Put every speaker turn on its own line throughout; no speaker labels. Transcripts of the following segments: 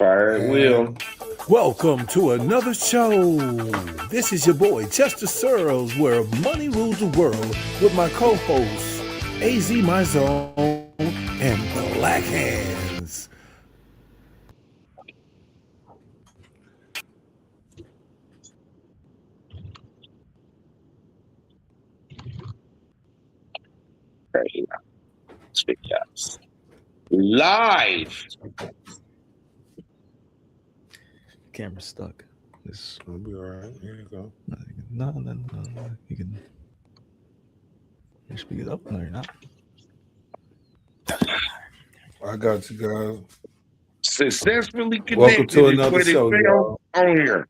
Fire at will.
Welcome to another show. This is your boy Chester Searles, where money rules the world, with my co-hosts AZ My Zone and Black Hands.
Right here. Speak out. Live.
Camera's stuck. This
It'll be all right. Here you go.
no. You can. You speak it up. No, you're not.
I got you guys.
Successfully connected.
Welcome to
is
another
what it
show,
says
y'all.
on here.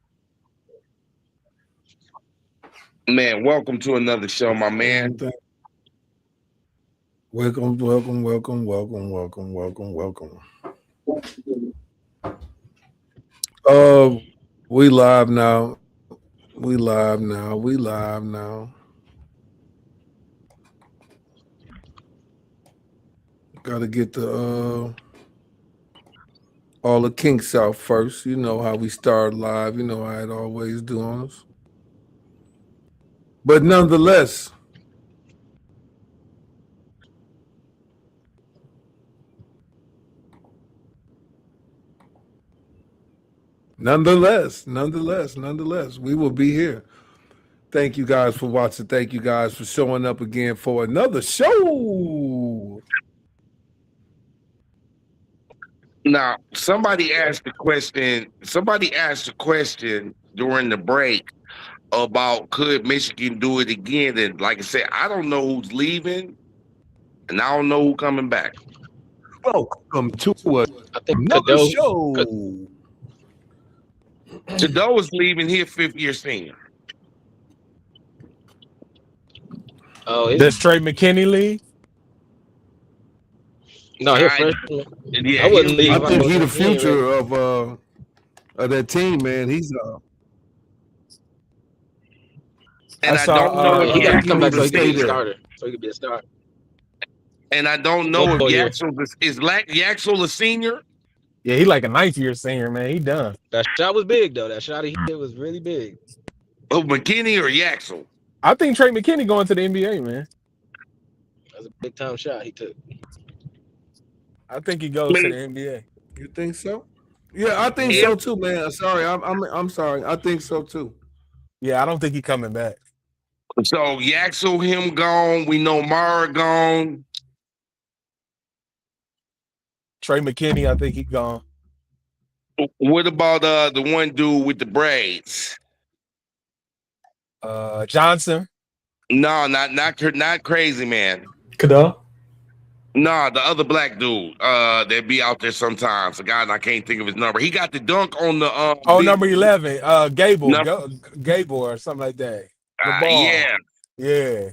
Man, welcome to another show, my man.
Welcome. We live now. Gotta get the all the kinks out first. You know how we start live. You know how it always do on us. But nonetheless, we will be here. Thank you guys for watching. Thank you guys for showing up again for another show.
Now, somebody asked a question during the break about could Michigan do it again? And like I said, I don't know who's leaving, and I don't know who's coming back.
Welcome to another
Cadeau-
show.
Cadeau is leaving here, fifth-year senior.
Oh,
Does Trey McKinney leave?
no, he's
I-
freshman.
Yeah,
I wouldn't leave.
I
He
think
ain't
he's the
ready.
future of that team, man. He's
And
I
I
saw,
don't know
He
if
got to
Yaxel
come back so he
is
can be a
there.
starter. So he can be a starter.
And I don't know
One
if
more year.
Yaxel a senior.
Yeah, he like a ninth year senior, man. He done.
That shot was big though. That shot he hit was really big.
Oh, McKinney or Yaxel?
I think Trey McKinney going to the NBA, man.
That was a big time shot he took.
I think he goes to the NBA.
You think so? Yeah, I think so too, man. Sorry, I'm sorry. I think so too.
Yeah, I don't think he coming back.
So Yaxel, him gone. We know Mara gone.
Trey McKinney, I think he gone.
What about the one dude with the braids?
Johnson.
No, not crazy man.
Cadeau?
No, the other black dude. That be out there sometimes. A guy and I can't think of his number. He got the dunk on the
Number 11. Gable.
No.
Gable or something like that. The ball.
Yeah.
Yeah.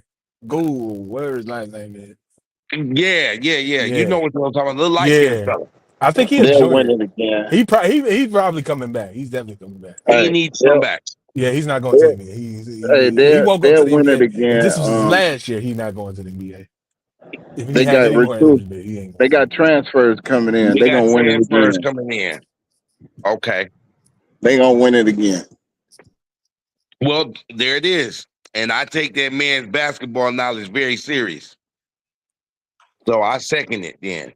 Gould. Whatever his last name is.
Yeah.
Yeah.
You know what I'm talking about. Little light
Yeah.
fella.
I think he's
They'll win it again.
He's probably coming back. He's definitely coming back.
He
Hey,
needs some back.
Yeah, he's not going to the NBA. He
they'll
won't go to the
win
NBA.
it again.
If this was his last year, he's not going to the NBA. If he
They
has
got
any more
recruits.
eligibility, he ain't
They
going
got transfers coming in.
We
They're
got
gonna win it
transfers
again.
coming in. Okay.
They gonna win it again.
Well, there it is. And I take that man's basketball knowledge very serious. So I second it then.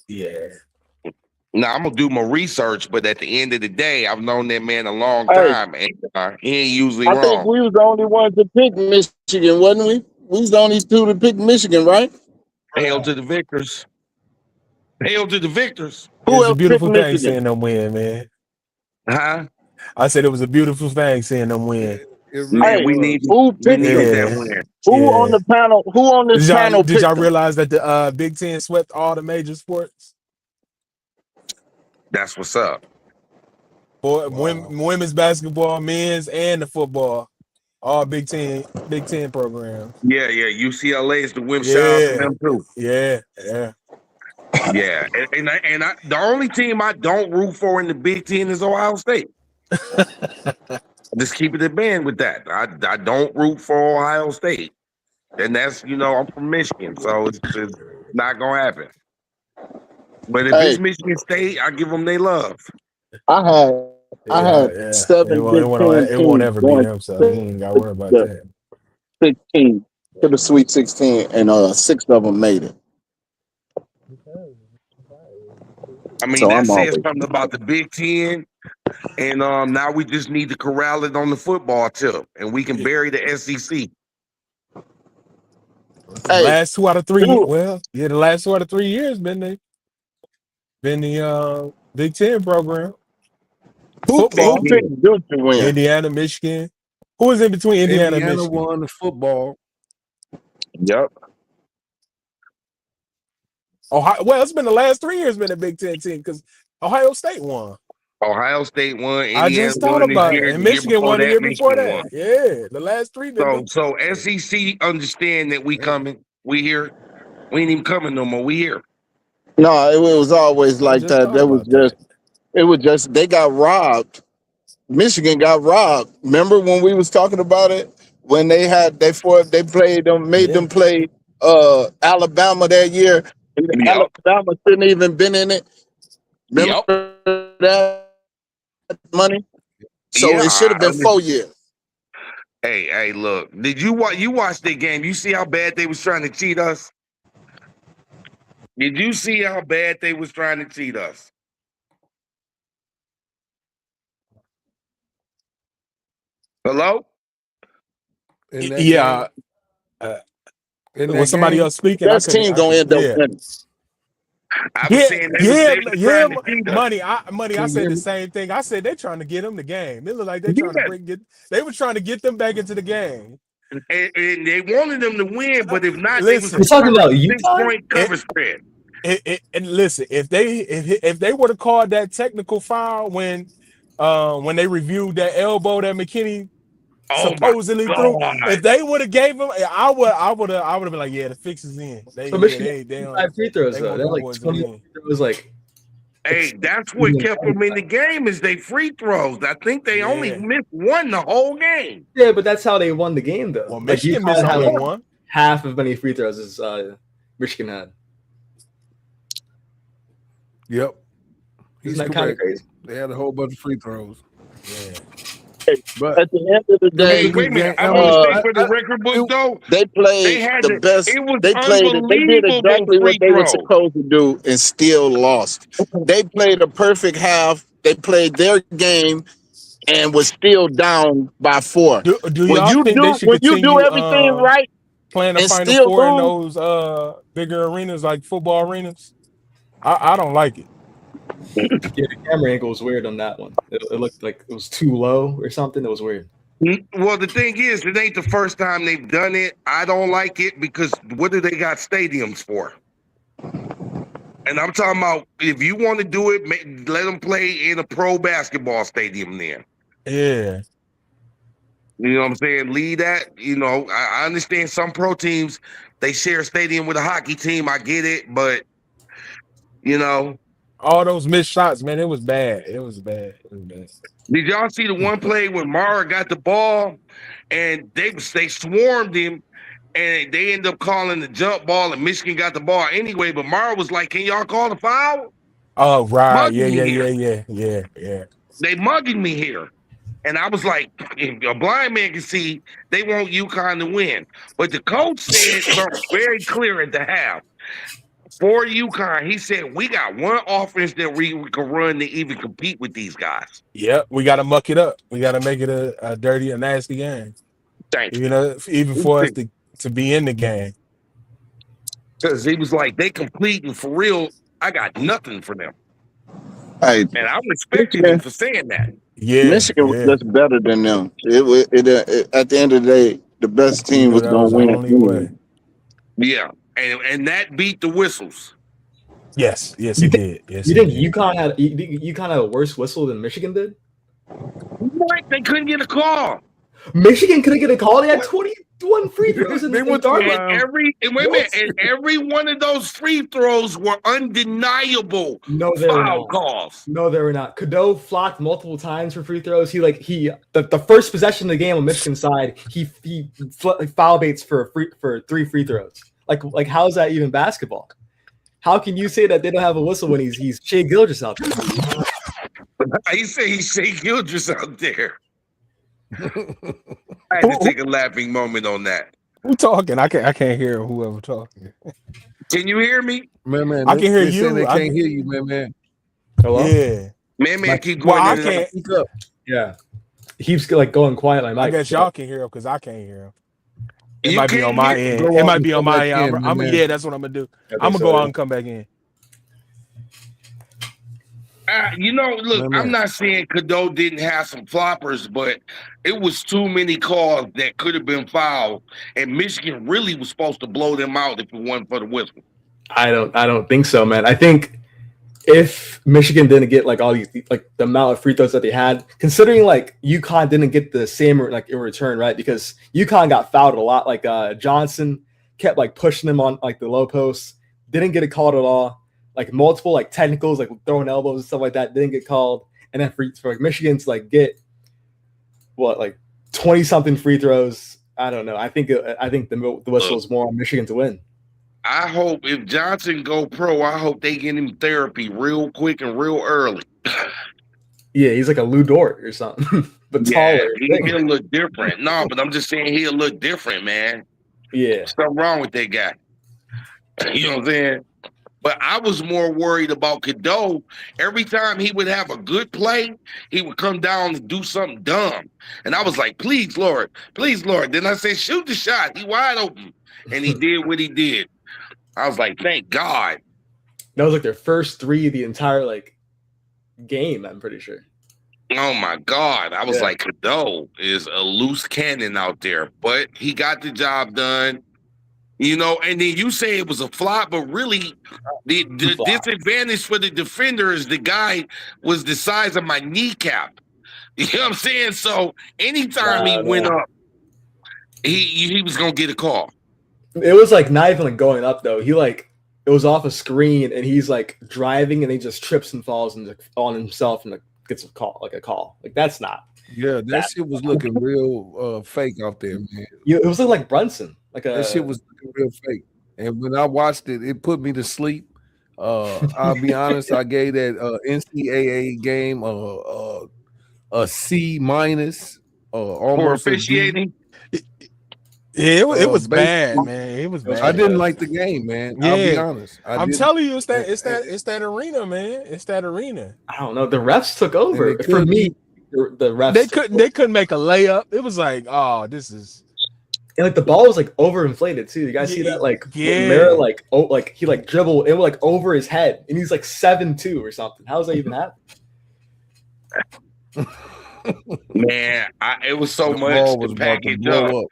Yeah.
Now I'm gonna do my research, but at the end of the day, I've known that man a long
Hey.
time, and he ain't usually
I think
wrong.
we was the only ones to pick Michigan, wasn't we? We was the only two to pick Michigan, right?
Hail to the victors. Hail to the victors.
Who
It was a
else
beautiful
picked
thing
Michigan?
seeing them win, man.
Huh?
I said it was a beautiful thing seeing them win.
Man,
Hey,
we need
who
we
picked
needed
Yeah.
that win.
Who
Yeah.
on the panel? Who on this panel
Did
picked
y'all
them?
realize that the Big Ten swept all the major sports?
That's what's up.
Women's basketball, men's, and the football. All Big Ten programs.
Yeah. UCLA is the win. Shout out to
Yeah.
them too.
Yeah.
Yeah. And I the only team I don't root for in the Big Ten is Ohio State. Just keep it in band with that. I don't root for Ohio State. And that's, I'm from Michigan, so it's not gonna happen. But if it's
Hey,
Michigan State, I give them their love.
I
Yeah,
had
yeah.
7 Big Ten
It won't
teams
ever be
going
them, so you
to
ain't got to worry about
the
that.
16 to the Sweet 16, and 6 of them made it.
I mean,
So
that
I'm
says
always
something about the Big Ten. And now we just need to corral it on the football tip, and we can
Yeah.
bury the SEC.
The
hey
last 2 out of 3,
dude,
well, yeah, the last 2 out of 3 years been the Big Ten program.
who
Big
Football,
Ten.
picked Duke to win?
Indiana, Michigan. Who was in between Indiana and
Indiana
Michigan?
won the football.
Yep.
Ohio. Well, it's been the last 3 years been a Big Ten team because Ohio State won.
Ohio State won,
I
Indiana
just thought
won this
about it,
year.
and
The year
Michigan
before
won the
that,
year before
Michigan won.
that. Yeah, the last 3 been them.
So SEC understand that we coming. We here. We ain't even coming no more. We here.
No, it was always
I
like
just
that.
thought about that.
It was just they got robbed. Michigan got robbed. Remember when we was talking about it when they played them, made
Yeah,
them play Alabama that year, and
Yep.
Alabama shouldn't even been in it. Remember
Yep.
that money? So
Yeah.
it should have been 4 years.
Hey, look. Did you watch? You watched the game? You see how bad they was trying to cheat us? Did you see how bad they was trying to cheat us? Hello?
In that
yeah.
game. In
When
that
somebody
game.
else speaking,
Best team
I
gonna
could,
end up
yeah.
winning.
I was saying they was trying to cheat us.
Money. I
Can you
said
hear
the
me?
same thing. I said they trying to get them the game. It looked like they
Yeah.
trying to they were trying to get them back into the game.
And they wanted them to win, but if not, they was
Listen,
You're talking about UConn?
6-point cover spread.
and listen, if they would have called that technical foul when they reviewed that elbow that McKinney
Oh my
supposedly threw,
God.
if they would have gave him, I would have been like, yeah, the fix is in.
So Michigan
They
5 free throws
they
though.
want
They're
them
like
boys to
20
win.
free throws, like
Hey, that's what kept them in the game is they free throws. I think they only
Yeah.
missed one the whole game.
yeah, but that's how they won the game though.
Well,
Like
Michigan
UConn
missed
had
only
like
one.
half as many free throws as Michigan had.
Yep.
Isn't that kind of crazy?
They had a whole bunch of free throws.
Yeah.
But
At the end of the
it was
day,
Hey,
a
wait a
good
minute.
game.
I
I
want to
mean,
say for the record book though,
they
they
played
had
the
to.
best.
It was
They did
unbelievable
exactly what
free
they were
throws.
supposed to do and still lost. They played a perfect half. They played their game and was still down by 4.
Do
When
y'all
you
think they should
do
continue
everything right
playing the
and
Final
still
Four in
lose,
those bigger arenas like football arenas? I don't like it.
Yeah, the camera angle was weird on that one. It looked like it was too low or something. It was weird.
Well, the thing is, it ain't the first time they've done it. I don't like it because what do they got stadiums for? And I'm talking about if you want to do it, let them play in a pro basketball stadium then.
Yeah.
You know what I'm saying? Leave that. You know, I understand some pro teams, they share a stadium with a hockey team. I get it. But, you know,
All those missed shots, man, it was bad. It was bad.
did y'all see the one play when Mara got the ball and they swarmed him and they ended up calling the jump ball and Michigan got the ball anyway? But Mara was like, can y'all call the foul?
Oh, right.
Mugging me here.
Yeah.
They mugging me here. And I was like, if a blind man can see, they want UConn to win. But the coach said something very clear at the half. For UConn, he said, we got one offense that we can run to even compete with these guys.
Yep, we got to muck it up. We got to make it a dirty, a nasty game.
Thank you.
You know, even for us to be in the game.
Because he was like, they completing for real. I got nothing for them.
hey,
And I respected him for saying that.
Yeah,
Michigan was just better than them. At the end of the day, the best
You
team
know
was
that
going
was
to
the
win.
only way.
Yeah. And that beat the whistles.
Yes, it did. Yes,
You
it
think
did.
UConn had a worse whistle than Michigan did?
What? They couldn't get a call.
Michigan couldn't get a call. They had 21 free throws in
They
the
went to
garbage.
And every one of those free throws were undeniable foul calls.
No, they were not. Cadeau flocked multiple times for free throws. The first possession of the game on Michigan's side, he foul baits for 3 free throws. Like how is that even basketball? How can you say that they don't have a whistle when he's Shea Gilgis out there?
I say he's Shea Gilgis out there. I had to take a laughing moment on that.
Who talking? I can't hear whoever talking.
Can you hear me?
Man,
I can hear
they saying
you.
they can't hear you, man.
Hello?
Yeah.
Man, keep
Well,
going
I
in and out.
can't.
Speak up.
Yeah. He keeps like going quiet like
I
Mike.
guess y'all can hear him because I can't hear him. It
You
might be
can't
on my
hear-
end.
Go
It
out
might
and
be on
come
my
back
end.
in, man.
Yeah, that's what I'm gonna do.
I think
I'm gonna
so,
go
yeah.
out and come back in.
Look,
Man.
I'm not saying Cadeau didn't have some floppers, but it was too many calls that could have been fouled, and Michigan really was supposed to blow them out if it wasn't for the whistle.
I don't think so, man. I think if Michigan didn't get like all these like the amount of free throws that they had, considering like UConn didn't get the same like in return, right? Because UConn got fouled a lot. Like Johnson kept like pushing them on like the low post, didn't get it called at all. Like multiple like technicals, like throwing elbows and stuff like that, didn't get called. And then for like Michigan to like get what like 20 something free throws, I don't know. I think the whistle is more on Michigan to win.
I hope if Johnson go pro, I hope they get him therapy real quick and real early.
Yeah, he's like a Lou Dort or something, but
Yeah,
taller.
he'll look different. No, but I'm just saying he'll look different, man.
Yeah,
Something wrong with that guy. You know what I'm saying? But I was more worried about Cadeau. Every time he would have a good play, he would come down and do something dumb. And I was like, please, Lord. Then I said, shoot the shot. He wide open. And he did what he did. I was like, thank God.
that was like their first three of the entire like game. I'm pretty sure.
Oh my God. I was
Yeah.
like, Cadeau is a loose cannon out there. But he got the job done. You know, and then you say it was a flop, but really the disadvantage for the defender is the guy was the size of my kneecap. You know what I'm saying? So anytime he went up, he was gonna get a call.
It was like not even like going up though. He like it was off a screen and he's like driving and he just trips and falls and on himself and like, gets a call. Like that's not.
Yeah, that shit was looking real fake out there, man.
It was like Brunson.
That shit was looking real fake. And when I watched it, it put me to sleep. I'll be honest, I gave that NCAA game a C minus, almost
for officiating.
Yeah, it was bad, man. It was bad.
I didn't like the game, man.
Yeah.
I'll be honest.
I'm telling you, it's that arena, man. It's that arena.
I don't know. The refs took over for me. The refs
they couldn't make a layup. It was like, oh, this is.
And like the ball was like overinflated too. You guys see that? Like Mara, like he like dribbled it like over his head, and he's like 7'2" or something. How does that even happen?
Man, it was so much to package up.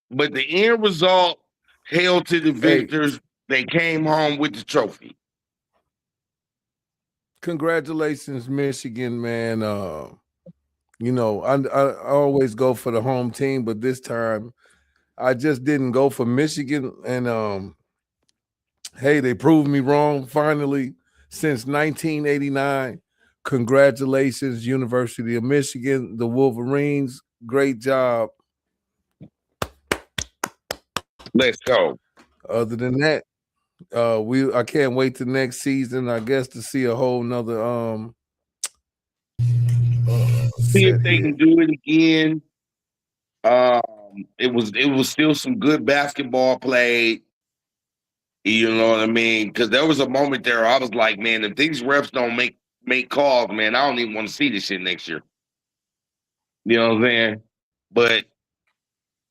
But the end result, hail to the victors. They came home with the trophy.
Congratulations, Michigan, man. You know, I always go for the home team, but this time I just didn't go for Michigan. And hey, they proved me wrong finally since 1989. Congratulations, University of Michigan, the Wolverines. Great job.
Let's go.
Other than that, I can't wait till next season, I guess, to see a whole nother
see if they can do it again. It was still some good basketball played. You know what I mean? Because there was a moment there I was like, man, if these refs don't make calls, man, I don't even want to see this shit next year. You know what I'm saying? But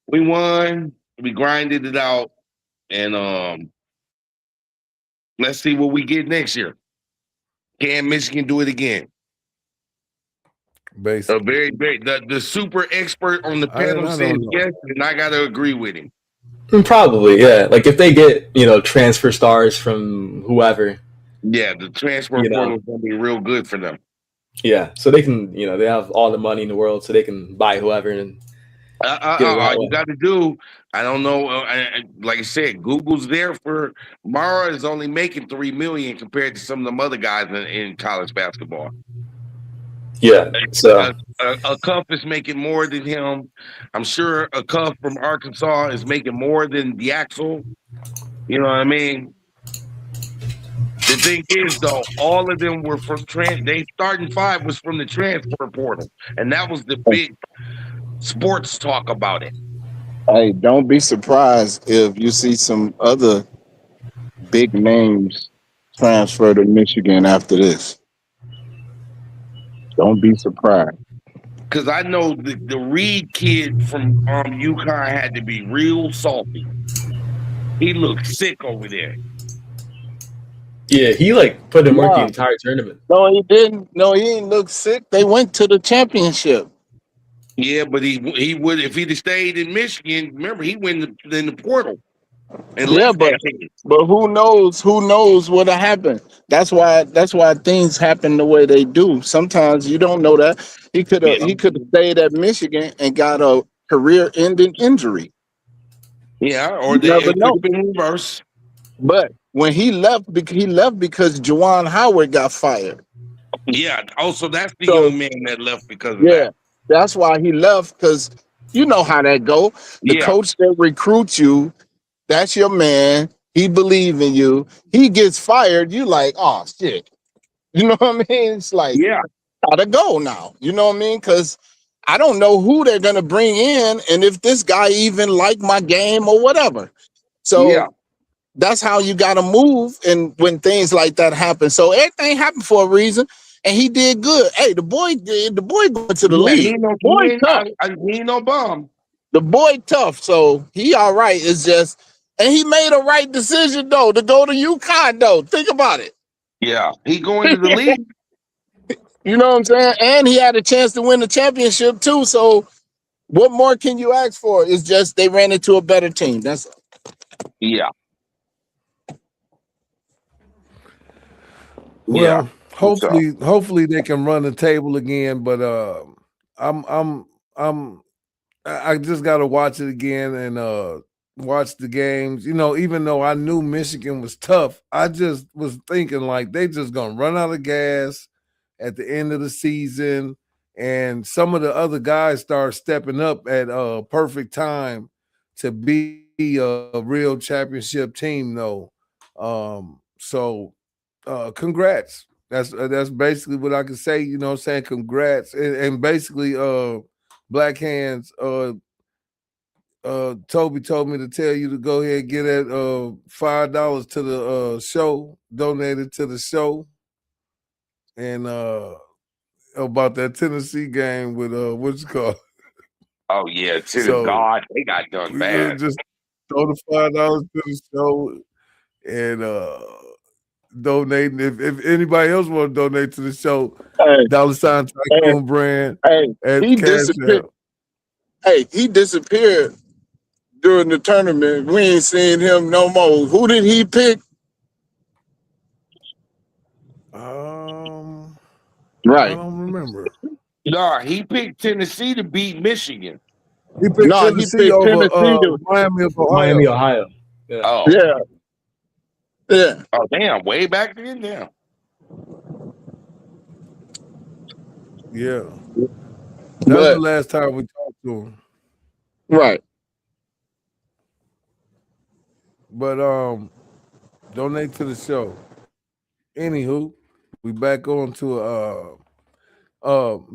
we won. We grinded it out. And let's see what we get next year. Can Michigan do it again?
Basically.
The super expert on the panel said yes, and I gotta agree with him.
Probably, yeah. Like if they get, transfer stars from whoever.
Yeah, the transfer portal is gonna be real good for them.
Yeah, so they can, they have all the money in the world, so they can buy whoever and.
All you got to do, I don't know. Like I said, Google's there for Mara is only making $3 million compared to some of them other guys in college basketball.
Yeah, so
a Cuff is making more than him. I'm sure a Cuff from Arkansas is making more than the Axel. You know what I mean? The thing is, though, all of them were from they starting five was from the transfer portal, and that was the big sports talk about it.
Hey, don't be surprised if you see some other big names transfer to Michigan after this. Don't be surprised.
Because I know the Reed kid from UConn had to be real salty. He looked sick over there.
Yeah, he like put in work the
Nah,
entire tournament.
no, he didn't. No, he didn't look sick. They went to the championship.
Yeah, but he would if he'd have stayed in Michigan. Remember, he went in the portal and
Yeah,
left
but
that team.
but who knows? Who knows what'll happen? That's why things happen the way they do. Sometimes you don't know that.
Yeah,
He could have stayed at Michigan and got a career ending injury.
yeah, or
You never
it could
know.
have been reverse.
But when he left because Juwan Howard got fired.
Yeah. Also, that's the
So
young man that left because of that.
yeah, that's why he left, because you know how that go. The
Yeah,
coach that recruits you, that's your man. He believe in you. He gets fired. You like, oh shit. You know what I mean? It's like,
yeah,
gotta go now. You know what I mean? Because I don't know who they're gonna bring in, and if this guy even like my game or whatever.
yeah,
So that's how you gotta move, and when things like that happen. So everything happened for a reason, and he did good. Hey, the boy going to the
yeah.
league. Boy tough.
He ain't no bum.
The boy tough. So he all right. It's just, and he made a right decision though to go to UConn though. Think about it.
Yeah, he going to the league.
You know what I'm saying? And he had a chance to win the championship too. So what more can you ask for? It's just they ran into a better team. That's
Yeah, yeah.
Well,
So
hopefully they can run the table again. But I'm I'm I'm I just got to watch it again and watch the games. You know, even though I knew Michigan was tough, I just was thinking like they just gonna run out of gas at the end of the season, and some of the other guys start stepping up at a perfect time to be a real championship team. Though, so congrats. That's basically what I can say. You know, what I'm saying congrats, and basically, Black Hands. Toby told me to tell you to go ahead and get that $5 to the show, donated to the show, and about that Tennessee game with what's it called.
oh yeah, to the
So
God, they got done
we're gonna
bad.
just throw the $5 to the show and donating. If anybody else want to donate to the show,
hey,
$
hey,
Tycoon brand
hey,
at
he
Cash
disappeared.
App.
Hey, he disappeared during the tournament. We ain't seen him no more. Who did he pick?
I
Right.
don't remember.
Nah, he picked Tennessee to beat Michigan.
He picked
No, he
Tennessee
picked
over
Tennessee to,
Miami of
Miami,
Ohio.
Ohio. Yeah.
Oh,
yeah, yeah.
oh, damn, way back then, damn.
Yeah, that's the
But
last time we talked to him.
right.
But donate to the show. Anywho, we back on to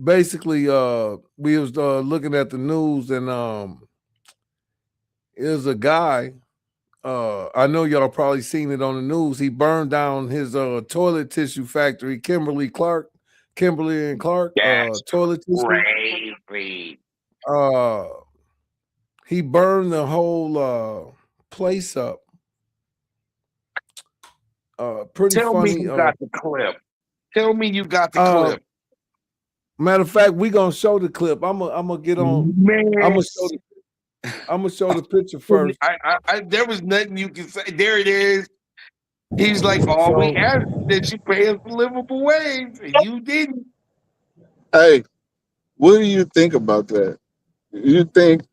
basically we was looking at the news and there's a guy. I know y'all probably seen it on the news. He burned down his toilet tissue factory, Kimberly and Clark
That's
toilet tissue.
crazy.
Uh he burned the whole place up. Pretty
Tell me
funny.
you got the clip. Tell me you got the
Uh
clip.
matter of fact, we gonna show the clip. I'm gonna get on.
Man,
I'm gonna show the picture first.
there was nothing you can say. There it is. He's like, all we
So
asked is that you pay us a livable wage, and you didn't.
Hey, what do you think about that? You think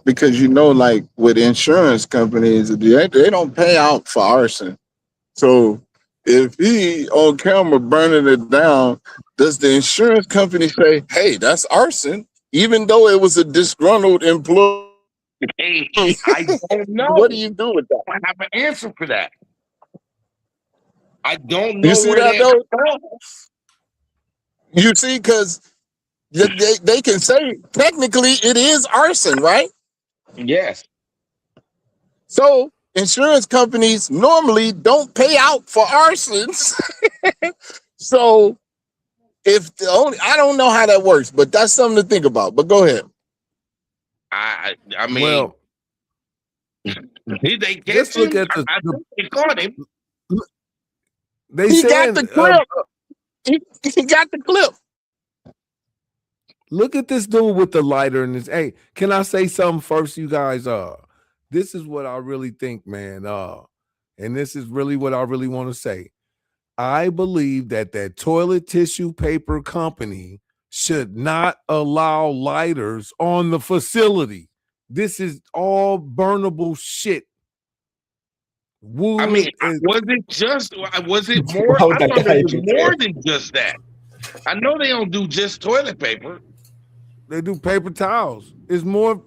because you know, like with insurance companies, they don't pay out for arson. So if he on camera burning it down, does the insurance company say, "Hey, that's arson," even though it was a disgruntled employee?
Hey, I don't know.
What do you do with that?
I have an answer for that. I don't
You
know
see
where
that
that
though?
falls.
You see, because they can say technically it is arson, right?
Yes.
So insurance companies normally don't pay out for arsons. So if the only, I don't know how that works, but that's something to think about. But go ahead.
I mean,
Well,
did they catch
just look
him?
at
I think they caught him.
they
He got the
saying
clip. He got the clip.
look at this dude with the lighter in his. Hey, can I say something first, you guys? This is what I really think, man. And this is really what I really want to say. I believe that toilet tissue paper company should not allow lighters on the facility. This is all burnable shit.
I mean,
Wood is
was it more?
Why would
I
that
thought
guy
it was
even
more
care?
than just that. I know they don't do just toilet paper.
they do paper towels. It's more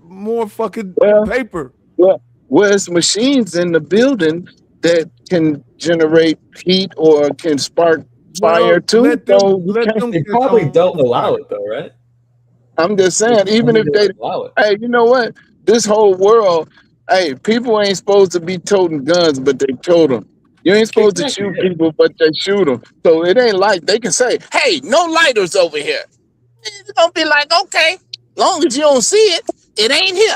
fucking
Well,
paper.
well, there's machines in the building that can generate heat or can spark fire
Well,
too. So you can't.
They
catch
probably
on
don't allow
fire.
it though, right?
I'm just
They
saying,
don't
even if
really
they,
like allow it.
hey, you know what? This whole world, hey, people ain't supposed to be toting guns, but they tote them. You ain't supposed to
Exactly.
shoot
Yeah.
people, but they shoot them. So it ain't like they can say, hey, no lighters over here. It's gonna be like, okay, long as you don't see it, it ain't here.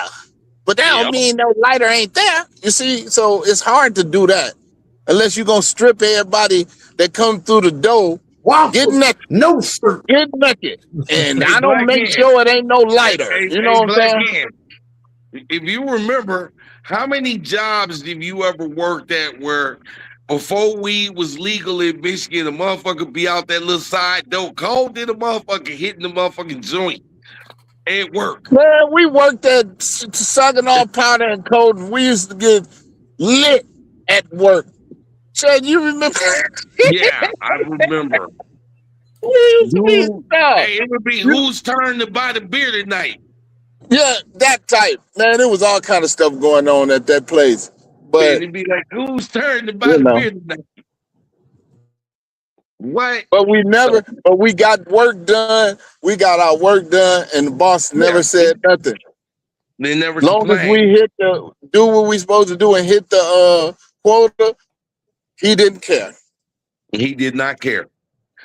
But that don't
Yeah.
mean no lighter ain't there. You see, so it's hard to do that unless you're gonna strip everybody that come through the door, get
Waffles,
naked,
no shirt.
get naked, and
Hey,
I don't
Black
make
Man.
sure it ain't no lighter. You know
Hey,
what I'm
Black
saying?
Man. If you remember, how many jobs have you ever worked at where before weed was legal in Michigan, a motherfucker be out that little side door, cold than a motherfucker hitting the motherfucking joint at work?
Man, we worked at Saginaw Powder and Cold, and we used to get lit at work. Chad, you remember?
Yeah, I remember.
We used to be
Dude,
stuff.
hey, it would be whose turn to buy the beer tonight?
Yeah, that type. Man, there was all kind of stuff going on at that place.
And
But
it'd be like, whose turn to buy
you
the
know,
beer tonight? What?
but we got work done. We got our work done, and the boss
Yeah,
never said nothing.
they never
Long as
complained.
we do what we supposed to do and hit the quota, he didn't care.
He did not care.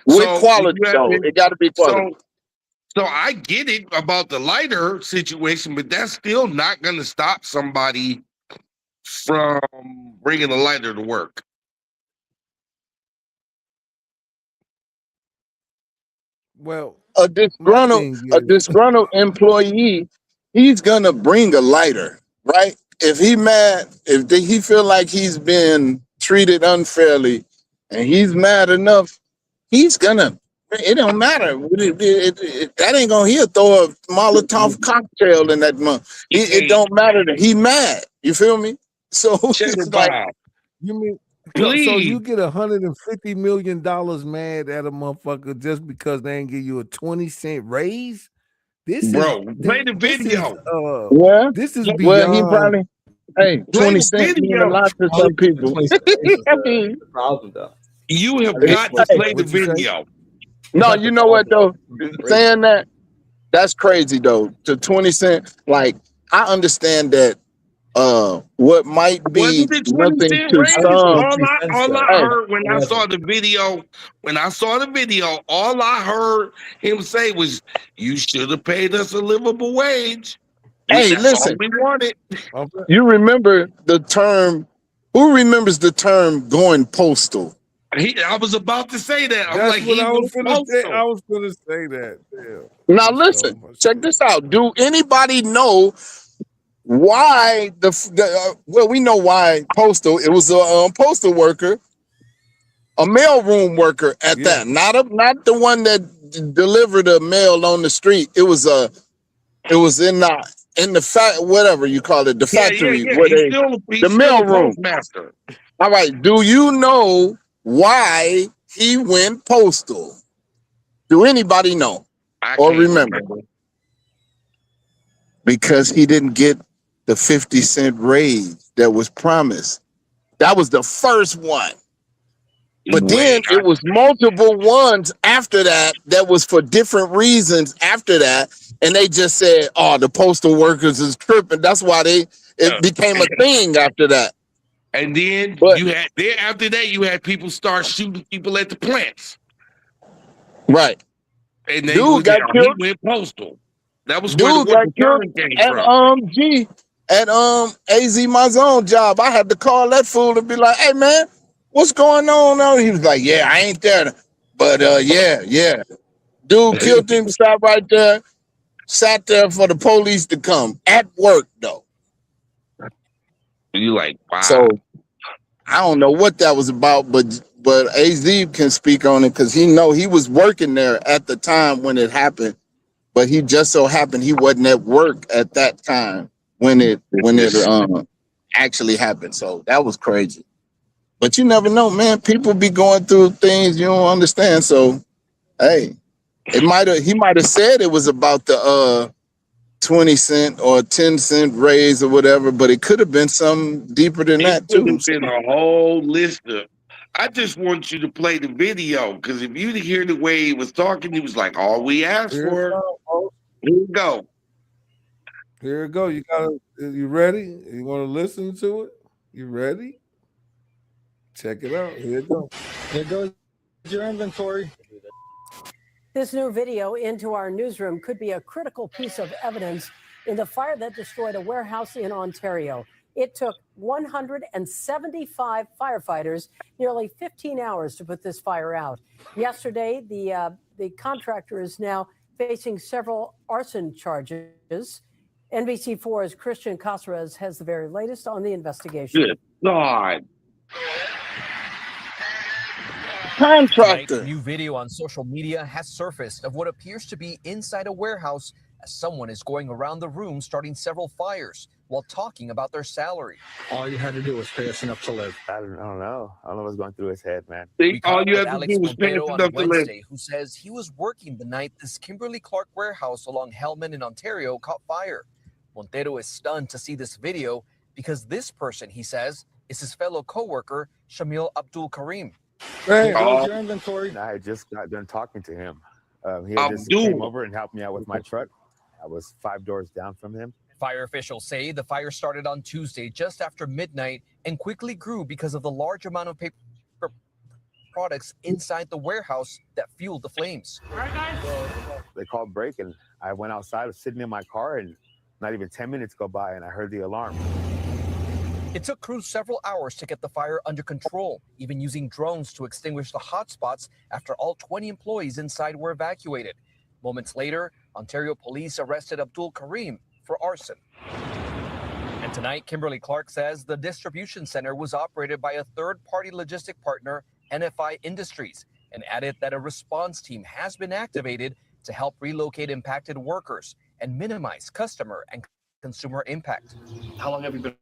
With
So you
quality
have
though,
to,
it got to be quality.
so so I get it about the lighter situation, but that's still not going to stop somebody from bringing a lighter to work.
Well,
A
my
disgruntled
thing
a
is,
disgruntled employee, he's gonna bring a lighter, right? If he mad, he feel like he's been treated unfairly, and he's mad enough, he's gonna. It don't matter. That ain't gonna. He'll throw a Molotov cocktail in that month. It
Hey,
don't matter that he mad. You feel me? So
Cheddar
it's like,
Bob,
you mean so
please,
you get $150 million mad at a motherfucker just because they ain't give you a 20-cent raise? This is
bro, play the
this is
video.
yeah.
this is
Well, he
beyond.
probably, hey,
Play
20
the
cent mean a
video.
lot to
Probably
some people.
20 cents is
I mean,
the problem though.
You have
I think
got to
it's
hey,
play the
What you say?
video.
it's
no,
not
you
the
know what
volume,
though?
it's the rate.
Saying that, that's crazy though. To 20 cent, like I understand that what might be
Wasn't it 20
nothing
cent
to
I don't think
raise?
it's
some.
22 cents
All
though.
I
Hey,
heard when
It
I saw
wasn't.
the video, all I heard him say was, "You should have paid us a livable wage."
hey,
That's all
listen,
we wanted.
Okay.
you remember the term, who remembers the term going postal?
I was about to say that. I'm
That's
like,
what
he
I was
was
gonna say. I
postal.
was gonna say that. Yeah,
Now
for sure,
listen,
for
check
sure.
this out. Do anybody know why well, we know why postal, it was a postal worker, a mailroom worker at
Yeah,
that, not the one that delivered the mail on the street. It was in the whatever you call it, the factory
Yeah.
where they, the
He's still
mail
a
room.
postmaster.
All right, do you know why he went postal? Do anybody know
I
or
can't
remember?
remember.
Because he didn't get the 50-cent raise that was promised. That was the first one. But
Wait,
then it was multiple ones after that was for different reasons after that. And they just said, oh, the postal workers is tripping. That's why it became a thing after that.
and then
But
after that you had people start shooting people at the plants.
right.
And they
Dude
was
got
he
killed.
went postal. That was where the
Dude got killed
concern came
at
from.
at AZ my zone job. I had to call that fool to be like, hey man, what's going on now? He was like, yeah, I ain't there. But yeah. Dude killed him, sat right there, sat there for the police to come at work though.
You like, wow.
So I don't know what that was about, but AZ can speak on it because he was working there at the time when it happened, but he just so happened he wasn't at work at that time when it actually happened. So that was crazy. But you never know, man. People be going through things you don't understand. So hey, he might have said it was about the 20 cent or 10 cent raise or whatever, but it could have been something deeper than that
could
too.
have been a whole list of. I just want you to play the video because if you hear the way he was talking, he was like, "All we asked for." Here we go.
Here we go. You ready? You want to listen to it? You ready? Check it out. Here it goes.
There goes your inventory.
This new video into our newsroom could be a critical piece of evidence in the fire that destroyed a warehouse in Ontario. It took 175 firefighters nearly 15 hours to put this fire out. Yesterday, the contractor is now facing several arson charges. NBC4's Christian Casares has the very latest on the investigation.
Good God.
Contractor.
Tonight, new video on social media has surfaced of what appears to be inside a warehouse as someone is going around the room starting several fires while talking about their salary.
All you had to do was pay us enough to live.
I don't know. I don't know what's going through his head, man.
We
All
caught
you
up with
have to
Alex
do is pay us
Montero on
enough to live.
Wednesday, who says he was working the night this Kimberly Clark warehouse along Hellman in Ontario caught fire. Montero is stunned to see this video because this person, he says, is his fellow co-worker, Shamil Abdul Karim.
There goes your inventory.
I just got done talking to him. He had just came over and helped me out with my truck. I was 5 doors down from him.
Fire officials say the fire started on Tuesday just after midnight and quickly grew because of the large amount of paper products inside the warehouse that fueled the flames.
They called break and I went outside, I was sitting in my car, and not even 10 minutes go by and I heard the alarm.
It took crews several hours to get the fire under control, even using drones to extinguish the hot spots after all 20 employees inside were evacuated. Moments later, Ontario police arrested Abdul Karim for arson. And tonight, Kimberly Clark says the distribution center was operated by a third-party logistic partner, NFI Industries, and added that a response team has been activated to help relocate impacted workers and minimize customer and consumer impact.
How long have you been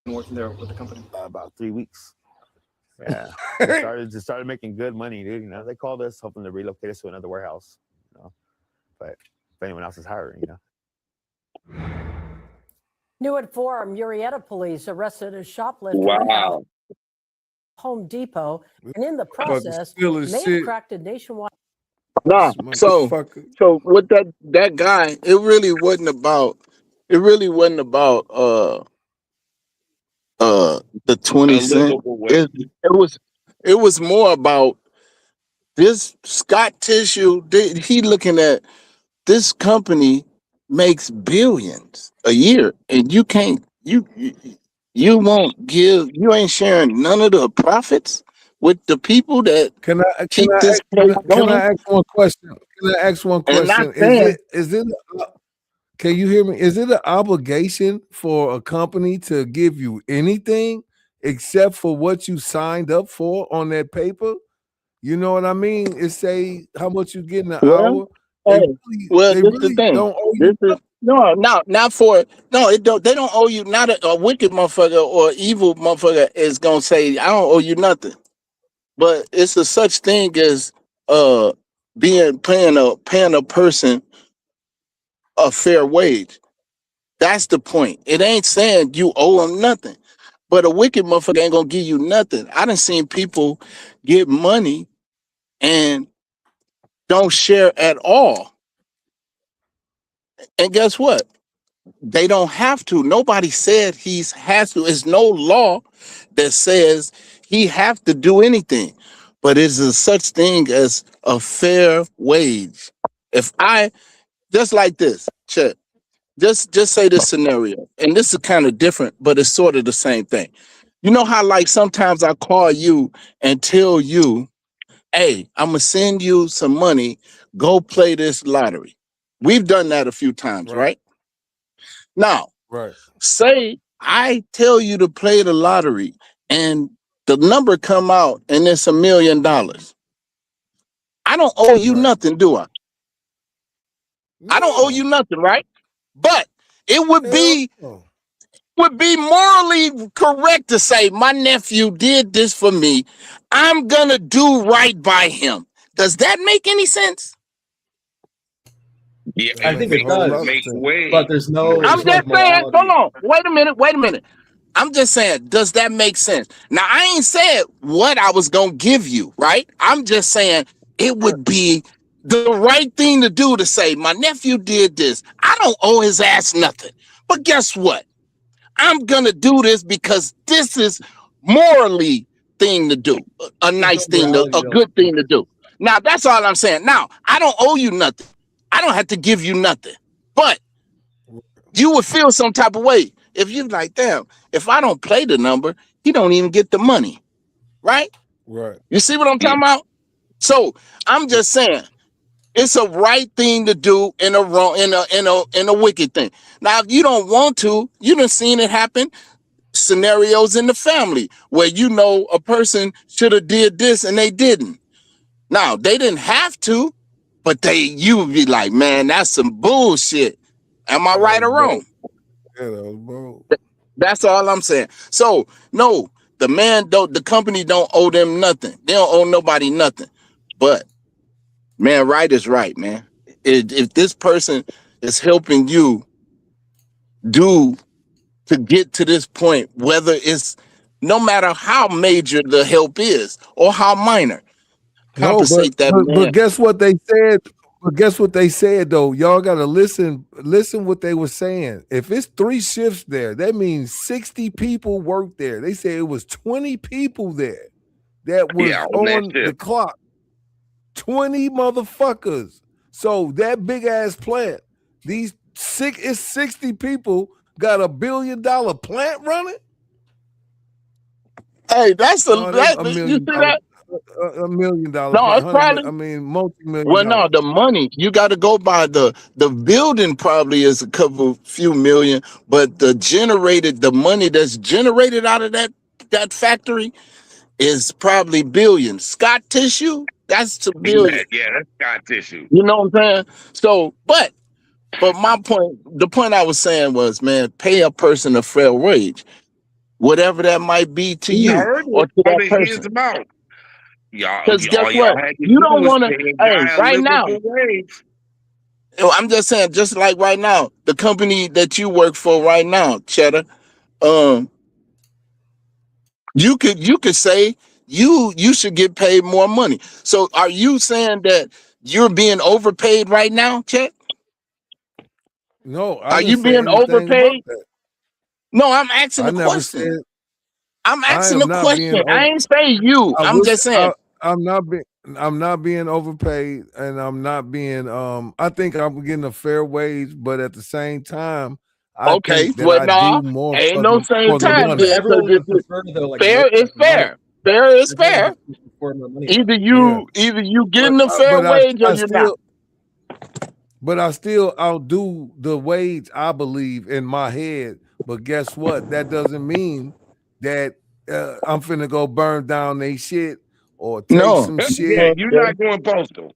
working there with the company?
About 3 weeks. Yeah. They started making good money, dude. You know, they called us hoping to relocate us to another warehouse. You know, but if anyone else is hiring, you know.
New at 4, Murrieta police arrested a shoplifter
Wow.
at Home Depot, and in the process, may have cracked a nationwide.
Nah, so with that guy, it really wasn't about the 20 cent. It was more about this Scott Tissue. He looking at this company makes billions a year, and you can't you ain't sharing none of the profits with the people that
Can I
keep this place going.
Can I ask one question? Can you hear me? Is it an obligation for a company to give you anything except for what you signed up for on that paper? You know what I mean? It say how much you get in an hour.
This is the thing.
Don't owe you
they don't owe you. Not a wicked motherfucker or evil motherfucker is gonna say I don't owe you nothing. But it's a such thing as paying a person a fair wage. That's the point. It ain't saying you owe them nothing. But a wicked motherfucker ain't gonna give you nothing. I done seen people get money and don't share at all. And guess what? They don't have to. Nobody said he has to. There's no law that says he have to do anything. But is a such thing as a fair wage. If I just like this, check. Just say this scenario, and this is kind of different, but it's sort of the same thing. You know how like sometimes I call you and tell you, hey, I'm gonna send you some money, go play this lottery. We've done that a few times, right? Now,
Right.
say I tell you to play the lottery and the number come out and it's $1 million. I don't owe you nothing, do I? I don't owe you nothing, right? But it would be morally correct to say my nephew did this for me. I'm gonna do right by him. Does that make any sense?
Yeah,
I think it does,
make way.
but there's no.
I'm
There's no
just saying,
morality.
hold on, wait a minute. I'm just saying, does that make sense? Now, I ain't said what I was gonna give you, right? I'm just saying it would be the right thing to do to say, my nephew did this. I don't owe his ass nothing. But guess what? I'm gonna do this because this is morally thing to do, a nice thing, a good thing to do. Now, that's all I'm saying. Now, I don't owe you nothing. I don't have to give you nothing. But you would feel some type of way if you're like, damn, if I don't play the number, he don't even get the money, right?
Right.
You see what I'm talking about? So I'm just saying, it's a right thing to do in a wrong, in a wicked thing. Now, if you don't want to, you done seen it happen. Scenarios in the family where you know a person should have did this and they didn't. Now they didn't have to, but you would be like, man, that's some bullshit. Am I right or wrong? That's all I'm saying. So no, the company don't owe them nothing. They don't owe nobody nothing. But man, right is right, man. If this person is helping you do to get to this point, whether it's no matter how major the help is or how minor, compensate that man.
But guess what they said? But guess what they said though? Y'all gotta listen what they were saying. If it's 3 shifts there, that means 60 people work there. They said it was 20 people there that was on the clock. 20 motherfuckers. So that big ass plant, it's 60 people got $1 billion plant running.
Hey, that's
$1 million.
You see that?
$1 million.
No, it's probably
multi-million.
Well, no, the money you got to go by the building probably is a few million, but the money that's generated out of that factory is probably billions. Scott Tissue, that's a billion.
Yeah, that's Scott Tissue.
You know what I'm saying? So, but my point, the point I was saying was, man, pay a person a fair wage, whatever that might be to you or to that person. Because guess what? You don't want to. Hey, right now. I'm just saying, just like right now, the company that you work for right now, Cheddar, you could say you should get paid more money. So, are you saying that you're being overpaid right now, Chet?
No,
are you being overpaid? No, I'm asking a question. I'm asking a question. I ain't saying you. I'm just saying.
I'm not being overpaid, and I'm not being. I think I'm getting a fair wage, but at the same time, I think that I do more.
Ain't no same time.
Everyone would prefer though, like
fair is fair. Fair is fair. Either you getting a fair wage or you're not.
But I still outdo the wage, I believe, in my head. But guess what? That doesn't mean that I'm finna go burn down they shit or take some shit.
Yeah, you're not going postal.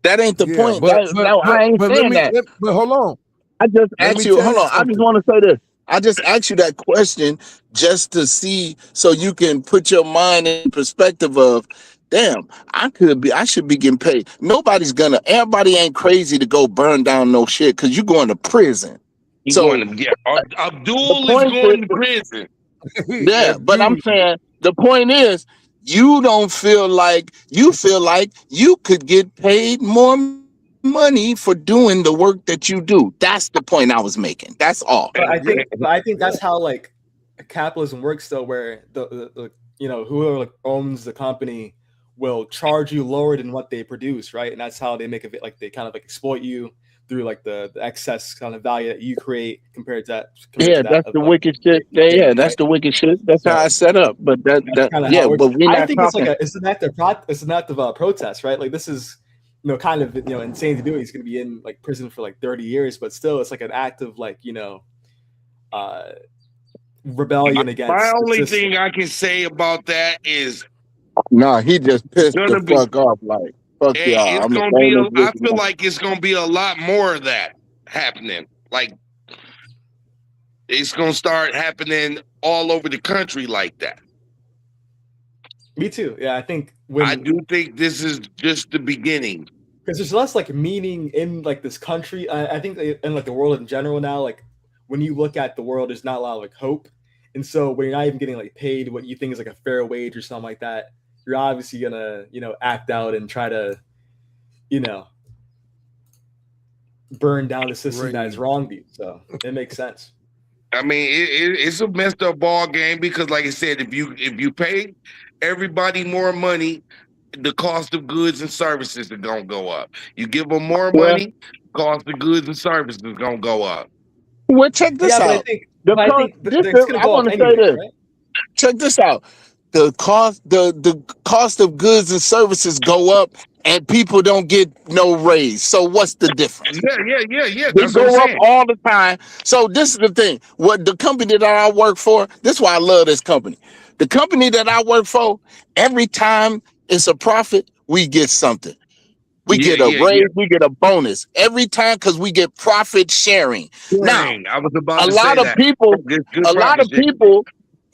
That ain't the point. I ain't saying that.
But hold on.
I just asked you. Hold on. I just want to say this. I just asked you that question just to see, so you can put your mind in perspective of, damn, I should be getting paid. Everybody ain't crazy to go burn down no shit because you're going to prison.
Abdul is going to prison.
Yeah,
That's
but I'm
beautiful.
saying the point is you don't feel like you could get paid more money for doing the work that you do. That's the point I was making. That's all.
But I think that's how like capitalism works though, where the whoever like owns the company will charge you lower than what they produce, right? And that's how they make it like they kind of like exploit you through like the excess kind of value that you create compared
Yeah,
to that
that's
of
the
like
wicked shit.
they
Yeah,
produce,
that's
right?
the wicked shit. That's how I
So
set up. But
that's kind of how
yeah,
it works.
but we're
I
not
think it's like
talking.
it's an act of protest, right? Like this is kind of insane to do. He's going to be in like prison for like 30 years, but still, it's like an act of like uh, rebellion
My
against the
only
system.
thing I can say about that is
Nah, he just
it's
pissed the
gonna be
fuck off. Like, fuck y'all.
it's
I'm the
gonna be
famous
I
rich
feel
man.
like it's gonna be a lot more of that happening. Like it's gonna start happening all over the country like that.
Me too. Yeah, I think
I
when
do think this is just the beginning.
because there's less like meaning in like this country. I think in like the world in general now, like when you look at the world, there's not a lot of like hope, and so when you're not even getting like paid what you think is like a fair wage or something like that, you're obviously gonna act out and try to you know burn down the system that has
Rage.
wronged you. So it makes sense.
I mean, it's a messed up ball game because, like I said, if you pay everybody more money, the cost of goods and services are gonna go up. You give them more
Well,
money, cost of goods and services is gonna go up.
well, check this
Yeah, but I
out.
think but I think it's gonna
I
go up
want to say
anyways,
this.
right?
Check this out. The cost of goods and services go up, and people don't get no raise. So what's the difference?
Yeah.
They
That's what I'm
go up
saying.
all the time. So this is the thing. What the company that I work for, this is why I love this company. The company that I work for, every time it's a profit, we get something. We get a
Yeah.
raise, we get a bonus every time because we get profit sharing. Now,
Dang, I was about
a
to say
lot of
that.
people,
Good
a lot
profit
of
share.
people,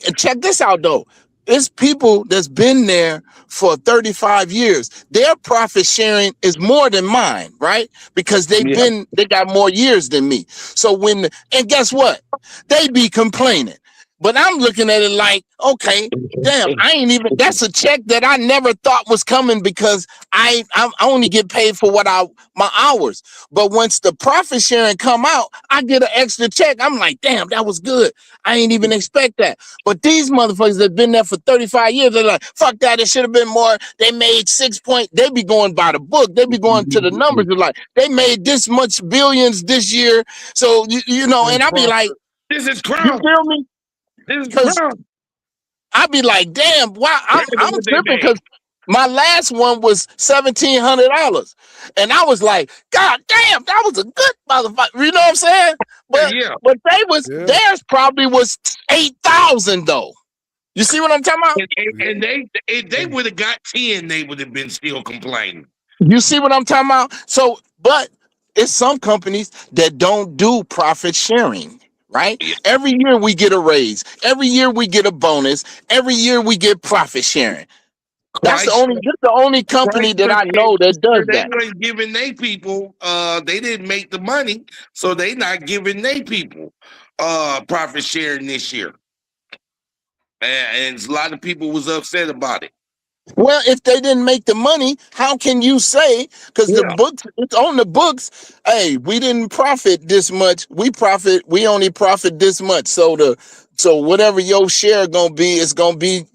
and check this out though. It's people that's been there for 35 years. Their profit sharing is more than mine, right? Because they
Yeah.
got more years than me. So and guess what? They be complaining. But I'm looking at it like, okay, damn, I ain't even, that's a check that I never thought was coming because I only get paid for my hours. But once the profit sharing come out, I get an extra check. I'm like, damn, that was good. I ain't even expect that. But these motherfuckers that been there for 35 years, they're like, fuck that, it should have been more. They made 6 point, they be going by the book. They be going to the numbers. They're like, they made this much billions this year. So, and I be like,
This is
you
crown.
feel me?
This is
Because
crown.
I be like, damn, why
Look at
I'm
what they
tripping
made.
because my last one was $1,700. And I was like, God damn, that was a good motherfucker. You know what I'm saying? But
Yeah.
Yeah.
theirs probably was 8,000 though. You see what I'm talking about?
And they if they would have got 10, they would have been still complaining.
You see what I'm talking about? So, but it's some companies that don't do profit sharing, right?
Yeah.
Every year we get a raise. Every year we get a bonus. Every year we get profit sharing. This
Christ,
is the only company that I know that does
they
that.
weren't giving they people they didn't make the money, so they not giving they people profit sharing this year. And a lot of people was upset about it.
Well, if they didn't make the money, how can you say? Because the
Yeah.
books, it's on the books. Hey, we didn't profit this much. We only profit this much. So whatever your share gonna be, it's gonna be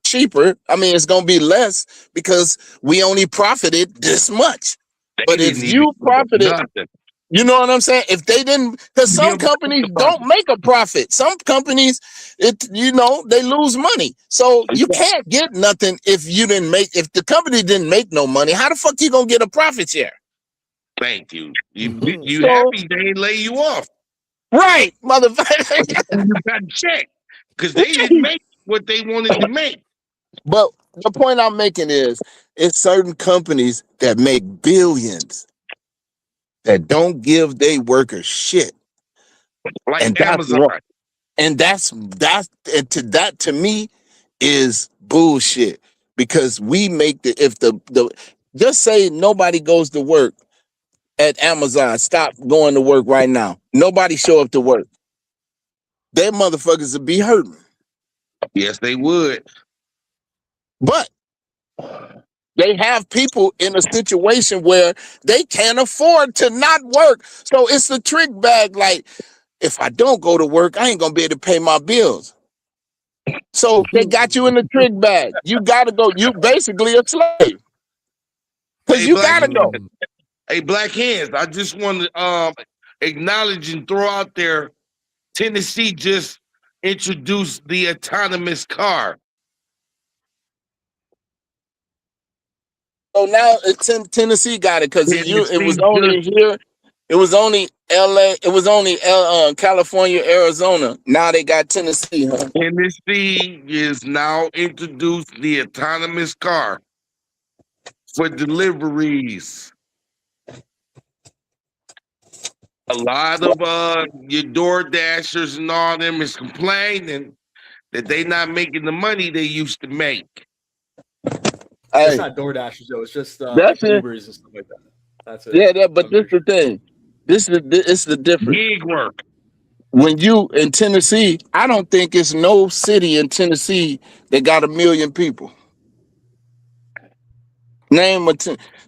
cheaper. I mean, it's gonna be less because we only profited this much.
They
But if
didn't even
you
give up
profited,
nothing.
you know what I'm saying? If they didn't, because
Give
some
up
companies
the
don't
profit.
make a profit. Some companies, they lose money. So you can't get nothing if if the company didn't make no money, how the fuck you gonna get a profit share?
Thank you.
Mhm.
You
So,
happy they ain't lay you off.
right, motherfucker.
And you got checked because they didn't make what they wanted to make.
But the point I'm making is, it's certain companies that make billions that don't give their workers shit.
Like
And that's
Amazon.
wrong. And that to me is bullshit because we make if the just say nobody goes to work at Amazon, stop going to work right now. Nobody show up to work. They motherfuckers will be hurting.
Yes, they would.
But they have people in a situation where they can't afford to not work. So it's a trick bag. Like, if I don't go to work, I ain't gonna be able to pay my bills. So they got you in the trick bag. You gotta go. You basically a slave. Because
Hey,
you
Black
gotta go.
Hey, Black Hands, I just want to acknowledge and throw out there Tennessee just introduced the autonomous car.
So now Tennessee got it because it was
Tennessee
only
just
here. It was only LA. It was only California, Arizona. Now they got Tennessee, huh?
Tennessee is now introduced the autonomous car for deliveries. A lot of your door dashers and all them is complaining that they not making the money they used to make.
It's
Hey,
not DoorDashers though. It's just
that's
like
it.
Ubers and stuff like that. That's it.
Yeah, but
I'm
this
pretty
the
sure.
thing. It's the difference.
Gig work.
When you in Tennessee, I don't think it's no city in Tennessee that got 1 million people. Name a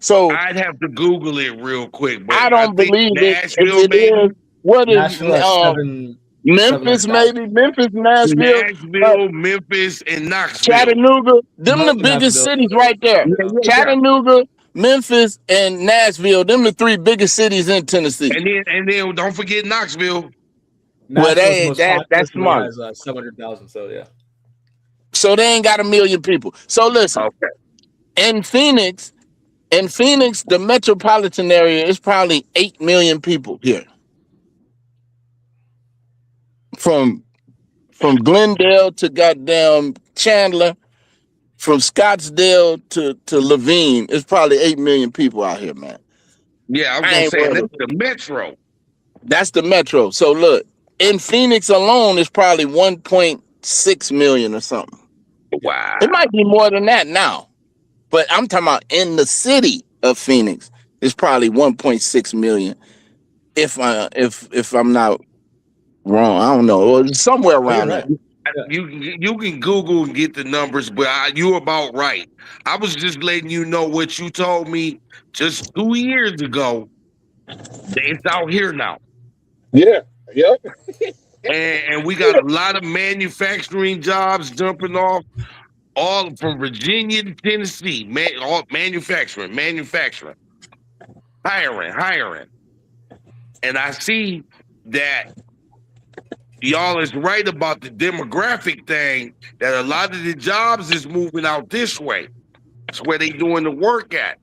so
I'd have to Google it real quick, but
I
I
don't
think
believe it. If
Nashville
it is,
maybe.
what is
Nashville has seven
Memphis?
hundred thousand.
Maybe Memphis, Nashville,
Nashville, Memphis, and Knoxville.
Chattanooga. Them the
Nope,
biggest
Nashville.
cities right there.
Yeah, yeah, yeah.
Chattanooga, Memphis, and Nashville. Them the three biggest cities in Tennessee.
And then don't forget Knoxville.
Well,
Nashville is the most populous
that's
and only
smart.
has 700,000. So yeah.
So they ain't got 1 million people. So listen,
Okay.
in Phoenix, the metropolitan area is probably 8 million people here. From Glendale to goddamn Chandler, from Scottsdale to Levine, it's probably 8 million people out here, man.
Yeah, I was
I
gonna
ain't
say, and
worried.
that's the metro.
That's the metro. So look, in Phoenix alone, it's probably 1.6 million or something.
Wow.
It might be more than that now, but I'm talking about in the city of Phoenix, it's probably 1.6 million. If I'm not wrong, I don't know, or somewhere
Oh, you're
around
right.
there.
Yeah.
You can Google and get the numbers, but you about right. I was just letting you know what you told me just 2 years ago. It's out here now.
Yeah, yep.
And we got a lot of manufacturing jobs jumping off all from Virginia to Tennessee. All manufacturing, hiring. And I see that y'all is right about the demographic thing, that a lot of the jobs is moving out this way. It's where they doing the work at.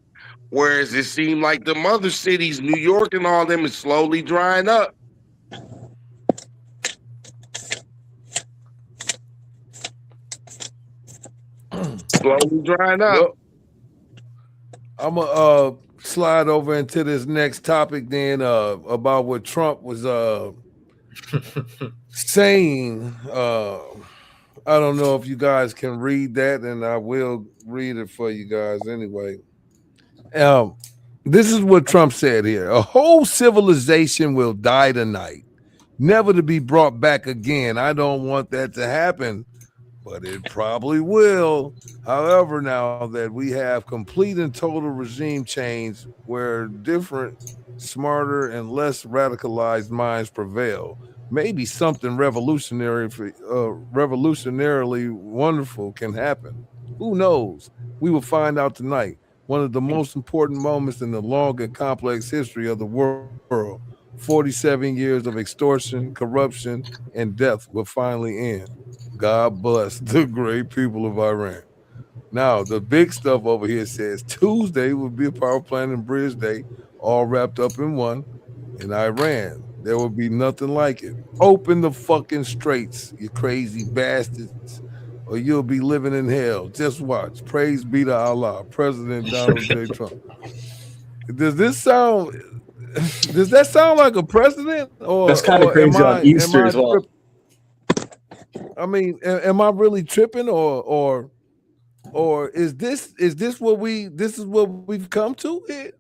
Whereas it seemed like the other cities, New York and all them, is slowly drying up. Slowly drying up.
Well, I'm gonna slide over into this next topic then about what Trump was saying. I don't know if you guys can read that, and I will read it for you guys anyway. Um, this is what Trump said here: a whole civilization will die tonight, never to be brought back again. I don't want that to happen, but it probably will. However, now that we have complete and total regime change where different, smarter, and less radicalized minds prevail, maybe something revolutionarily wonderful can happen. Who knows? We will find out tonight. One of the most important moments in the long and complex history of the world. 47 years of extortion, corruption, and death will finally end. God bless the great people of Iran. Now, the big stuff over here says Tuesday will be a power plant and bridge day, all wrapped up in one. In Iran, there will be nothing like it. Open the fucking straits, you crazy bastards, or you'll be living in hell. Just watch. Praise be to Allah, President Donald J. Trump. Does this sound? Does that sound like a president,
That's kind of
or am
crazy on
I
Easter as well.
I mean, am I really tripping, or is this what we've come to here?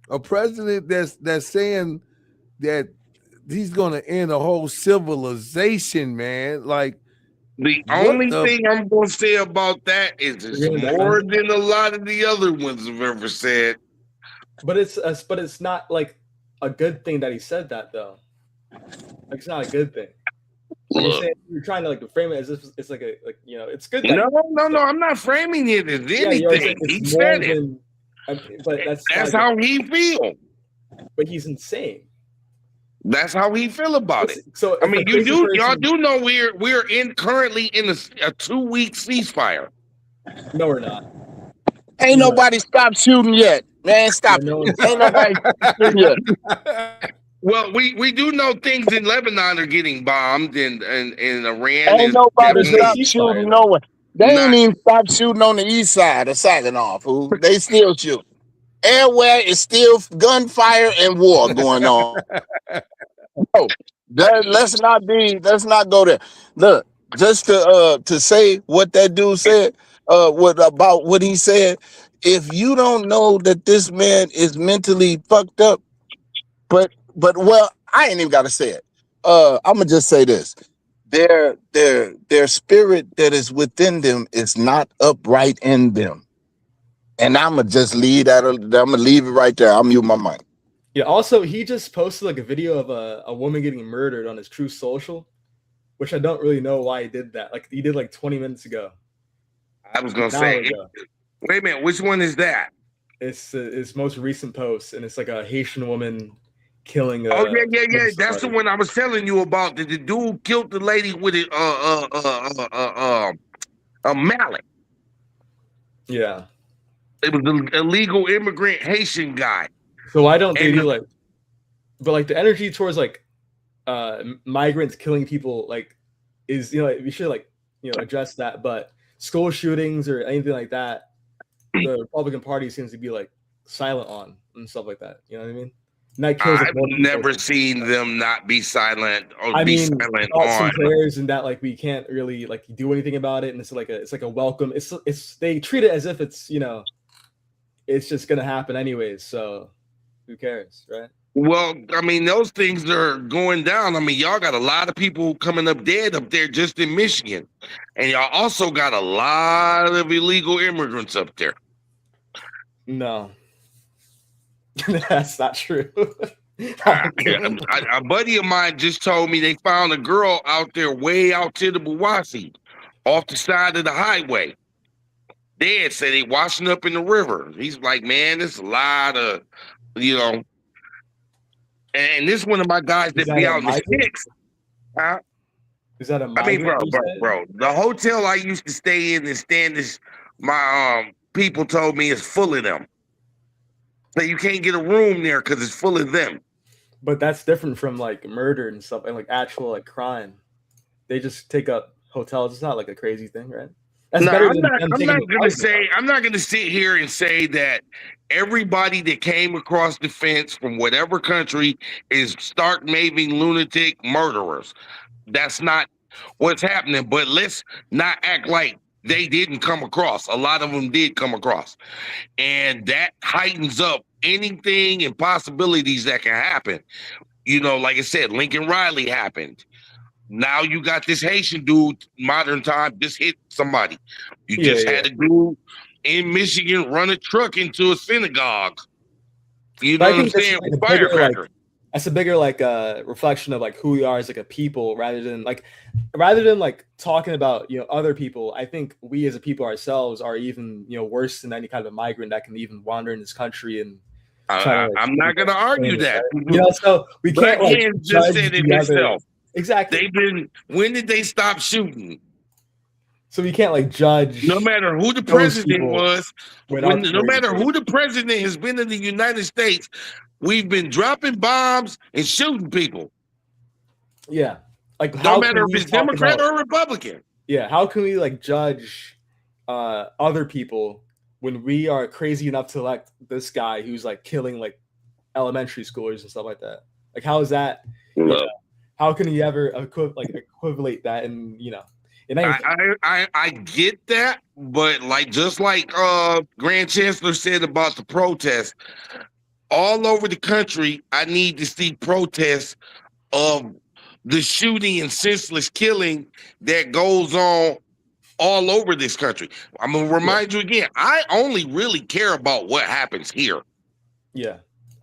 A president that's saying that he's going to end a whole civilization, man. Like
The
What
only
the-
thing I'm going to say about that is it's
Really, that
more
one?
than a lot of the other ones have ever said.
But it's not like a good thing that he said that though. Like it's not a good thing. Like
Look,
you're trying to like frame it as if it's like it's good.
no,
That
no, I'm not framing it as
yeah, you're saying
anything. He
it's more
said it.
than. But that's
That's
not
how he feel.
But he's insane.
That's how he feel about it.
So
I
if
mean,
a crazy
y'all
person-
do know we're currently in a 2-week ceasefire.
No, we're not.
Ain't nobody stopped shooting yet, man. Stop
Yeah, no
it.
one's
Ain't nobody shooting yet.
Well, we do know things in Lebanon are getting bombed, and Iran
Ain't
is
nobody
There's no
definitely
stopped shooting
ceasefire, though.
nowhere. They ain't
not.
even stopped shooting on the east side of Saginaw, fool. They still shoot. Everywhere is still gunfire and war going on. No, let's not go there. Look, just to say what that dude said, what he said. If you don't know that this man is mentally fucked up, but well, I ain't even gotta say it. I'm gonna just say this. Their spirit that is within them is not upright in them. And I'm gonna just leave that. I'm gonna leave it right there. I'm mute my mic.
Yeah. Also, he just posted like a video of a woman getting murdered on his True Social, which I don't really know why he did that. Like he did like 20 minutes ago.
I was gonna
An hour
say,
ago.
wait a minute, which one is that?
It's his most recent post, and it's like a Haitian woman killing.
Oh yeah. That's the
somebody.
one I was telling you about. That the dude killed the lady with a mallet.
Yeah.
It was an illegal immigrant Haitian guy.
So why don't they
And
do like, but like the energy towards like migrants killing people like is like, we should like address that. But school shootings or anything like that, the Republican Party seems to be like silent on and stuff like that. You know what I mean? And that kills, like,
I've
more people.
never seen them not be silent or
I
be
mean,
silent
thoughts
on.
and prayers, and that like we can't really like do anything about it, and it's like a welcome. It's they treat it as if it's it's just gonna happen anyways. So who cares, right?
Well, I mean, those things are going down. I mean, y'all got a lot of people coming up dead up there just in Michigan. And y'all also got a lot of illegal immigrants up there.
No. That's not true.
A buddy of mine just told me they found a girl out there way out to the Bawasi off the side of the highway. Dead, said they washing up in the river. He's like, man, there's a lot of, and this one of my guys that be out in the sticks. Huh?
Is that a
I mean,
migrant?
bro. The hotel I used to stay in and Standish, my people told me is full of them. So you can't get a room there because it's full of them.
But that's different from like murder and stuff and like actual like crime. They just take up hotels. It's not like a crazy thing, right? That's better than them taking
I'm not gonna sit here and say that everybody that came across the fence from whatever country is stark maving lunatic murderers. That's not what's happening. But let's not act like they didn't come across. A lot of them did come across. And that heightens up anything and possibilities that can happen. Like I said, Lincoln Riley happened. Now you got this Haitian dude, modern time, just hit somebody. You just had a dude in Michigan run a truck into a synagogue. You know what I'm saying?
Like
Firecracker.
That's a bigger like reflection of like who we are as like a people rather than like talking about other people. I think we as a people ourselves are even worse than any kind of a migrant that can even wander in this country and
I'm not going to argue that.
Right? So we can't like
just said it themselves.
Exactly.
When did they stop shooting?
So we can't like judge.
No matter who the president was, no matter who the president has been in the United States, we've been dropping bombs and shooting people.
Yeah. Like
no matter if it's Democrat or Republican.
Yeah. How can we like judge other people when we are crazy enough to elect this guy who's like killing like elementary schoolers and stuff like that? Like, how is that? How can you ever equivalate that? And
I get that, but just like Grand Chancellor said about the protests, all over the country, I need to see protests of the shooting and senseless killing that goes on all over this country. I'm gonna remind you again, I only really care about what happens here.
Yeah.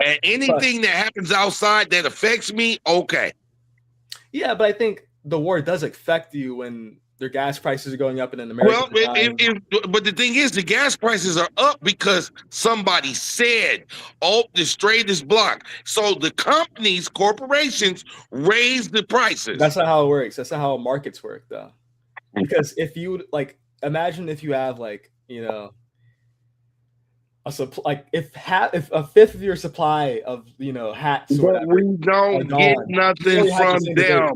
And anything that happens outside that affects me, okay.
Yeah, but I think the war does affect you when their gas prices are going up and in America.
Well, but the thing is, the gas prices are up because somebody said, "Oh, the straight is blocked." So the companies, corporations, raise the prices.
That's not how it works. That's not how markets work, though. Because if you like, imagine if you have like, you know, if a fifth of your supply of, you know, hats or whatever,
we don't get nothing from them.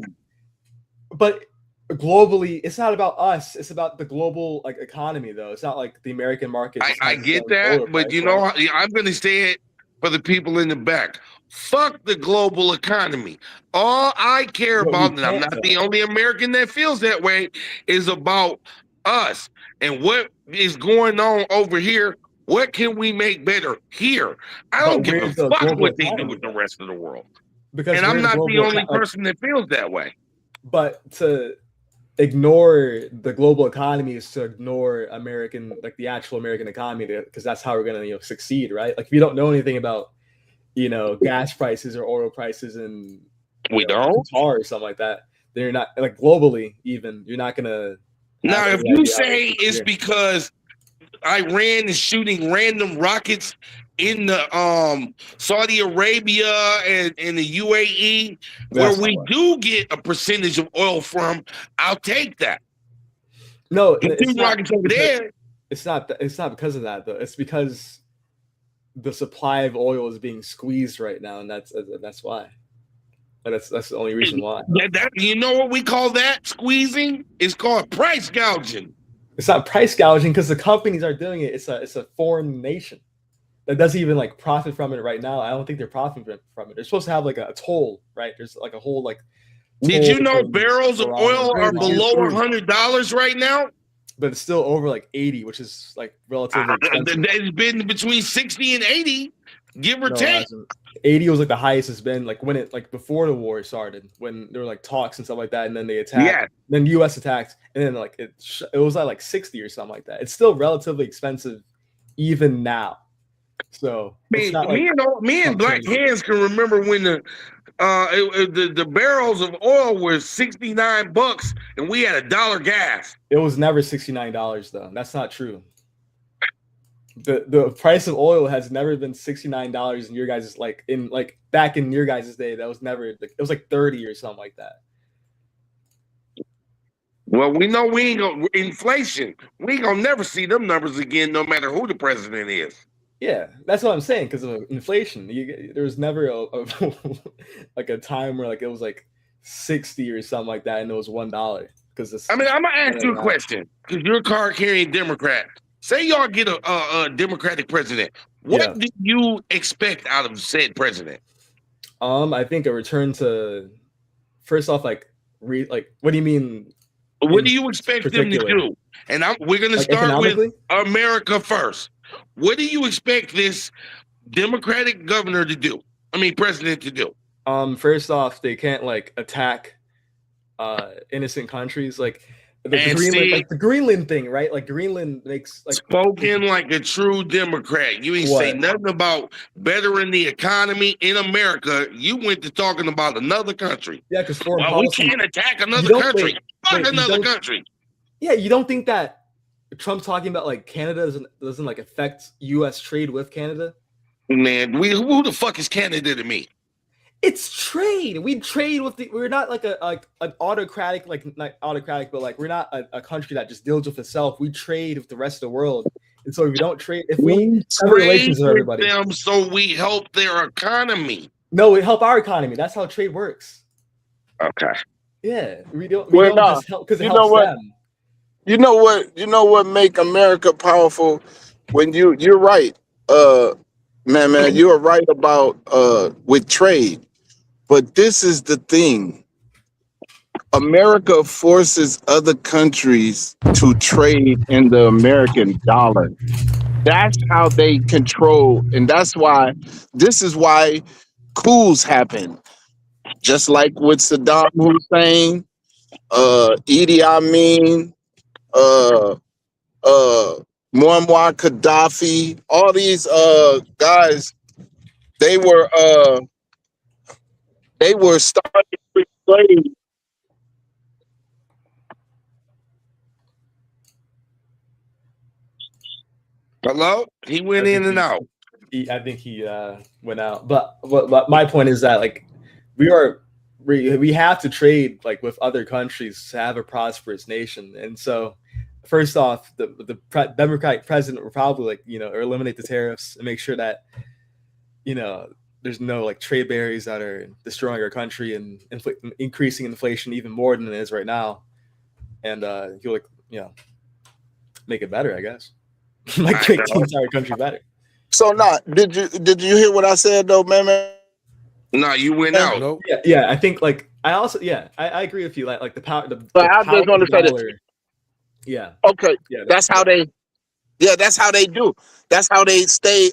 But globally, it's not about us. It's about the global like economy, though. It's not like the American market.
I get that, but you know, I'm going to say it for the people in the back. Fuck the global economy. All I care about, and I'm not the only American that feels that way, is about us and what is going on over here. What can we make better here? I don't give a fuck what they do with the rest of the world. And I'm not the only person that feels that way.
But to ignore the global economy is to ignore American, like the actual American economy, because that's how we're going to, you know, succeed, right? Like if you don't know anything about, you know, gas prices or oil prices and Qatar or something like that, then you're not, like globally even, you're not going to.
Now, if you say it's because Iran is shooting random rockets in the Saudi Arabia and the UAE, where we do get a percentage of oil from, I'll take that.
No,
it's not, over there.
It's not because of that, though. It's because the supply of oil is being squeezed right now, and that's why. That's the only reason why.
You know what we call that squeezing? It's called price gouging.
It's not price gouging because the companies are doing it. It's a foreign nation that doesn't even like profit from it right now. I don't think they're profiting from it. They're supposed to have like a toll, right? There's like a whole like.
Did you know barrels of oil are below $100 right now?
But it's still over like 80, which is like relatively expensive.
It's been between 60 and 80, give or take.
80 was like the highest it's been, like when it like before the war started, when there were like talks and stuff like that, and then they attacked. Yeah. Then U.S. attacked, and then like it was at like 60 or something like that. It's still relatively expensive, even now. So
me and Black Hands can remember when the barrels of oil were $69 and we had $1 gas.
It was never $69 though. That's not true. The price of oil has never been $69 in your guys' back in your guys' day. That was never, it was like 30 or something like that.
Well, we know we ain't gonna inflation. We ain't gonna never see them numbers again, no matter who the president is.
Yeah, that's what I'm saying. Because of inflation, there was never like a time where like it was like 60 or something like that, and it was $1. Because
I'm gonna ask you a question. Because you're a card carrying Democrat. Say y'all get a Democratic president. What do you expect out of said president?
I think a return to, first off, what do you mean?
What do you expect them to do? And we're going to start with America first. What do you expect this Democratic governor to do? I mean, president to do?
First off, they can't attack innocent countries the Greenland thing, right? Like Greenland makes
spoken like a true Democrat. You ain't say nothing about bettering the economy in America. You went to talking about another country.
Yeah, because foreign policy,
we can't attack another country. Fuck another country.
Yeah, you don't think that Trump talking about Canada doesn't affect U.S. trade with Canada?
Man, who the fuck is Canada to me?
It's trade. We trade with we're not an autocratic, not autocratic, but we're not a country that just deals with itself. We trade with the rest of the world. And so if we don't trade, if we have relations with everybody,
them, so we help their economy.
No, we help our economy. That's how trade works.
Okay.
Yeah, we don't just help because it helps them.
You know what make America powerful? When you're right, man, you are right about with trade. But this is the thing. America forces other countries to trade in the American dollar. That's how they control, and this is why coups happen. just like with Saddam Hussein, Idi Amin, uh, uh, Muammar Gaddafi, all these guys, they were uh, they were started with slaves.
Hello? He went in and out.
I think he went out. But my point is that like we have to trade like with other countries to have a prosperous nation. And so first off, the Democratic president will probably like eliminate the tariffs and make sure that there's no like trade barriers that are destroying our country and increasing inflation even more than it is right now. And he'll make it better, I guess. Like make the entire country better.
So did you hear what I said though, man?
No, you went out.
Nope.
Yeah. I think like I agree with you. Like the power.
But I just want to say this.
Yeah.
Okay.
Yeah.
That's how they. Yeah, that's how they do. That's how they stay.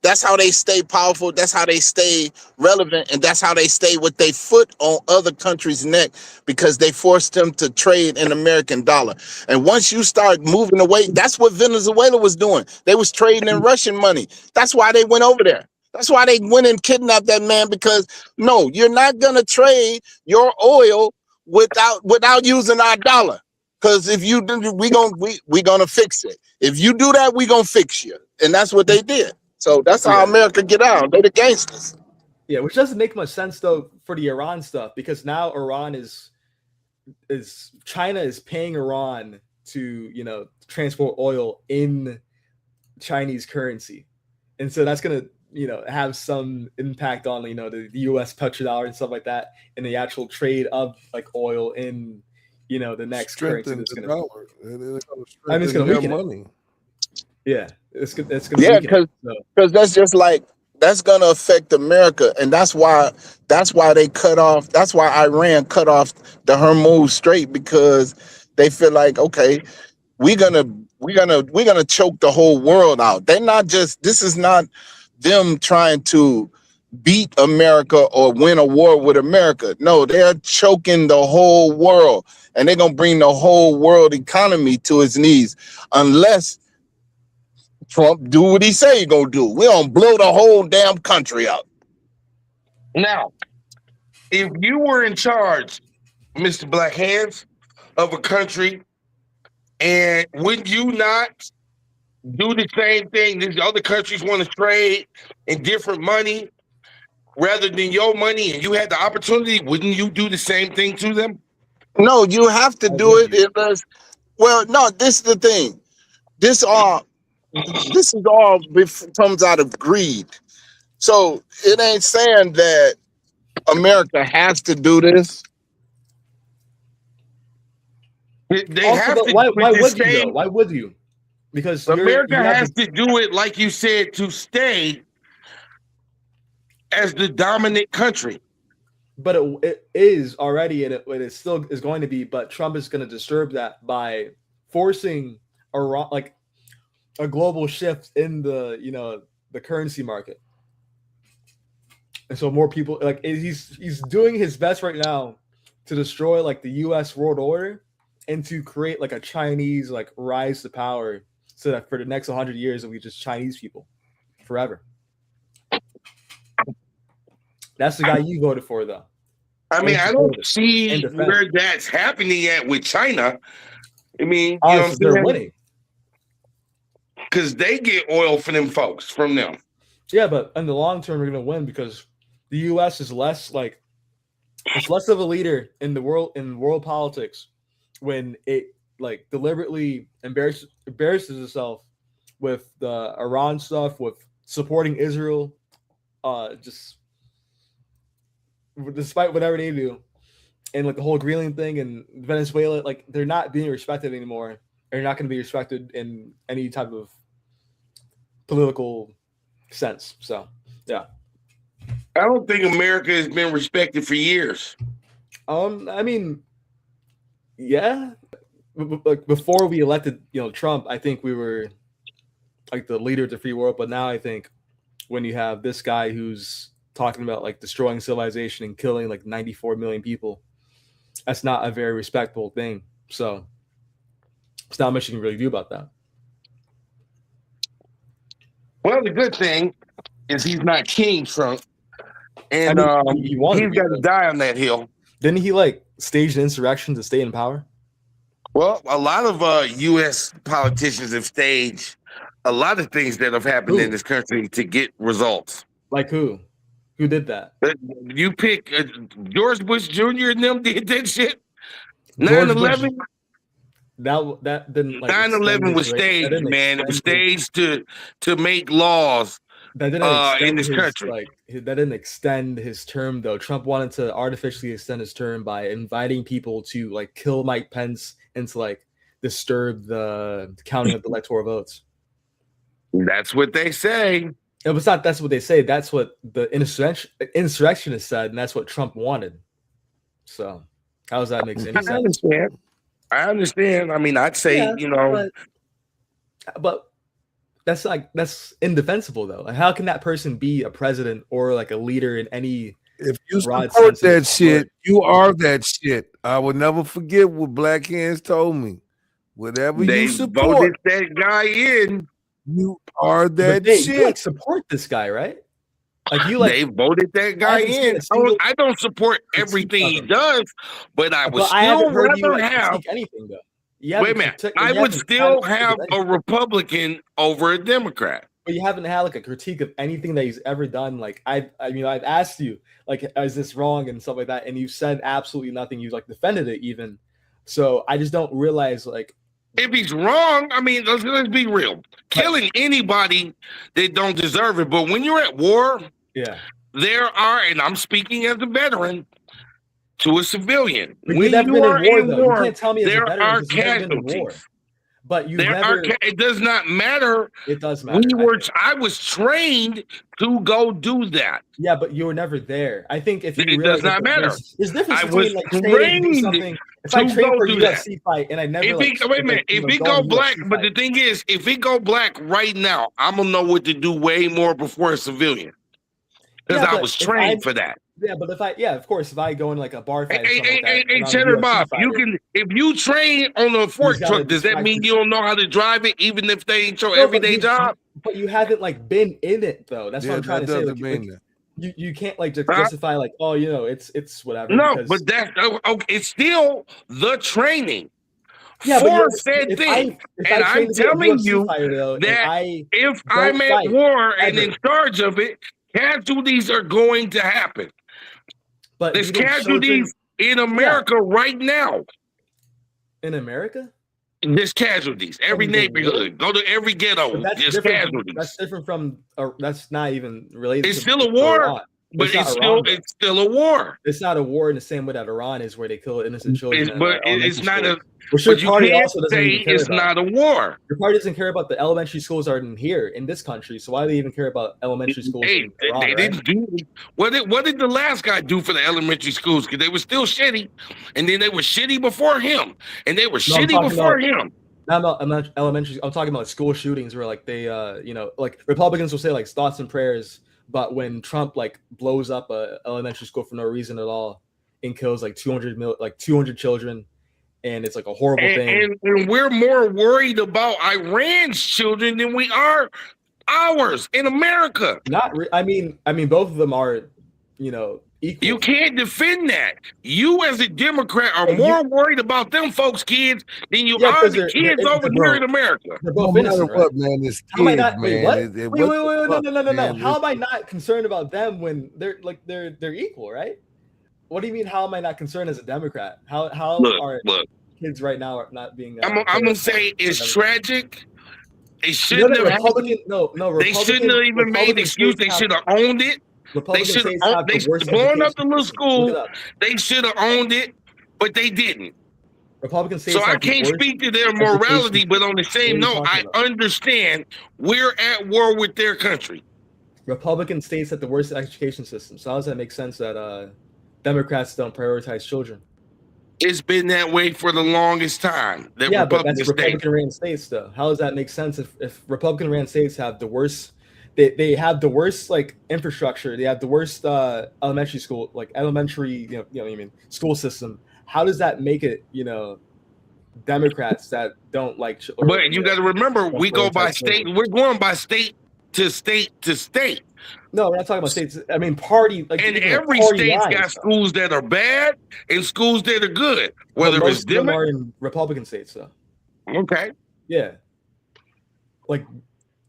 That's how they stay powerful. That's how they stay relevant, and that's how they stay with their foot on other countries' neck because they forced them to trade in American dollar. And once you start moving away, that's what Venezuela was doing. They was trading in Russian money. That's why they went over there. That's why they went and kidnapped that man because no, you're not gonna trade your oil without using our dollar. Because if you do, we gonna fix it. If you do that, we gonna fix you. And that's what they did. So that's how America get out. They the gangsters.
Yeah, which doesn't make much sense though for the Iran stuff because now Iran is China is paying Iran to transport oil in Chinese currency, and so that's gonna have some impact on the U.S. petrodollar and stuff like that, and the actual trade of like oil in the next currency that's gonna. I mean, it's gonna weaken money. Yeah, it's gonna.
Yeah, because that's just like that's gonna affect America, and that's why they cut off. That's why Iran cut off the Hormuz Strait because they feel like okay, we're gonna choke the whole world out. They're not just. This is not them trying to beat America or win a war with America. No, they're choking the whole world, and they're gonna bring the whole world economy to its knees unless Trump do what he say he gonna do. We gonna blow the whole damn country up.
Now, if you were in charge, Mr. Black Hands, of a country, and would you not do the same thing? These other countries want to trade in different money rather than your money, and you had the opportunity. Wouldn't you do the same thing to them?
No, you have to do it. Well, no. This is the thing. This is all comes out of greed. So it ain't saying that America has to do this.
They also, have to.
Why would you? Though? Why would you? Because
America has to do it, like you said, to stay as the dominant country.
But it is already, and it still is going to be. But Trump is going to disturb that by forcing a global shift in the currency market, and so more people he's doing his best right now to destroy like the U.S. world order and to create like a Chinese like rise to power, so that for the next 100 years it'll be just Chinese people forever. That's the guy you voted for, though.
I mean, I don't see where that's happening at with China. I mean, you know what I'm
they're winning.
Because they get oil from them.
Yeah, but in the long term, we're going to win because the U.S. is less of a leader in world politics when it like deliberately embarrasses itself with the Iran stuff, with supporting Israel, just despite whatever they do, and like the whole Greenland thing and Venezuela, like they're not being respected anymore. They're not going to be respected in any type of political sense. So, yeah.
I don't think America has been respected for years.
I mean, yeah. Like before we elected, Trump, I think we were like the leader of the free world. But now I think when you have this guy who's talking about like destroying civilization and killing like 94 million people. That's not a very respectable thing. So it's not much you can really do about that.
Well, the good thing is he's not King Trump, and
he wanted to
he's
be,
got to die on that hill.
Didn't he like stage an insurrection to stay in power?
Well, a lot of U.S. politicians have staged a lot of things that have happened in this country to get results.
Like who? Who did that?
You pick George Bush Jr. and them did that shit.
George
9/11.
That didn't like
9/11 was staged, man. It was staged to make laws
that didn't
in this country.
That didn't extend his term though. Trump wanted to artificially extend his term by inviting people to like kill Mike Pence and to like disturb the counting of the electoral votes.
That's what they say.
It was not. That's what they say. That's what the insurrectionists said, and that's what Trump wanted. So, how does that make any sense?
I understand. I mean, I'd say
but that's indefensible though. Like, how can that person be a president or like a leader in any?
If you support that shit, you are that shit. I will never forget what Black Hands told me. Whatever
they
you support,
voted that guy in.
You are that
shit.
You
like support this guy, right? Like you like
they voted that guy in. I don't support everything he does, but I would still rather have
anything though.
Wait a minute. I would still have a Republican over a Democrat.
But you haven't had like a critique of anything that he's ever done. Like I've asked you, like, is this wrong and stuff like that, and you said absolutely nothing. You like defended it even. So I just don't realize like.
If he's wrong, I mean, let's be real. Killing anybody that don't deserve it. But when you're at war, there are, and I'm speaking as a veteran to a civilian.
But
when
you are in war, you can't tell me
there are casualties.
But
it does not matter.
It does matter.
I was trained to go do that.
Yeah, but you were never there. I think if you
it does not matter.
There's difference between like training something. If I train for a UFC fight and I never
wait a minute, if it go black, but the thing is, if it go black right now, I'm gonna know what to do way more before a civilian. Because I was trained for that.
Yeah, but of course, if I go in like a bar fight,
hey, Cheddar Bob, if you train on a fork truck, does that mean you don't know how to drive it, even if they ain't your everyday job?
But you haven't like been in it though. That's what I'm trying to say. Like, you can't like justify like, oh, it's whatever.
No, but that's okay. It's still the training.
Yeah,
for said thing. And I'm telling you that if I'm at war and in charge of it, casualties are going to happen.
But
there's casualties in America right now.
In America?
There's casualties. Every neighborhood. Go to every ghetto. There's casualties.
That's different from. That's not even related.
It's still a war. But it's still a war.
It's not a war in the same way that Iran is, where they kill innocent children.
But it's not a.
But
you can't say it's not a war.
Your party doesn't care about the elementary schools are in here in this country. So why do they even care about elementary schools?
Hey, they didn't do. What did the last guy do for the elementary schools? Because they were still shitty, and then they were shitty before him, and they were shitty before him.
I'm not elementary. I'm talking about school shootings where like they, like Republicans will say like thoughts and prayers. But when Trump like blows up a elementary school for no reason at all and kills like 200 children, and it's like a horrible thing.
And we're more worried about Iran's children than we are ours in America.
I mean, both of them are, equal.
You can't defend that. You as a Democrat are more worried about them folks' kids than you are the kids over here in America.
They're both innocent, right?
Man, it's kids,
how am I not?
man.
Wait, no. How am I not concerned about them when they're equal, right? What do you mean? How am I not concerned as a Democrat? How are kids right now are not being?
I'm gonna say it's tragic. They shouldn't have. They shouldn't have even made an excuse. They should have owned it. They should have blown up the little school. They should have owned it, but they didn't.
Republican states.
So I can't speak to their morality, but on the same note, I understand we're at war with their country.
Republican states have the worst education system. So how does that make sense that Democrats don't prioritize children?
It's been that way for the longest time.
But that's Republican-ran states, though. How does that make sense if Republican-ran states have the worst they have the worst like infrastructure. They have the worst elementary school, school system. How does that make it, Democrats that don't like
But you got to remember, we go by state. We're going by state to state to state.
No, we're not talking about states. I mean, party. Like,
and every state's got schools that are bad and schools that are good. Whether
most
it's
of them are in Republican states, though.
Okay.
Yeah. Like,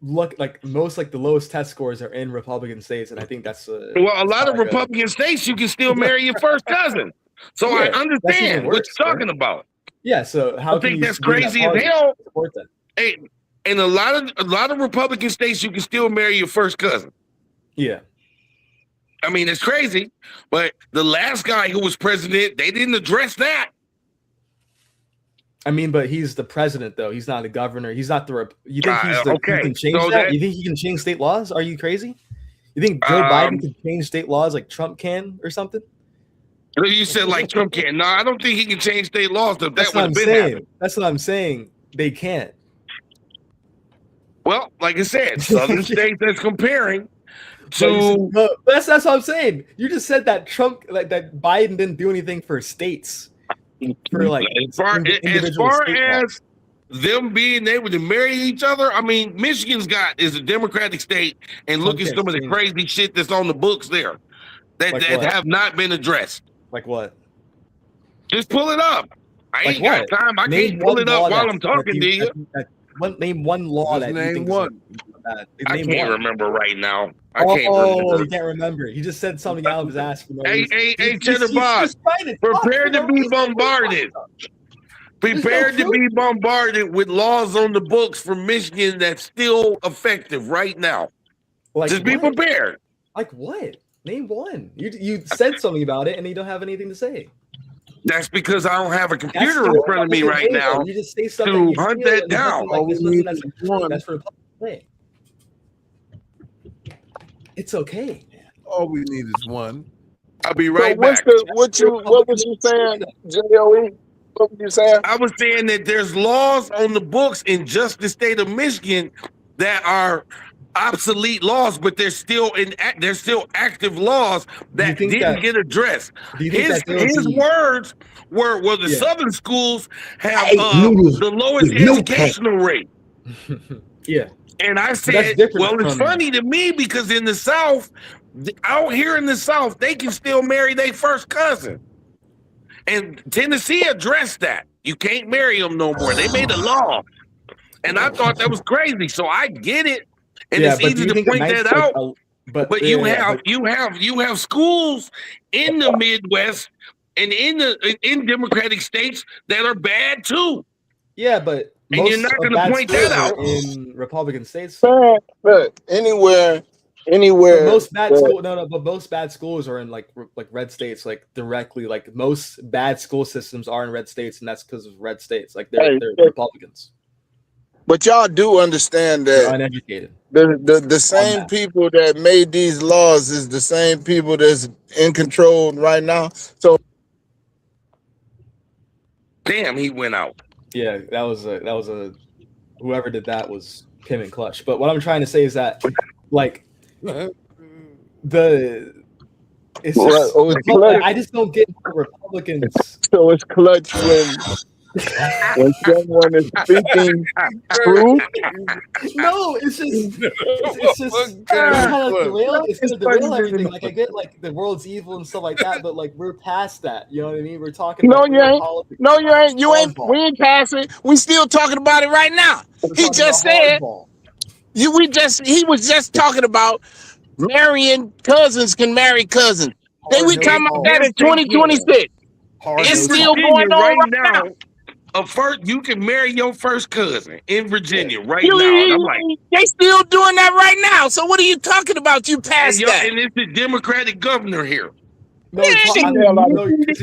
the lowest test scores are in Republican states, and I think that's
a lot of Republican states you can still marry your first cousin. So I understand what you're talking about.
Yeah. So how
I think that's crazy as hell. Hey, in a lot of Republican states, you can still marry your first cousin.
Yeah.
I mean, it's crazy, but the last guy who was president, they didn't address that.
I mean, but he's the president, though. He's not a governor. He's not the. You think he's the?
Okay.
He can change that? You think he can change state laws? Are you crazy? You think Joe Biden can change state laws like Trump can or something?
You said like Trump can. No, I don't think he can change state laws.
That's what I'm saying. That's what I'm saying. They can't.
Well, like I said, southern states that's comparing to.
That's what I'm saying. You just said that Trump, that Biden didn't do anything for states. For like
as far as them being able to marry each other, I mean, Michigan's is a Democratic state, and look at some of the crazy shit that's on the books there that have not been addressed.
Like what?
Just pull it up. I ain't got time. I can't pull it up while I'm talking to you.
Name one law that you think is bad.
I can't remember right now. I
can't remember. You can't remember. He just said something out of his ass.
Hey, Cheddar Boss, prepare to be bombarded. Prepare to be bombarded with laws on the books from Michigan that's still effective right now. Just be prepared.
Like what? Name one. You said something about it and you don't have anything to say.
That's because I don't have a computer in front of me right now
you just say something
to hunt that down.
That's for the public to play. It's okay.
All we need is one.
I'll be right back.
What was you saying, Joe? What were you saying?
I was saying that there's laws on the books in just the state of Michigan that are obsolete laws, but they're still active laws that didn't get addressed. His words were the Southern schools have the lowest educational rate.
Yeah.
And I said, well, it's funny to me because in the South, out here in the South, they can still marry their first cousin. And Tennessee addressed that. You can't marry them no more. They made a law. And I thought that was crazy. So I get it. And it's easy to point that out. But you have schools in the Midwest and in Democratic states that are bad too.
Yeah, but
and you're not going to point that out
in Republican states.
But anywhere.
But most bad schools, but most bad schools are in like red states, like directly. Like most bad school systems are in red states, and that's because of red states. Like they're Republicans.
But y'all do understand that
they're uneducated.
The same people that made these laws is the same people that's in control right now. So,
damn, he went out.
Yeah, that was a whoever did that was Kim and Clutch. But what I'm trying to say is that like I just don't get the Republicans.
So it's Clutch when someone is speaking truth.
No, it's just kind of derail everything. Like I get like the world's evil and stuff like that, but like we're past that. You know what I mean? We're talking.
No, you ain't. We ain't past it. We still talking about it right now. He just said. He was just talking about marrying cousins can marry cousins. We talking about that in 2026. It's still going on right now.
You can marry your first cousin in Virginia right now. And I'm like,
they still doing that right now. So what are you talking about? You passed that.
And it's the Democratic governor here.
No, she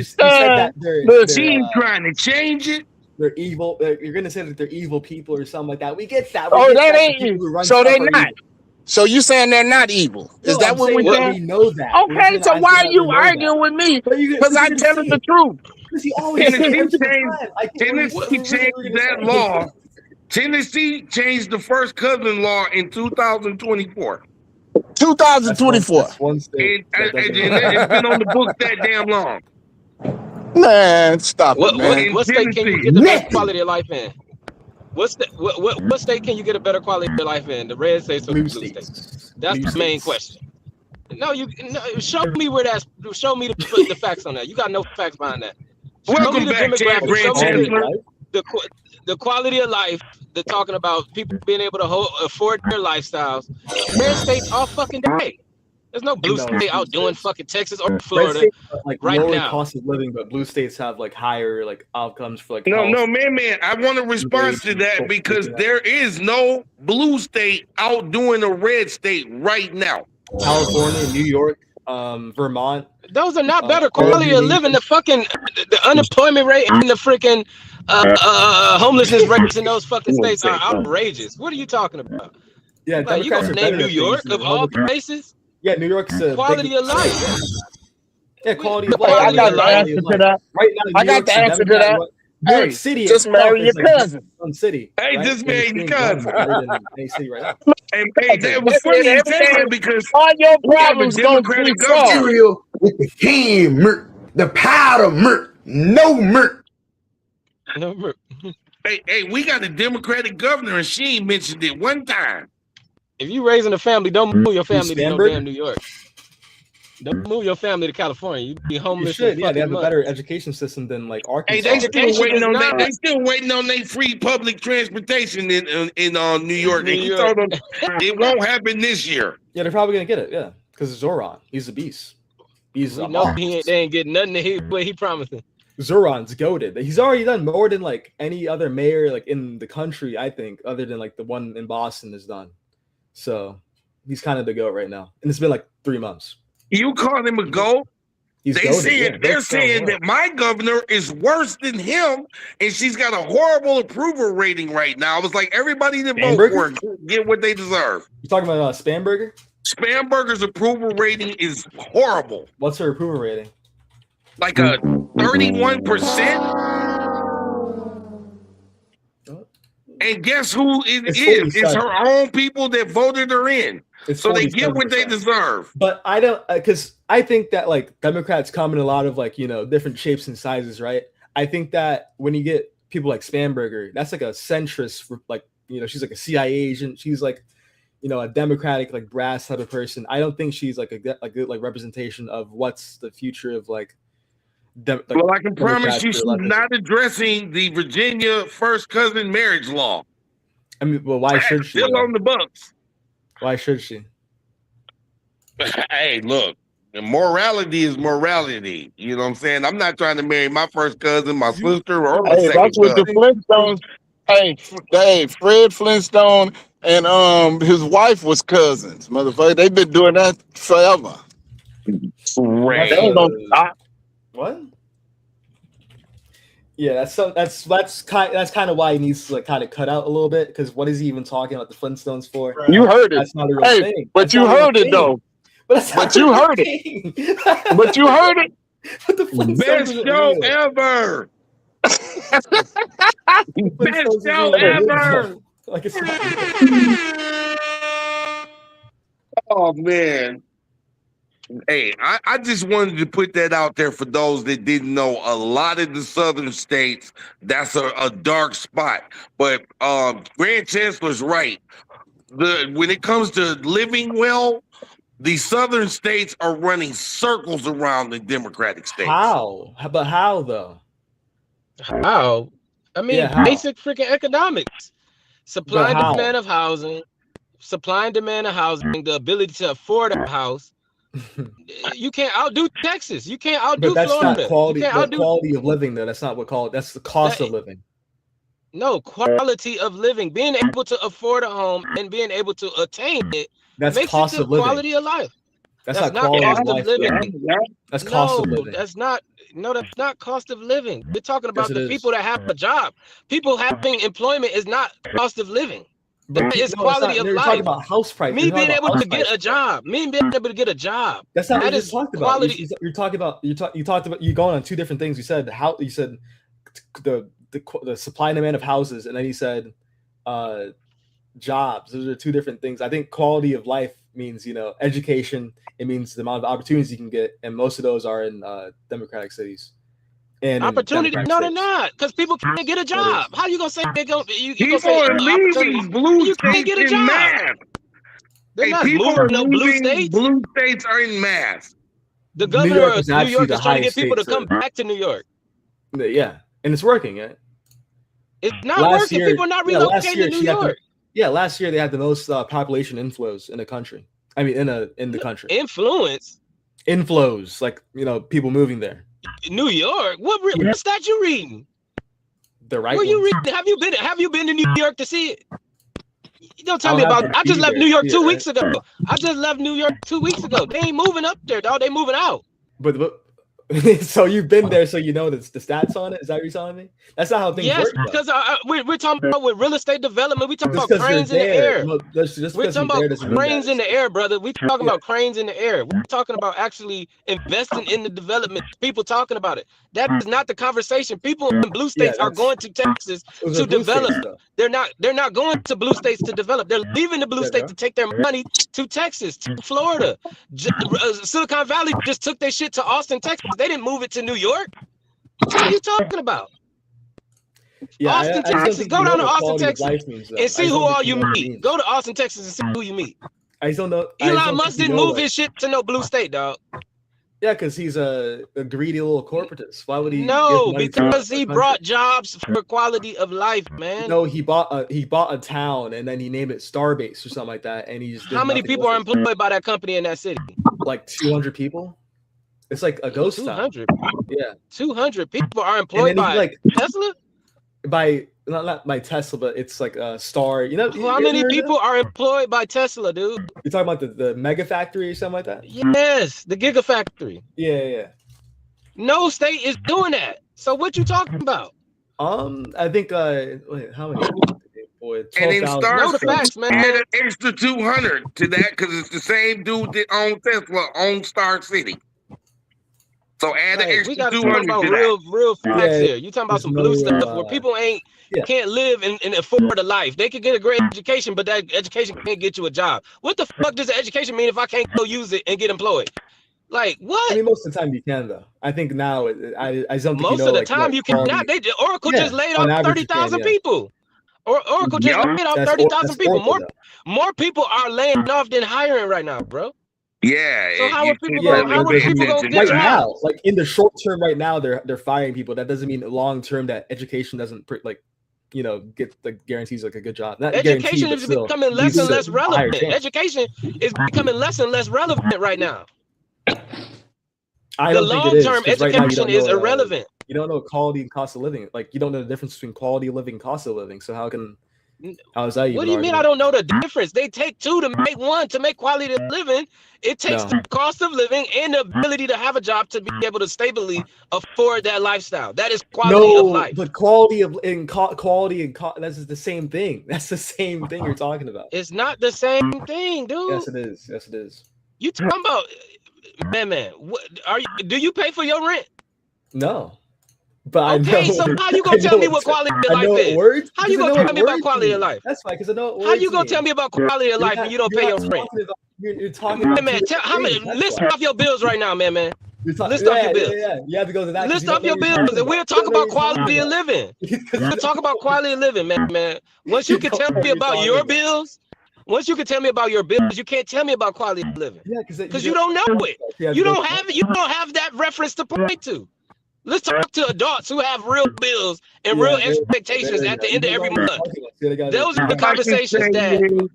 said that
she's trying to change it.
They're evil. You're gonna say that they're evil people or something like that. We get that.
That ain't. So they're not. Evil. So you saying they're not evil? Is that what we're saying?
We know that.
Okay, so why are you arguing with me? Because I'm telling the truth.
Tennessee changed that law. Tennessee changed the first cousin law in 2024.
2024.
That's one state.
And it's been on the books that damn long.
Man, stop it, man.
In
What state can you
Tennessee.
get the best quality of life in? What state can you get a better quality of life in? The red states or the blue states? That's the main question. No, show me where that's. Show me the facts on that. You got no facts behind that.
Welcome back, Ted Grand Chancellor.
The quality of life. They're talking about people being able to afford their lifestyles. Red states all fucking day. There's no blue state out doing fucking Texas or Florida
Red states have, like
right
lower
now.
cost of living, but blue states have like higher like outcomes for like
No,
health.
man. I want to respond to that because there is no blue state outdoing a red state right now.
California, New York, Vermont.
Those are not better quality of living. The unemployment rate and the freaking homelessness rates in those fucking states are outrageous. What are you talking about?
Yeah,
like, you gonna name New York of all places?
Yeah, New York's a
quality of life.
Yeah, quality of life.
I got the answer to that.
Right now,
I got the answer to that.
New York City
just marry your cousin.
City.
Hey,
right?
just marry your cousin.
Any city right now.
And hey, that was funny you say that because
all your
we have a
problems gonna
Democratic
be solved.
government.
Cereal with the can murk, the powder murk, no murk.
No murk.
Hey, we got a Democratic governor and she ain't mentioned it one time.
If you raising a family, don't move your family to no
Stanford?
damn New York. Don't move your family to California. You be
You
homeless.
should.
in
Yeah, they have
fucking
a better education system than like
Hey,
Arkansas.
they still
Education
waiting
is
on
not-
they still waiting on their free public transportation in New York.
New
And he
York.
told them it won't happen this year.
Yeah, they're probably gonna get it. Yeah, because Zoran, he's a beast. He's
We
a
know
monster.
they ain't getting nothing to what he promising.
Zoran's goated. He's already done more than like any other mayor like in the country, I think, other than like the one in Boston is done. So he's kind of the goat right now, and it's been like 3 months.
You call him a goat?
He's
They
goated,
saying
yeah.
they're saying that my governor is worse than him, and she's got a horrible approval rating right now. I was like, everybody that vote for her get what they deserve.
You talking about Spamberger?
Spamberger's approval rating is horrible.
What's her approval rating?
Like a 31%. And guess who it
It's
is? It's
47.
her own people that voted her in.
It's
So they get what they
47%.
deserve.
But I don't, because I think that like Democrats come in a lot of like, different shapes and sizes, right? I think that when you get people like Spamberger, that's like a centrist, like, she's like a CIA agent. She's like, a Democratic, like brass type of person. I don't think she's like a good like representation of what's the future of like.
Well, I can promise you she's
Democrats.
not addressing the Virginia first cousin marriage law.
I mean, well, why should she?
Still on the books.
Why should she?
Hey, look, morality is morality. You know what I'm saying? I'm not trying to marry my first cousin, my sister, or my
Hey,
second
that's what the
cousin.
Flintstones. Hey, Fred Flintstone and his wife was cousins, motherfucker. They've been doing that forever.
Right.
They ain't gonna stop.
What? Yeah, that's kind of why he needs to like kind of cut out a little bit, because what is he even talking about the Flintstones for?
You heard it.
That's not a real
Hey,
thing.
but
That's
you
not a real
heard it
thing.
though.
But
you heard it. But you heard it.
But the Flintstones
Best
isn't
show
real.
ever. Best
Flintstones
show
isn't real.
ever.
Like it's
Oh man. Hey, I just wanted to put that out there for those that didn't know. A lot of the southern states, that's a dark spot. But Grand Chancellor's right. When it comes to living well, the southern states are running circles around the Democratic states.
how? But how though?
How? I mean,
Yeah, how?
basic freaking economics. Supply and
how?
demand of housing. Supply and demand of housing. The ability to afford a house. You can't outdo Texas. You can't outdo
But that's
Florida.
not quality.
You can't
The
outdo.
quality of living though. That's not what quality. That's the cost of living.
No, quality of living. Being able to afford a home and being able to attain it
That's
makes
cost
it to
of living.
quality of life.
That's
That's
not
not
quality
cost
of
of
life.
living.
though. That's cost of
No,
living.
that's not. No, that's not cost of living. We're talking about
Yes, it
the
is.
people that have a job. People having employment is not cost of living.
But
That is
no, it's
quality
not.
of
You're
life.
talking about house price.
Me
You're talking
being
about
able
house
to get
price.
a job. Me being able to get a job.
That's not what
That
you
is
just talked about.
quality.
You're talking about. You talked about. You're going on two different things. You said how. You said the supply and demand of houses, and then you said jobs. Those are two different things. I think quality of life means education. It means the amount of opportunities you can get, and most of those are in Democratic cities. And
opportunity? No, they're not, because people can't get a job. How you gonna say they're gonna? You gonna
People
say
are
opportunity?
leaving blue
You can't
states
get a
in
job.
mass.
They're
Hey,
not
people
moving
are
no blue
leaving
states.
blue states are in mass.
The
New
governor
York
of
is
New
actually
York
the
is trying to get
highest
people to
state
come back to New York.
Yeah, and it's working. Yeah.
It's not
Last
working.
year,
People are not
last
relocating
year
to New
she had
York.
last year they had the most population inflows in the country. I mean, in the country.
Influence.
Inflows, like people moving there.
New York. What stat you reading?
The right
Where you
ones.
reading? Have you been to New York to see it? You don't tell
I'll
me
have
about.
to
I just
be
left
there
New
to
York
see it,
2
right?
weeks ago. I just left New York 2 weeks ago. They ain't moving up there, dog. They moving out.
But so you've been there, so you know the stats on it. Is that what you're telling me? That's not how things
Yes,
work.
because we're talking about with real estate development. We talking
Just
about
because you're
cranes in the
there,
air.
just
We're
because
talking
you're there
about
doesn't mean
cranes
that.
in the air, brother. We're talking about cranes in the air. We're talking about actually investing in the development. People talking about it. That is not the conversation. People in blue states are going to Texas to develop. They're not going to blue states to develop. They're leaving the blue state to take their money to Texas, to Florida. Silicon Valley just took their shit to Austin, Texas. They didn't move it to New York. What are you talking about?
Yeah,
Austin, Texas. Go down to Austin, Texas, and see who all you meet. Go to Austin, Texas, and see who you meet.
I just don't know.
Elon Musk didn't move his shit to no blue state, dog.
Yeah, because he's a greedy little corporatist. Why would he?
No, because he brought jobs for quality of life, man.
No, he bought a town and then he named it Starbase or something like that, and he just did
How many
nothing
people are
with it.
employed by that company in that city?
Like 200 people. It's like a ghost
200.
town. Yeah,
200 people are employed by Tesla.
By not by Tesla, but it's like a Star.
How many people are employed by Tesla, dude?
You're talking about the mega factory or something like that?
Yes, the gigafactory.
Yeah.
No state is doing that. So what you talking about?
I think wait, how many? Boy,
and in Star
facts, man.
Add an extra 200 to that because it's the same dude that owns Tesla owns Star City. So add an extra 200
about
to
real facts
Yeah,
here. You talking about some blue stuff where people can't live and afford a life. They could get a great education, but that education can't get you a job. What the fuck does the education mean if I can't go use it and get employed? Like what?
I mean, most of the time you can though. I think now I don't think
most of the time you cannot. Oracle just laid off 30,000 people. Or Oracle just laid off 30,000 people. More people are laying off than hiring right now, bro.
Yeah.
So how are people going to get
right
jobs?
now? Like in the short term, right now they're firing people. That doesn't mean long term that education doesn't get the guarantees like a good job. Not
Education is
still,
becoming less and less relevant. Education is becoming less and less relevant right now.
I
the
don't think it is,
long-term
'cause right now you
education
don't
is
know,
irrelevant.
You don't know quality and cost of living. Like you don't know the difference between quality of living and cost of living. So how is that even?
What do you mean I don't know the difference? They take two to make one. To make quality of living, it takes the cost of living and the ability to have a job to be able to stably afford that lifestyle. That is quality of life.
But quality and that's the same thing. That's the same thing you're talking about.
It's not the same thing, dude.
Yes, it is. Yes, it is.
You talking about man? What are you? Do you pay for your rent?
No. But
okay, so how you gonna tell me what quality of life is? How you gonna tell me about quality of life?
That's fine, because I know.
How you gonna tell me about quality of life when you don't pay your rent?
You're talking about
man. How many? List off your bills right now, man. List off your bills.
Yeah, you have to go to that.
List off your bills, and we'll talk about quality of living. We'll talk about quality of living, man. Once you can tell me about your bills. Once you can tell me about your bills, you can't tell me about quality of living.
Yeah,
because you don't know it. You don't have it. You don't have that reference to point to. Let's talk to adults who have real bills and real expectations at the end of every month. Those are the conversations that.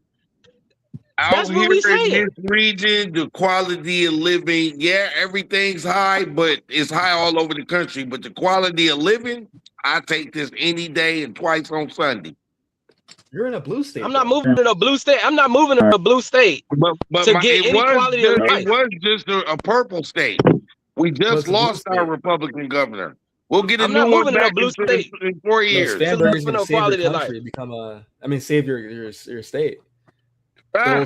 Out here in this region, the quality of living, everything's high, but it's high all over the country. But the quality of living, I take this any day and twice on Sunday.
You're in a blue state.
I'm not moving to a blue state. I'm not moving to a blue state to get any quality of life.
It was just a purple state. We just lost our Republican governor. We'll get a new one back in 4 years.
Sandberg is going to save your country, save your state. I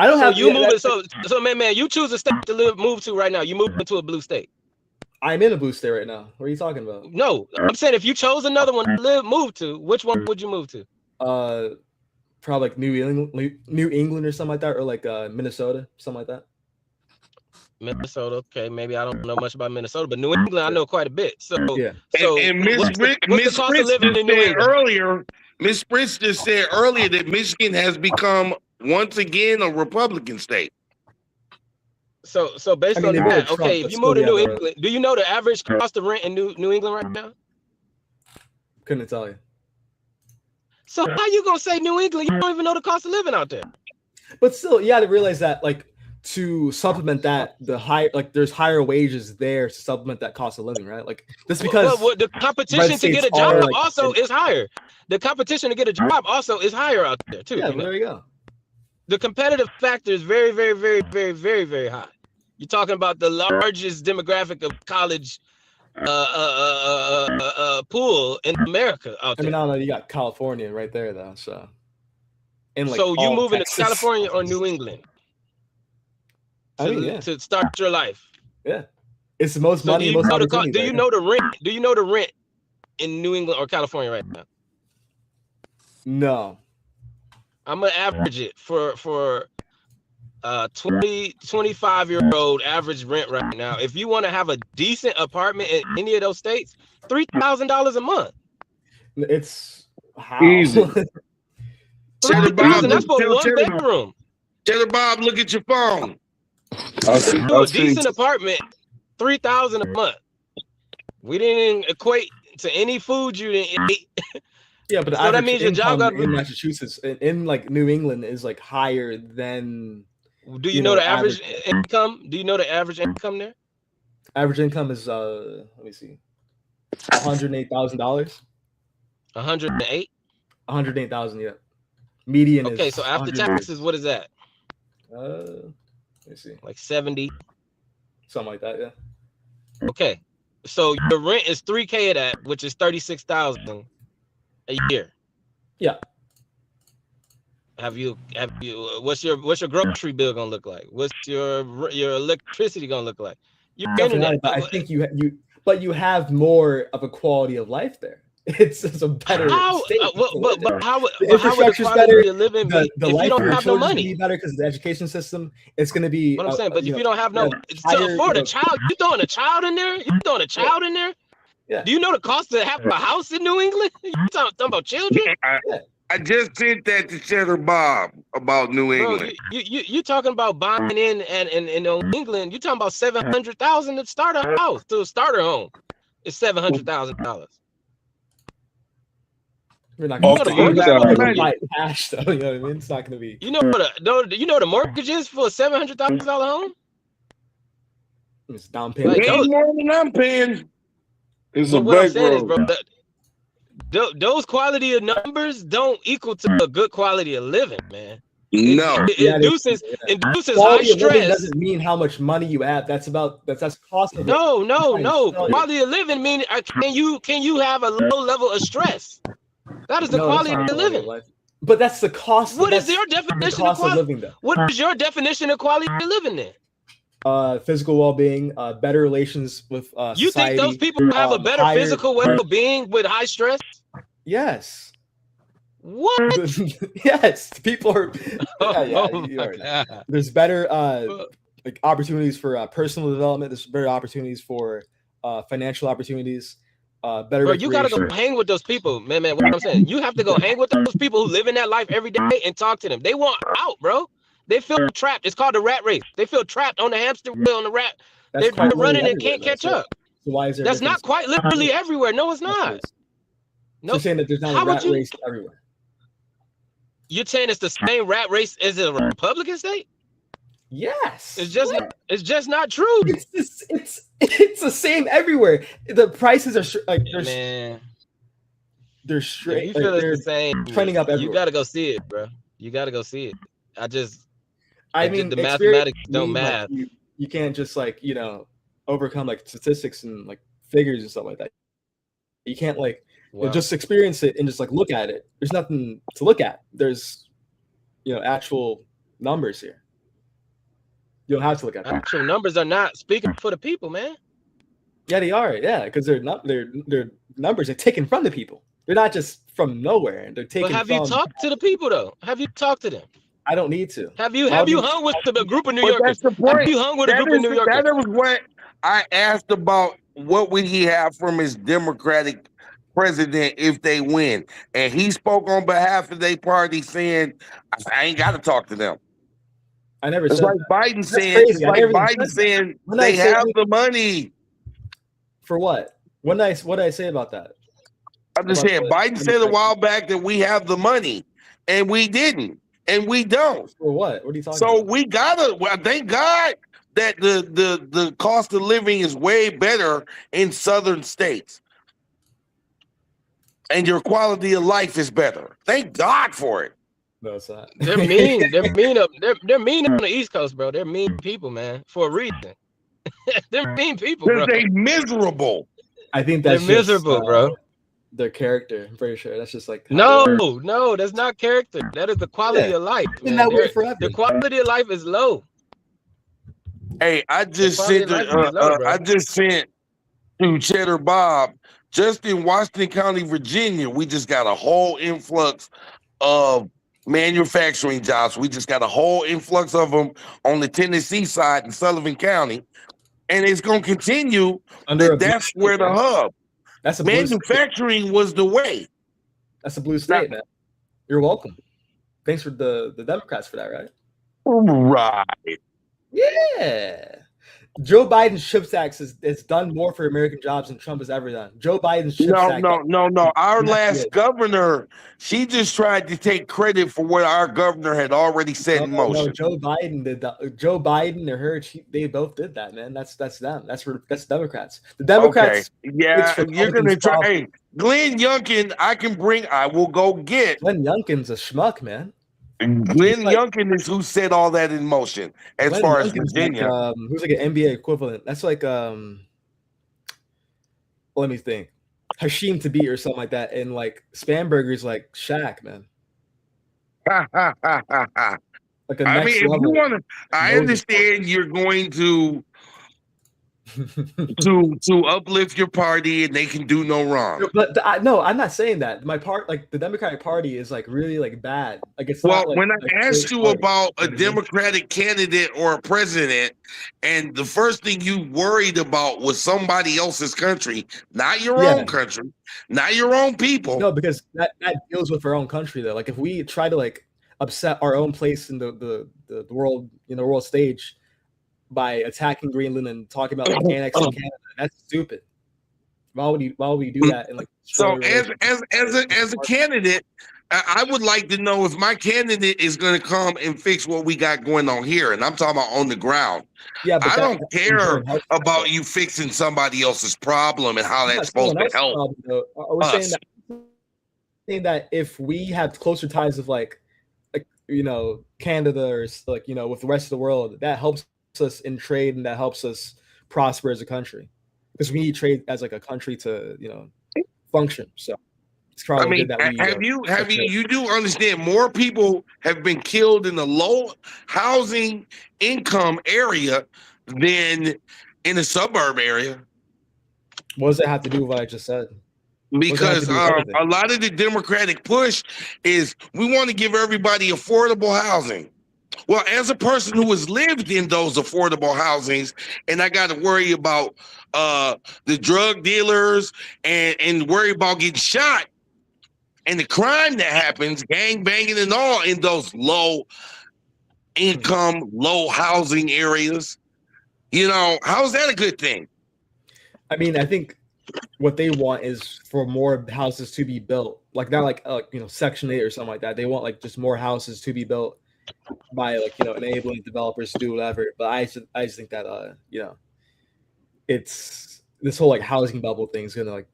don't have.
So you moving? So man, you choose a state to move to right now. You move into a blue state.
I'm in a blue state right now. What are you talking about?
No, I'm saying if you chose another one to move to, which one would you move to?
probably like New England or something like that, or like Minnesota, something like that.
Minnesota, okay, maybe I don't know much about Minnesota, but New England I know quite a bit. So,
Yeah.
And
what's the cost of
Fritz
living
just
in New
said
England?
earlier, Miss Fritz just said earlier that Michigan has become once again a Republican state.
So based on that, okay, if you move to New England, do you know the average cost of rent in New England right now?
Couldn't tell you.
So how you gonna say New England? You don't even know the cost of living out there.
But still, you got to realize that, like, to supplement that, there's higher wages there to supplement that cost of living, right? Like, just because
the competition to get a job also is higher. The competition to get a job also is higher out there too.
Yeah, well, there you go.
The competitive factor is very, very, very, very, very, very high. You're talking about the largest demographic of college pool in America out there.
I mean, I don't know. You got California right there, though. So,
so you moving to California or New England? To start your life.
Yeah, it's the most money.
Do you know the rent? Do you know the rent in New England or California right now?
No.
I'm gonna average it for 25-year-old average rent right now. If you want to have a decent apartment in any of those states, $3,000 a month.
It's how
easy.
$3,000. That's for one bedroom.
Cheddar Bob, look at your phone.
Do a decent apartment, $3,000 a month. We didn't equate to any food you didn't eat.
Yeah, but
so that means your job got
in Massachusetts, in like New England, is like higher than.
Do you know the average income? Do you know the average income there?
Average income is let me see, $108,000.
108.
108,000. Yeah. Median.
Okay, so after taxes, what is that?
Let me see.
Like 70.
Something like that, yeah.
Okay. So your rent is $3,000 of that, which is $36,000 a year.
Yeah.
Have you what's your grocery bill gonna look like? What's your electricity gonna look like? Your internet.
I think you have more of a quality of life there. It's a better state.
But how would
the
quality of living be
the
if you don't have no money?
Be better because the education system, it's going to be.
What I'm saying, but if you don't have no to afford a child, you throwing a child in there? You throwing a child in there?
Yeah.
Do you know the cost to have a house in New England? You talking about children?
I just sent that to Cheddar Bob about New England.
Bro, you talking about buying in New England? You talking about $700,000 to start a house, to start a home? It's $700,000.
We're not going to buy cash, though. You know what I mean? It's not going to be.
You know what the mortgage is for a $700,000 home?
It's down payment.
Like, more than I'm paying.
It's a back road.
Those quality of numbers don't equal to a good quality of living, man.
No,
it induces high stress.
Doesn't mean how much money you have. That's cost of
no. Quality of living mean can you have a low level of stress? That is the quality of living.
But that's the cost.
What is your definition of quality living? What is your definition of quality of living then?
Physical well-being, better relations with
you
society.
Think those people have a better physical well-being with high stress?
Yes.
What?
Yes, people are. There's better like opportunities for personal development. There's better opportunities for financial opportunities. Better.
Bro, you gotta go hang with those people, man. What I'm saying, you have to go hang with those people who live in that life every day and talk to them. They want out, bro. They feel trapped. It's called the rat race. They feel trapped on the hamster wheel on the rat. They're running and can't catch up.
So why is there?
That's not quite literally everywhere. No, it's not.
No, you're saying that there's not a rat race everywhere.
You're saying it's the same rat race as a Republican state?
Yes.
It's just not true.
It's the same everywhere. The prices are they're straight.
You feel it's the same.
Trending up everywhere.
You gotta go see it, bro. You gotta go see it.
I mean,
the mathematics don't math.
Like, you can't just overcome like statistics and like figures and stuff like that. You can't just experience it and just look at it. There's nothing to look at. There's actual numbers here. You don't have to look at that.
Actual numbers are not speaking for the people, man.
Yeah, they are. Yeah, because they're numbers are taken from the people. They're not just from nowhere, and they're taken
But have
from.
you talked to the people though? Have you talked to them?
I don't need to.
Have you hung with a group of New
But
Yorkers?
that's the
Have
point.
you hung with a group of New
That
Yorkers?
was what I asked about. What would he have from his Democratic president if they win? And he spoke on behalf of their party, saying, "I ain't got to talk to them."
I never
It's
said
like
that.
Biden
That's
saying.
crazy.
It's
I
like
never even
Biden
said that.
saying
When did I
they
say
have
anything?
the money.
For what? What did I say about that?
I'm just
About
saying.
the
Biden said a
Democratic-
while back that we have the money, and we didn't, and we don't.
For what? What are you talking
So
about?
we gotta. Well, thank God that the cost of living is way better in southern states, and your quality of life is better. Thank God for it.
No, it's not.
They're mean. They're mean up. They're mean on the East Coast, bro. They're mean people, man, for a reason. They're mean people, bro.
Because they miserable.
I think
They're
that's
miserable,
just,
bro.
their character. I'm pretty sure that's just like
No, that's not character. That is the quality of life,
been
man.
that way forever.
The quality of life is low.
Hey, I just
quality
sent.
of life is low, bro.
I just sent to Cheddar Bob. Just in Washington County, Virginia, we just got a whole influx of manufacturing jobs. We just got a whole influx of them on the Tennessee side in Sullivan County, and it's going to continue. That's where the hub.
That's a blue
manufacturing was the way.
That's a blue state, man. You're welcome. Thanks for the Democrats for that, right?
Right.
Yeah. Joe Biden's CHIPS Act has done more for American jobs than Trump has ever done. Joe Biden's CHIPS Act.
No. Our last governor, she just tried to take credit for what our governor had already set in motion.
No, Joe Biden did that. Joe Biden or her, they both did that, man. That's them. That's Democrats. The Democrats.
Okay. Yeah, you're gonna try. Hey, Glenn Youngkin, I will go get.
Glenn Youngkin's a schmuck, man.
Glenn Youngkin is who set all that in motion as
Glenn
far as
Youngkin's
Virginia.
like, who's like an NBA equivalent. That's like let me think. Hashim Thabit or something like that. And like Spanberger's like Shaq, man.
Like
I
mean, if you want to, I understand you're going to uplift your party and they can do no wrong.
But no, I'm not saying that. My part, like the Democratic Party, is like really like bad. Like it's
well,
not, like,
when I asked you about a
you know?
Democratic candidate or a president, and the first thing you worried about was somebody else's country, not your own country, not your own people.
No, because that deals with our own country though. Like if we try to like upset our own place in the world, the world stage by attacking Greenland and talking about like annexing Canada, that's stupid. Why would we do that? And like
so as a candidate, I would like to know if my candidate is going to come and fix what we got going on here, and I'm talking about on the ground.
Yeah, but
I don't care about you fixing somebody else's problem and how that's supposed to help.
Saying that if we have closer ties of like Canada or like with the rest of the world, that helps us in trade and that helps us prosper as a country, because we need trade as like a country to function. So it's probably good that
you do understand more people have been killed in the low housing income area than in the suburb area.
What does that have to do with what I just said?
Because a lot of the Democratic push is we want to give everybody affordable housing. Well, as a person who has lived in those affordable housings, and I got to worry about the drug dealers and worry about getting shot and the crime that happens, gang banging and all in those low income, low housing areas. How is that a good thing?
I mean, I think what they want is for more houses to be built, like not like Section 8 or something like that. They want like just more houses to be built by enabling developers to do whatever. But I just think that it's this whole like housing bubble thing is gonna like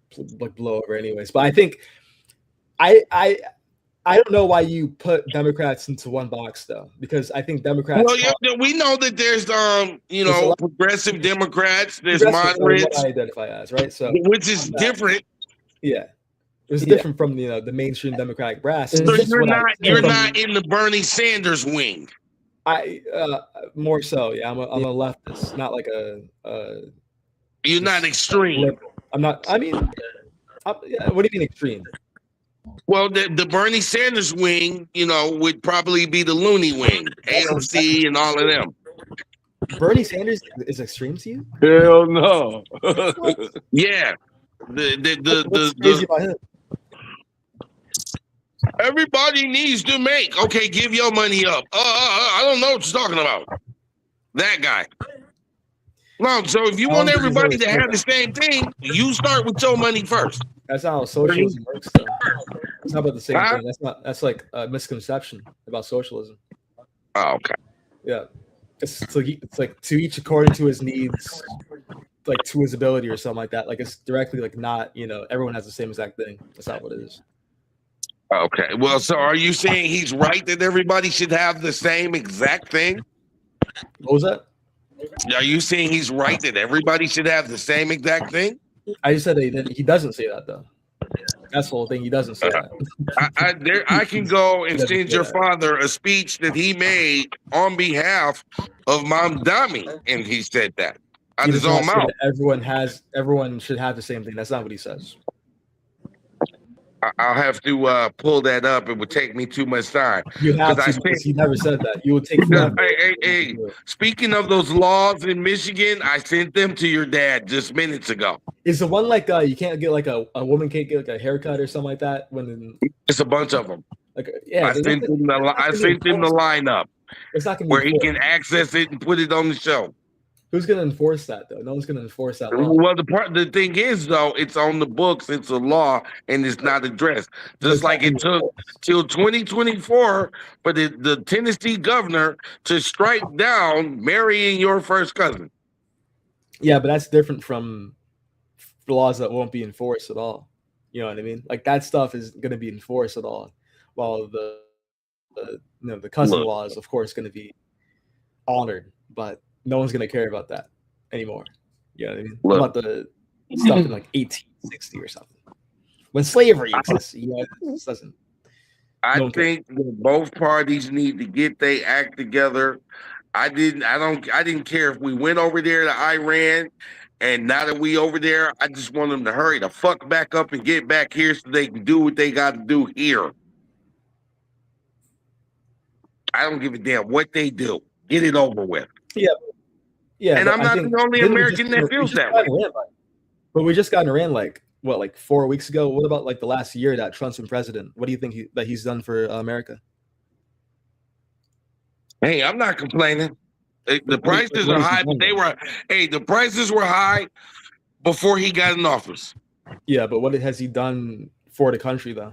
blow over anyways. But I think I don't know why you put Democrats into one box though, because I think Democrats.
Well, we know that there's progressive Democrats, there's moderates.
What I identify as, right? So
which is different.
Yeah. It's different from the the mainstream Democratic brass.
So you're not in the Bernie Sanders wing.
I more so, yeah. I'm a leftist, not like a.
You're not extreme.
Liberal. I'm not. I mean, what do you mean extreme?
Well, the Bernie Sanders wing, would probably be the loony wing, AOC and all of them.
Bernie Sanders is extreme to you?
Hell no.
What?
Yeah.
What's crazy about him?
Everybody needs to make. Okay, give your money up. I don't know what you're talking about. That guy. No, so if you want everybody to have the same thing, you start with your money first.
That's not how socialism works, though. It's not about the same thing. That's like a misconception about socialism.
Oh, okay.
Yeah. It's like to each according to his needs, like to his ability or something like that. Like it's directly like not, everyone has the same exact thing. That's not what it is.
Okay. Well, so are you saying he's right that everybody should have the same exact thing?
What was that?
Are you saying he's right that everybody should have the same exact thing?
I just said that he doesn't say that though. That's the whole thing. He doesn't say that.
I can go and send your father a speech that he made on behalf of Mamdani, and he said that out of his own mouth.
Everyone should have the same thing. That's not what he says.
I'll have to pull that up. It would take me too much time.
You have to, because he never said that. You would take.
Hey! Speaking of those laws in Michigan, I sent them to your dad just minutes ago.
Is the one like you can't get like a woman can't get like a haircut or something like that when?
It's a bunch of them.
Like yeah,
I sent him the lineup.
It's not gonna be
where he can access it and put it on the show.
Who's going to enforce that, though? No one's going to enforce that law.
Well, the thing is, though, it's on the books. It's a law, and it's not addressed. Just like it took till 2024 for the Tennessee governor to strike down marrying your first cousin.
Yeah, but that's different from laws that won't be enforced at all. You know what I mean? Like that stuff is going to be enforced at all, while the cousin law is, of course, going to be honored, but no one's gonna care about that anymore. You know what I mean? About the stuff in like 1860 or something. When slavery exists, it doesn't.
I think that both parties need to get their act together. I didn't care if we went over there to Iran, and now that we over there, I just want them to hurry the fuck back up and get back here so they can do what they got to do here. I don't give a damn what they do. Get it over with.
Yeah,
and I'm not the only American that feels that way.
But we just got in Iran like 4 weeks ago. What about like the last year that Trump's been president? What do you think that he's done for America?
Hey, I'm not complaining. The prices are high, but the prices were high before he got in office.
Yeah, but what has he done for the country though?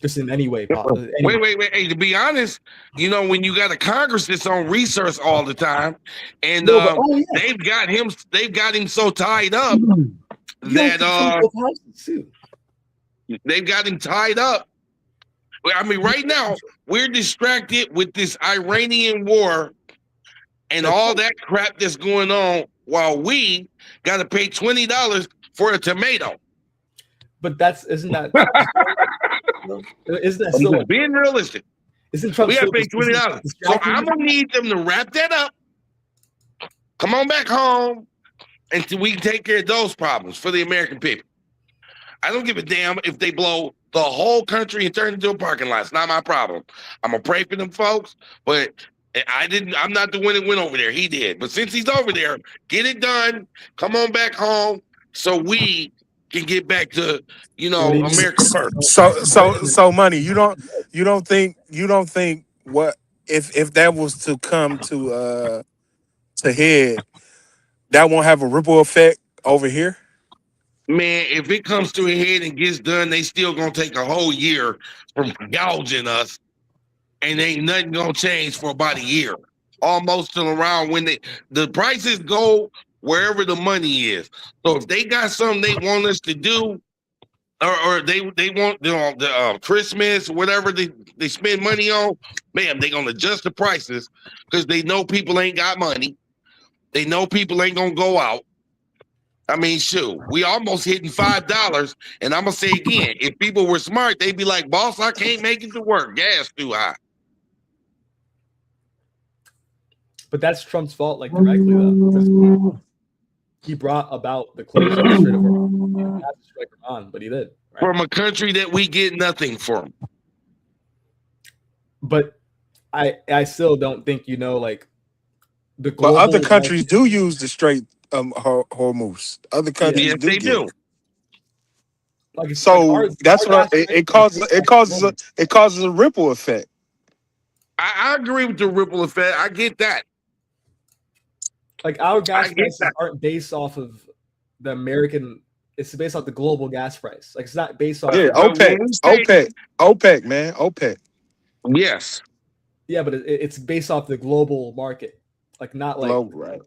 Just in any way.
Wait. Hey, to be honest, when you got a Congress that's on research all the time, and they've got him so tied up that they've got him tied up. I mean, right now we're distracted with this Iranian war and all that crap that's going on, while we got to pay $20 for a tomato.
But isn't that still
being realistic?
Isn't Trump?
We got to pay $20. So I'm gonna need them to wrap that up. Come on back home, and we can take care of those problems for the American people. I don't give a damn if they blow the whole country and turn it into a parking lot. It's not my problem. I'm gonna pray for them folks, but I'm not the one that went over there. He did. But since he's over there, get it done. Come on back home so we can get back to America first.
So money. You don't think what if that was to come to head, that won't have a ripple effect over here?
Man, if it comes to a head and gets done, they still gonna take a whole year from gouging us, and ain't nothing gonna change for about a year, almost till around when the prices go wherever the money is. So if they got something they want us to do, or they want the Christmas, whatever they spend money on, man, they gonna adjust the prices because they know people ain't got money. They know people ain't gonna go out. I mean, shoot, we almost hitting $5, and I'm gonna say again, if people were smart, they'd be like, "Boss, I can't make it to work. Gas too high."
But that's Trump's fault, like directly though. He brought about the closure of the Strait of Hormuz. He didn't have to strike Iran, but he did,
from a country that we get nothing from.
But I still don't think like the
But
global
other countries
market.
do use the Strait Hormuz. Other countries
Yes,
do
they
get
do.
it.
Like
So that's what it causes a ripple effect.
I agree with the ripple effect. I get that.
Like our gas
I get
prices
that.
aren't based off of the American. It's based off the global gas price. Like it's not based off.
Yeah,
But when we say
OPEC, man, OPEC.
yes,
Yeah, but it's based off the global market. Like not like
Global, right?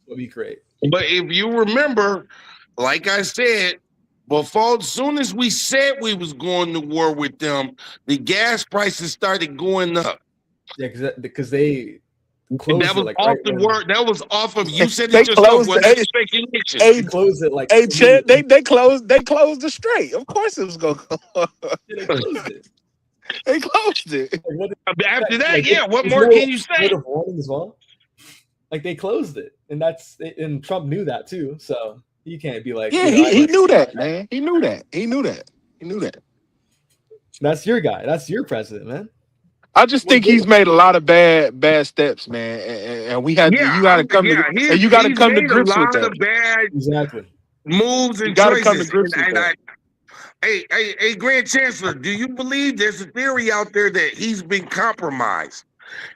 what we create.
but if you remember, like I said, before as soon as we said we was going to war with them, the gas prices started going up.
Yeah, because they closed
That was
it like
off
right
the
when
word. That was off of you said
They
it yourself.
closed
Wasn't
the
speculation.
they closed it like
Chad,
immediately.
they closed the Strait. Of course it was gonna go.
They closed it.
They closed it.
Like, what
After that,
like,
yeah. What
there's
more
no
can you say?
word of warning as well. Like they closed it, and Trump knew that too. So you can't be like,
Yeah,
I
he knew that, man. He knew that. He knew that.
That's your guy. That's your president, man.
I just think he's made a lot of bad steps, man, and we had
Yeah,
you got to come to and you got to
he's
come to
made a
grips with
lot
that.
of bad
Exactly.
moves
You
and
got to come to
choices.
grips with
And
that.
hey, Grand Chancellor, do you believe there's a theory out there that he's been compromised,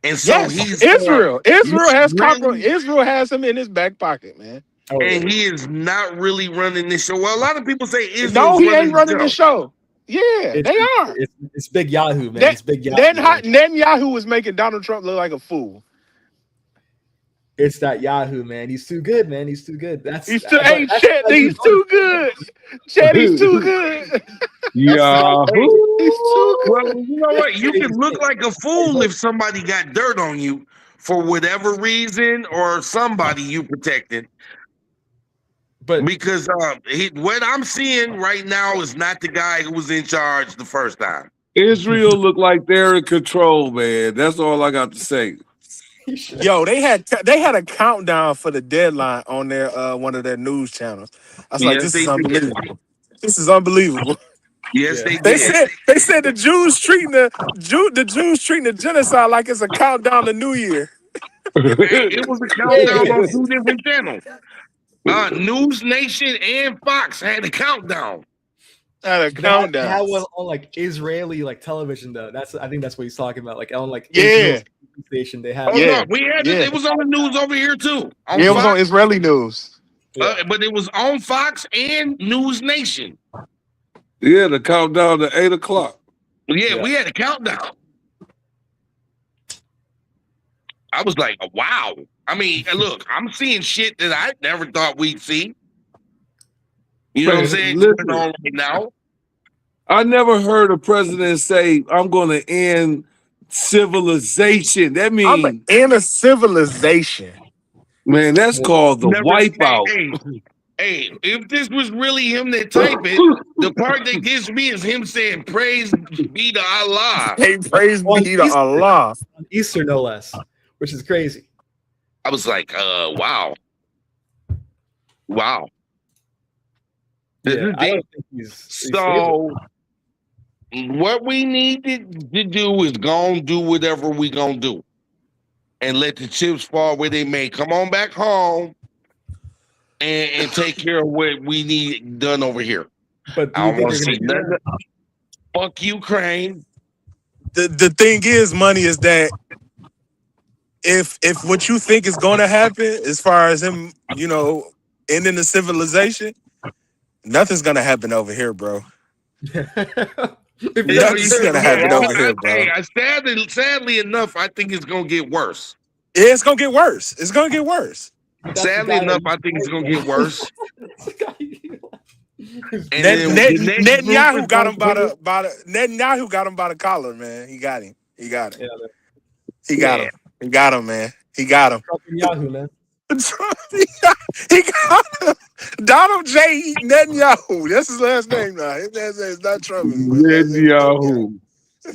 and so
Yes,
he's
Israel
really,
Israel has him in his back pocket, man.
Oh,
and he is not really running this show. Well, a lot of people say
No,
Israel's
he
running
ain't running
the
the
show.
show. Yeah, they are.
It's Big Yahoo, man. It's Big Yahoo.
Netanyahu was making Donald Trump look like a fool.
It's that Yahoo, man. He's too good, man. He's too good.
He's too good. Chad, he's too good.
Yahoo.
He's too good.
Well, you know what? You can look like a fool if somebody got dirt on you for whatever reason or somebody you protected.
But
because what I'm seeing right now is not the guy who was in charge the first time.
Israel look like they're in control, man. That's all I got to say.
Yo, they had a countdown for the deadline on their one of their news channels. I was like, this is unbelievable. This is unbelievable.
Yes, they
They
did.
said the Jews treating the genocide like it's a countdown to New Year.
It was a countdown on 2 different channels. News Nation and Fox had a countdown.
They had one on like Israeli like television though. I think that's what he's talking about. Like on like Israel's station they had.
Oh no, we had it. It was on the news over here too.
It was on Israeli news.
But it was on Fox and News Nation.
Yeah, the countdown to 8 o'clock.
Yeah, we had a countdown. I was like, wow. I mean, look, I'm seeing shit that I never thought we'd see. You know what I'm saying?
Listen,
Going on right now.
I never heard a president say, I'm going to end civilization. That means...
I'm in a civilization.
Man, that's called the wipeout.
Hey, if this was really him that typed it, the part that gets me is him saying, praise be to Allah.
Hey, praise be to Allah.
On Easter, no less, which is crazy.
I was like, wow. Wow.
Yeah, I don't think he's
so what we need to do is go and do whatever we gonna do. And let the chips fall where they may. Come on back home and take care of what we need done over here.
But
I don't want to see nothing. Fuck Ukraine.
The thing is, money, is that if what you think is going to happen, as far as him, ending the civilization, nothing's going to happen over here, bro. Nothing's going to happen over here, bro.
Hey, sadly enough, I think it's going to get worse.
Yeah, it's going to get worse. It's going to get worse.
Sadly enough, I think it's going to get worse.
Netanyahu got him by the collar, man. He got him. He got him. He got him. He got him, man. He got him.
Yahoo, man.
He got him. Donald J. Netanyahu. That's his last name now. His last name is not Trump anymore.
Netanyahu.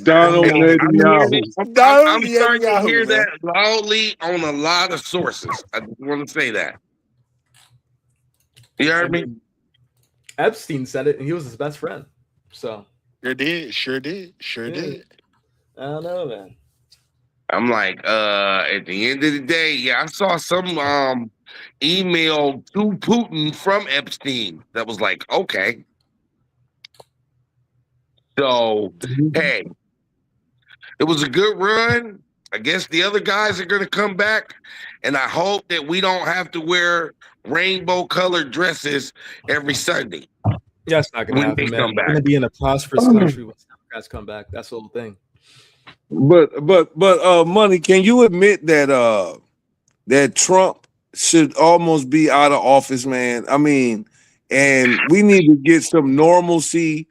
Donald Netanyahu.
I'm starting to hear that loudly on a lot of sources. I just want to say that. You heard me?
Epstein said it, and he was his best friend. So
Sure did.
yeah, I don't know, man.
I'm like, at the end of the day, yeah, I saw some email to Putin from Epstein that was like, okay. So hey, it was a good run. I guess the other guys are gonna come back, and I hope that we don't have to wear rainbow colored dresses every Sunday
Yeah, it's not gonna
when they
happen, man.
come
We're gonna
back.
be in a prosperous country once Democrats come back. That's the whole thing.
But money, can you admit that that Trump should almost be out of office, man? I mean, and we need to get some normalcy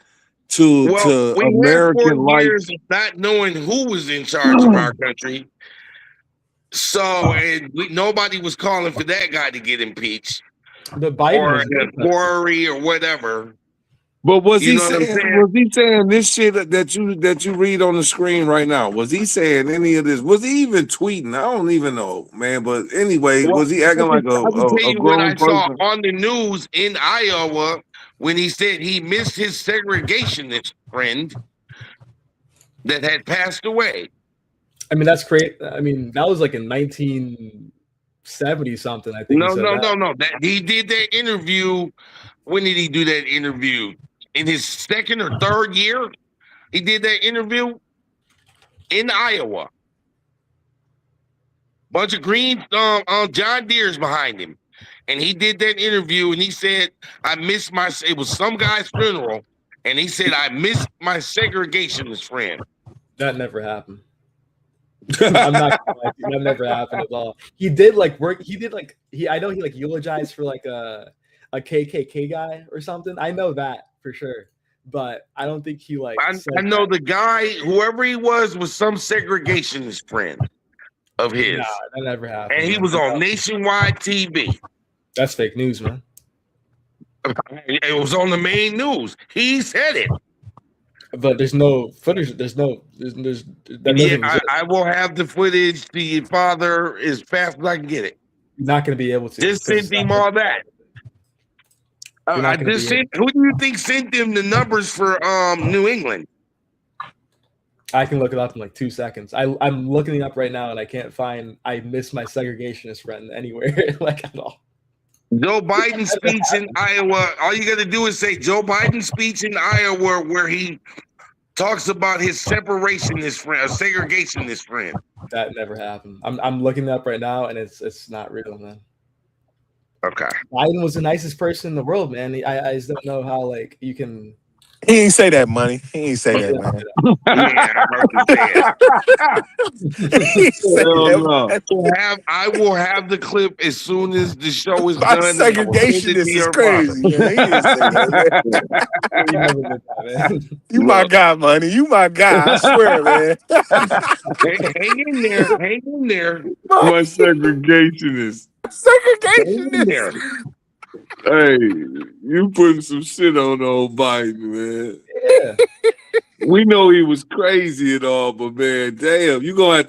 Well,
to
we had 4
American life.
years of not knowing who was in charge of our country. So, and nobody was calling for that guy to get impeached
But Biden
or
was good.
Quarry or whatever.
But was
You
he
know what I'm
saying?
saying?
Was he saying this shit that you read on the screen right now? Was he saying any of this? Was he even tweeting? I don't even know, man. But anyway,
Well,
was he acting like
I can tell
a
you what
grown
I saw
person?
on the news in Iowa when he said he missed his segregationist friend that had passed away.
I mean, that's great. I mean, that was like in 1970 something. I think he
No,
said
no,
that.
no, no. That he did that interview. When did he do that interview? In his second or third year, he did that interview in Iowa. Bunch of green John Deere's behind him. And he did that interview and he said, I missed my, it was some guy's funeral. And he said, I missed my segregationist friend.
That never happened. I'm not gonna lie to you, that never happened at all. He did like work. He did like I know he like eulogized for like a KKK guy or something. I know that for sure, but I don't think he like.
I know the guy, whoever he was some segregationist friend of his.
Nah, that never happened.
And he
Man.
was on nationwide TV.
That's fake news, man.
It was on the main news. He said it.
But there's no footage. There's that doesn't exist.
I will have the footage to your father as fast as I can get it.
You're not going to be able to.
Just send him all that. I just sent. Who do you think sent him the numbers for New England?
I can look it up in like 2 seconds. I'm looking it up right now and I can't find. I miss my segregationist friend anywhere like at all.
Joe Biden's speech in Iowa. All you got to do is say Joe Biden's speech in Iowa, where he talks about his separationist friend, segregationist friend.
That never happened. I'm looking it up right now, and it's not real, man.
Okay.
Biden was the nicest person in the world, man. I just don't know how like you can.
He ain't say that, money. He ain't say that, man.
I will have the clip as soon as the show is
My
done.
segregationist is crazy. Man. He didn't say that, man. You my guy, money. You my guy. I swear, man.
Hang in there. Hang in there.
My segregationist.
Segregationist.
Hey, you putting some shit on old Biden, man.
Yeah.
We know he was crazy and all, but man, damn, you gonna have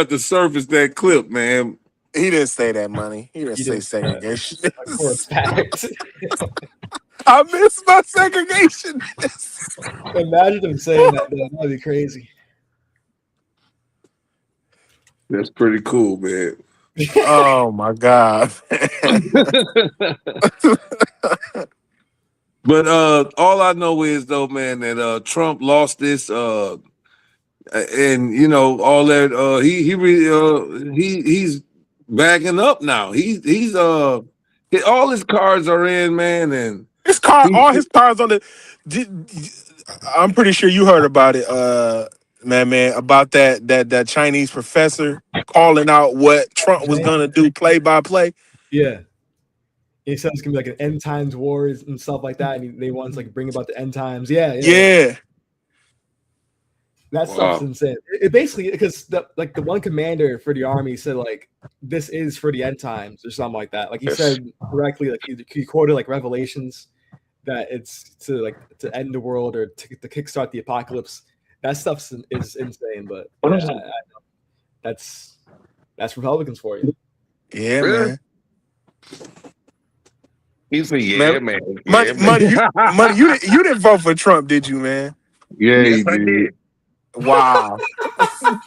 to surface that clip, man.
He didn't say that, money. He didn't say segregation.
For a fact.
I miss my segregation.
Imagine him saying that. That'd be crazy.
That's pretty cool, man.
Oh my God.
But all I know is though, man, that Trump lost this and you know all that he's backing up now. He's all his cards are in, man, and
all his cards on the. I'm pretty sure you heard about it, man, about that Chinese professor calling out what Trump was gonna do play by play.
Yeah. He said it's gonna be like an end times wars and stuff like that, and they want to like bring about the end times. Yeah. That stuff's insane. It basically because the one commander for the army said like this is for the end times or something like that. Like he said directly, like he quoted like Revelations that it's to end the world or to kickstart the apocalypse. That stuff is insane, but that's Republicans for you.
Yeah, man.
He said, "Yeah, man.
Money,
Yeah, man.
money. You didn't vote for Trump, did you, man?
Yeah,
Yes,
he
I
did.
did."
Wow.
At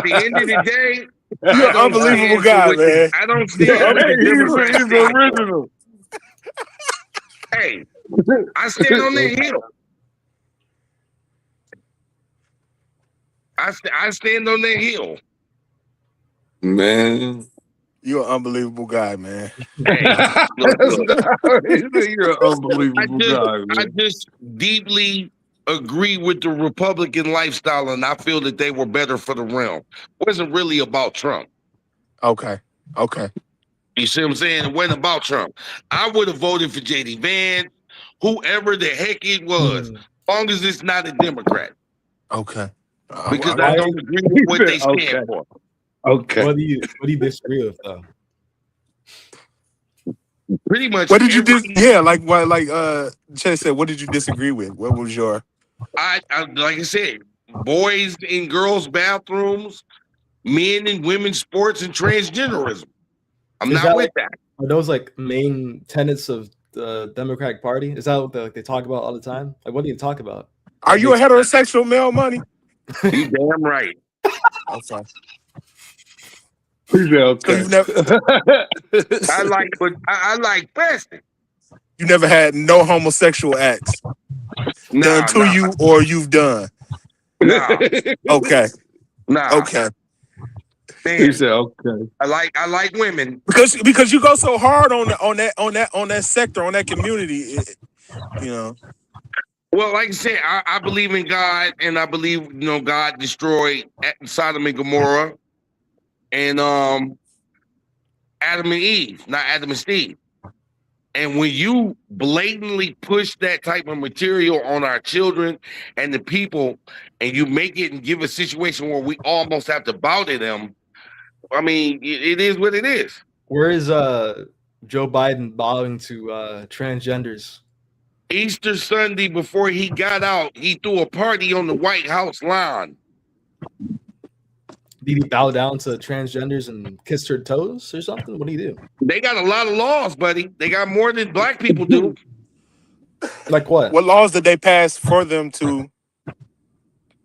the end of the day,
You're
I
an
don't
unbelievable
stand for
guy,
what
man.
I don't
You're
stand what the Democrats
He's
stand for.
original.
Hey, I stand on that hill. I stand on that hill.
Man.
You're an unbelievable guy, man.
Hey, look.
You're an unbelievable guy,
I
man.
just deeply agree with the Republican lifestyle, and I feel that they were better for the realm. It wasn't really about Trump.
Okay.
You see what I'm saying? It wasn't about Trump. I would have voted for J.D. Vance, whoever the heck it was, as long as it's not a Democrat.
Okay.
Because I don't agree with what they stand for.
Okay.
What do you disagree with though?
Pretty much.
What did you Chase said, what did you disagree with? What was your
I like I said, boys in girls' bathrooms, men and women's sports, and transgenderism. I'm
Is
not
that
with
like,
that.
Are those like main tenets of the Democratic Party? Is that what they talk about all the time? Like, what do you talk about?
Are you a heterosexual male, Money?
You damn right.
Okay.
Okay.
You've never,
I like fasting.
you never had no homosexual acts done to you or you've done.
Nah.
Okay.
Nah.
Okay.
Man,
He said, okay.
I like women.
Because you go so hard on that sector, on that community, you know.
Well, like I said, I believe in God, and I believe God destroyed Sodom and Gomorrah, and Adam and Eve, not Adam and Steve. And when you blatantly push that type of material on our children and the people, and you make it and give a situation where we almost have to bow to them, I mean, it is what it is.
Where is Joe Biden bowing to transgenders?
Easter Sunday, before he got out, he threw a party on the White House lawn.
Did he bow down to transgenders and kiss their toes or something? What do you do?
They got a lot of laws, buddy. They got more than black people do.
Like what?
What laws did they pass for them to?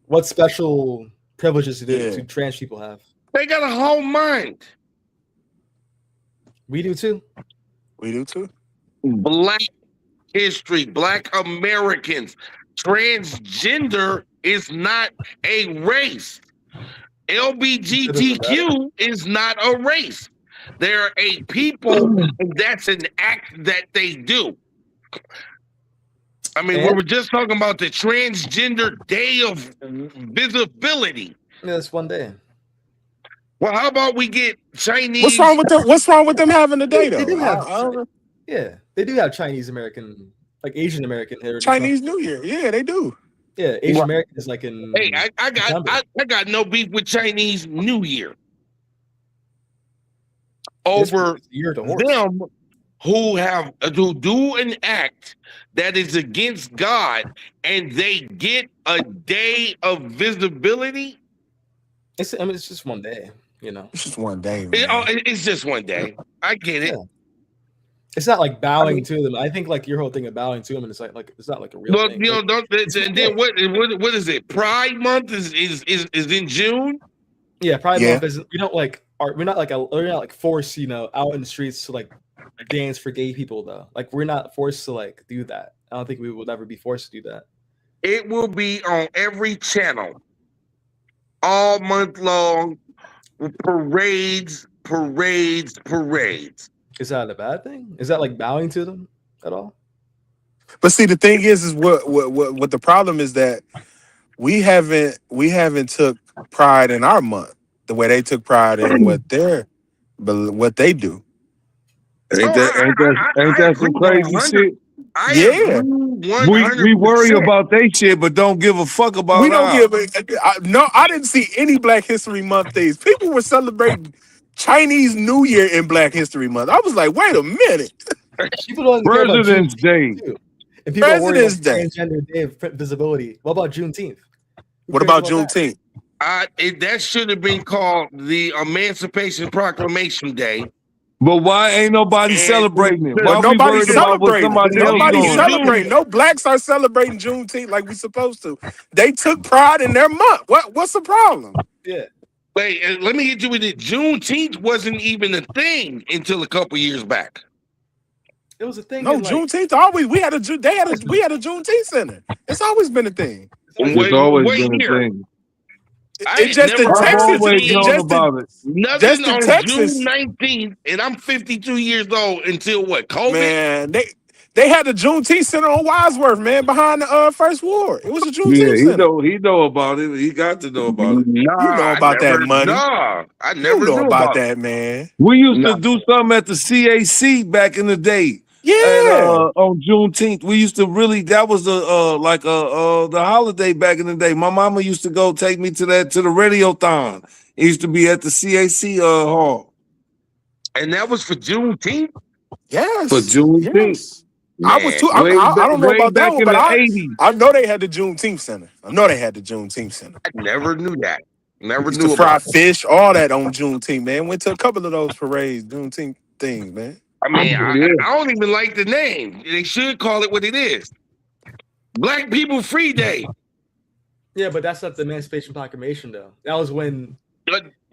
What special privileges do trans people have?
They got a whole mind.
We do too.
We do too.
Black history, Black Americans. Transgender is not a race. LGBTQ is not a race. They're a people, and that's an act that they do. I mean, we were just talking about the Transgender Day of Visibility.
Yeah, that's one day.
Well, how about we get Chinese?
What's wrong with them having a day though?
They do have, they do have Chinese American, like Asian American heritage.
Chinese New Year. Yeah, they do.
Yeah, Asian American is like in.
Hey, I got no beef with Chinese New Year over them who do an act that is against God, and they get a day of visibility.
It's just one day, you know.
It's just one day.
It's just one day. I get it.
Yeah. It's not like bowing to them. I think like your whole thing of bowing to them, and it's like it's not like a real thing.
And then what is it? Pride Month is in June.
Yeah, Pride Month is we're not forced out in the streets to like dance for gay people though. Like we're not forced to like do that. I don't think we will ever be forced to do that.
It will be on every channel all month long. Parades.
Is that a bad thing? Is that like bowing to them at all?
But see, the thing is what the problem is that we haven't took pride in our month the way they took pride in what they do.
Ain't that some crazy shit?
Yeah,
we worry about they shit, but don't give a fuck about.
We don't I didn't see any Black History Month things. People were celebrating Chinese New Year in Black History Month. I was like, wait a minute.
People don't
President's Day.
And people
President's Day.
Transgender Day of Visibility. What about Juneteenth?
What about Juneteenth?
That should have been called the Emancipation Proclamation Day.
But why ain't nobody
And
celebrating it?
But
Why we
nobody's
worried about what
celebrating it.
somebody else
Nobody's
you
doing?
do.
celebrating. No blacks are celebrating Juneteenth like we supposed to. They took pride in their month. What's the problem?
Yeah.
Wait, let me hit you with it. Juneteenth wasn't even a thing until a couple years back.
It was a thing.
No,
in, like,
Juneteenth always we had a Juneteenth center. It's always been a thing.
It's always
Wait
been a
here.
thing.
I
It just
never
in
I've
heard
Texas.
always
It
anything,
known
just in,
about it.
nothing
just in
on
Texas,
June 19th, and I'm 52 years old until what? COVID?
man. They had the Juneteenth center on Wadsworth, man, behind the First Ward. It was a
Yeah,
Juneteenth center.
he know about it. He got to know about it.
You know about that money.
I
You
never
know
knew
about
about it.
that, man.
We used
No.
to do something at the CAC back in the day. And
Yeah.
on Juneteenth, we used to really that was the holiday back in the day. My mama used to go take me to the Radiothon. It used to be at the CAC hall
And that was for Juneteenth?
Yes.
for Juneteenth.
Yes. I was too.
Way
I don't know
way
about that
back
one,
in
but
the
I
80s.
know they had the Juneteenth center. I know they had the Juneteenth center.
I never knew that. Never
Used
knew
to fry
about it.
fish, all that on Juneteenth, man. Went to a couple of those parades, Juneteenth things, man.
I mean,
Yeah.
I don't even like the name. They should call it what it is. Black People Free Day.
yeah, but that's not the Emancipation Proclamation, though. That was when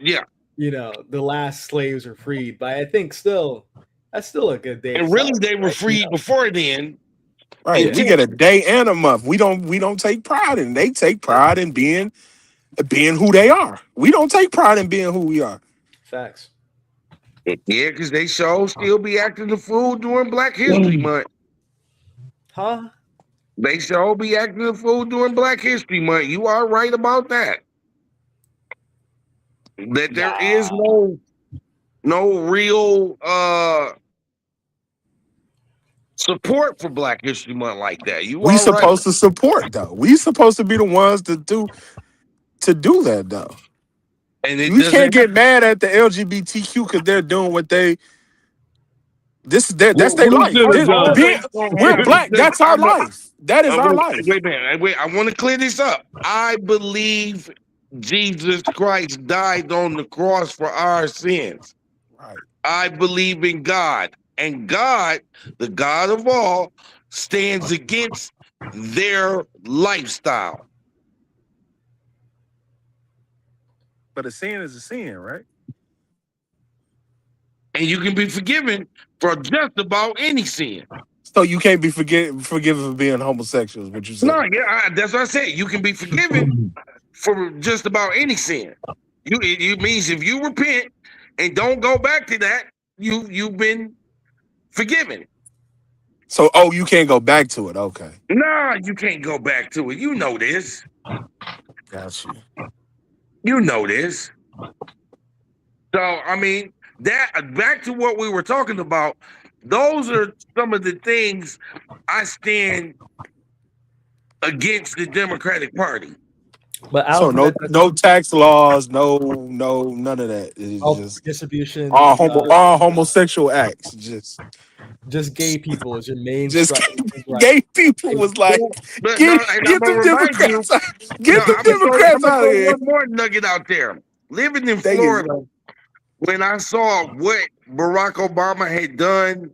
Yeah.
the last slaves were freed. But I think that's still a good day.
And
to
really they
celebrate,
were free before then.
Right.
Yeah.
We get a day and a month. We don't take pride in it. They take pride in being who they are. We don't take pride in being who we are.
Facts.
Yeah, because they still be acting the fool during Black History Month.
Huh?
They be acting the fool during Black History Month. You are right about that. That there is no real support for Black History Month like that.
We supposed to support though. We supposed to be the ones to do that though.
And it
We
doesn't
can't get mad at the LGBTQ because they're doing what they. That's their
What
life.
should have done?
We're black. That's our life. That is our life.
Wait a minute. Wait, I want to clear this up. I believe Jesus Christ died on the cross for our sins.
Right.
I believe in God. And God, the God of all, stands against their lifestyle.
But a sin is a sin, right?
And you can be forgiven for just about any sin.
So you can't be forgiven for being homosexual, is what you said.
No, yeah, that's what I said. You can be forgiven for just about any sin. It means if you repent and don't go back to that, you've been forgiven.
So you can't go back to it. Okay.
Nah, you can't go back to it. You know this.
Got you.
You know this. So I mean, that back to what we were talking about. Those are some of the things I stand against the Democratic Party.
But
So no tax laws, no none of that. It's just
distribution.
all homosexual acts.
Just gay people is your main.
Gay people was like, get them Democrats out of here.
One more nugget out there. Living in Florida, when I saw what Barack Obama had done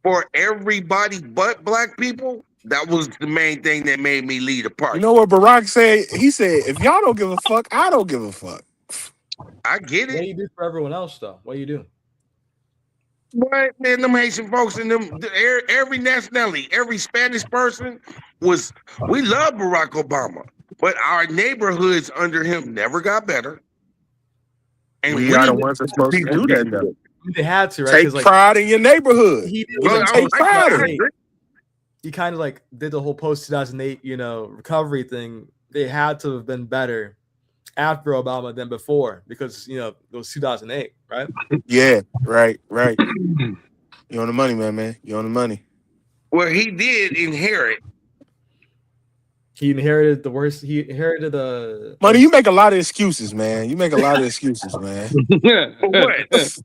for everybody but black people, that was the main thing that made me lead a party.
You know what Barack said? He said, if y'all don't give a fuck, I don't give a fuck.
I get it.
What do you do for everyone else, though? What do you do?
What, man, them Haitian folks and them, every nationality, every Spanish person we love Barack Obama, but our neighborhoods under him never got better. And
we are the ones that's supposed to do that, though.
They had to, right?
Take pride in your neighborhood.
Take pride in it. He kind of like did the whole post 2008, recovery thing. They had to have been better after Obama than before because it was 2008, right?
Yeah, right. You on the money, man. You on the money.
Well, he did inherit.
He inherited the worst. He inherited the
money. You make a lot of excuses, man. You make a lot of excuses, man.
For what?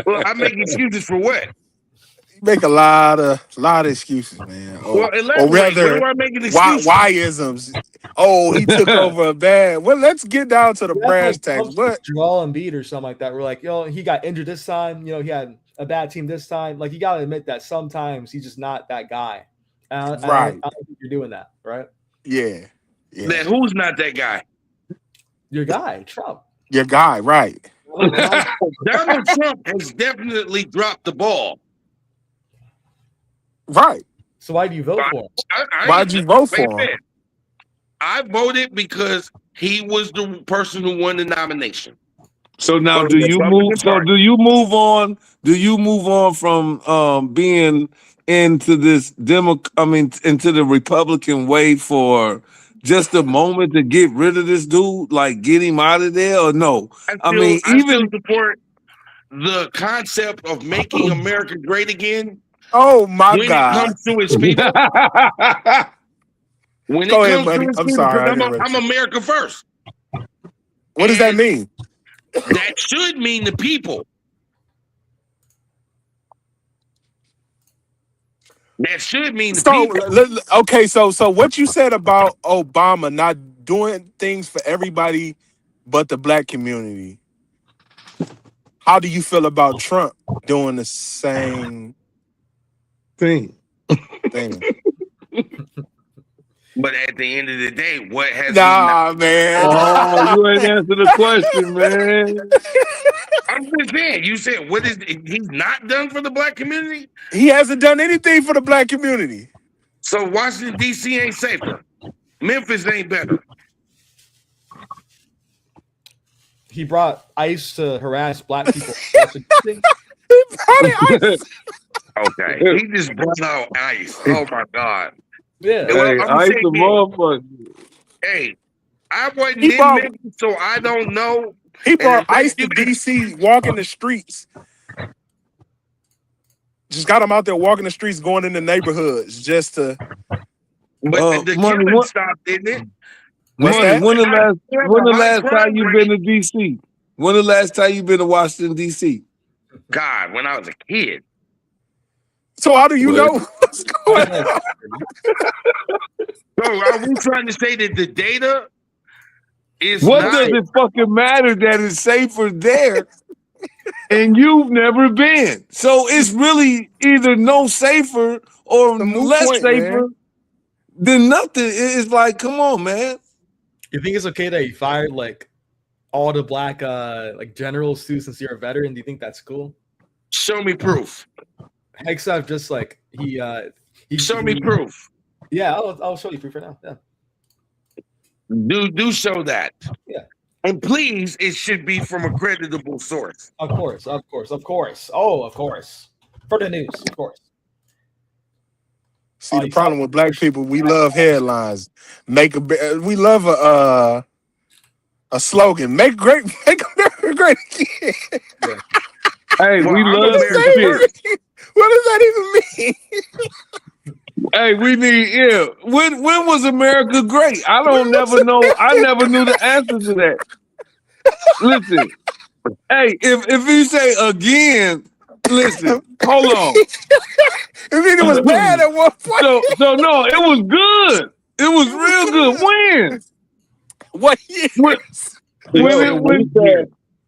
Well, I make excuses for what?
make a lot of excuses, man.
Well,
Or
elaborate. Where
rather,
do I make an excuse?
why-isms. Oh, he took over a bad. Well, let's get down to the
That's
brass
like
tacks.
Trump's
What?
Joel Embiid or something like that. We're like, he got injured this time. He had a bad team this time. Like, you got to admit that sometimes he's just not that guy. And
Right.
I don't think you're doing that, right?
Yeah.
Then who's not that guy?
Your guy, Trump.
Your guy, right?
Donald Trump has definitely dropped the ball.
Right.
So why do you vote for him?
Why'd you vote for him?
I voted because he was the person who won the nomination.
So now,
For
do
the
you
Republican
move? So
Party.
do you move on? Do you move on from being into this into the Republican way for just a moment to get rid of this dude, like get him out of there, or no? I
still support the concept of making America great again.
Oh my
when
God!
It comes to its people. When
Go
it
ahead,
comes
buddy.
to its
I'm
people,
sorry.
because I'm America first.
What does that mean?
That should mean the people. That should mean the people.
Okay, so what you said about Obama not doing things for everybody but the black community, how do you feel about Trump doing the same
thing?
But at the end of the day, what has
man?
Oh, you ain't answered the question, man.
I'm just saying. You said what is he's not done for the black community?
He hasn't done anything for the black community.
So Washington D.C. ain't safer. Memphis ain't better.
He brought ICE to harass black people.
Okay, he just brought out ICE. Oh my God.
Yeah.
Hey, ICE the motherfucker.
Hey, I wasn't in Memphis, so I don't know.
He brought ICE to D.C. walking the streets. Just got him out there walking the streets, going in the neighborhoods, just to.
But the killing stopped, didn't it?
When the last time you been to DC? When the last time you been to Washington DC?
God, when I was a kid.
So how do you know what's going on?
So are we trying to say that the data is
what does it fucking matter that it's safer there and you've never been? So it's really either no safer or less safer than nothing. It's like, come on, man.
You think it's okay that he fired like all the black like generals too, since you're a veteran? Do you think that's cool?
Show me proof.
Except just like he
show me proof.
Yeah, I'll show you proof right now. Yeah.
Do show that.
Yeah.
And please, it should be from a creditable source.
Of course. Oh, of course. For the news, of course.
See, the problem with black people, we love headlines. We love a slogan. Make America great again.
Yeah. Hey,
well,
we love
shit. What does that even mean?
Hey, we need When was America great? I never know. I never knew the answer to that. Listen, hey, if you say again, listen, hold on.
I mean, it was bad at one point.
So no, it was good. It was real good. When?
What year?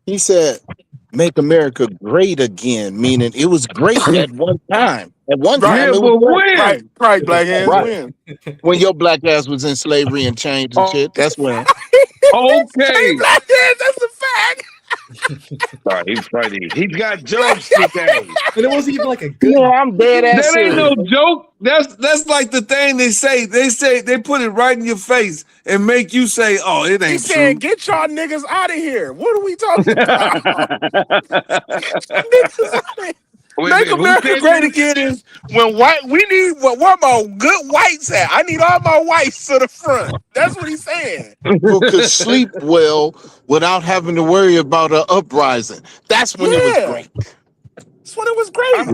He said, make America great again, meaning it was great at one time. At one time, it was
when?
Right, black ass.
Right. When your black ass was in slavery and chains and shit, that's when.
Okay.
Black ass, that's a fact.
Oh, he's funny. He's got jokes today.
But it wasn't even like a good.
Yeah, I'm dead ass.
That ain't no joke. That's like the thing they say. They put it right in your face and make you say, "Oh, it ain't
He
true."
said, "Get y'all niggas out of here." What are we talking about? Make America great again is when we need what my good whites at. I need all my whites to the front. That's what he's saying.
People could sleep well without having to worry about an uprising. That's when it was great.
That's when it was great.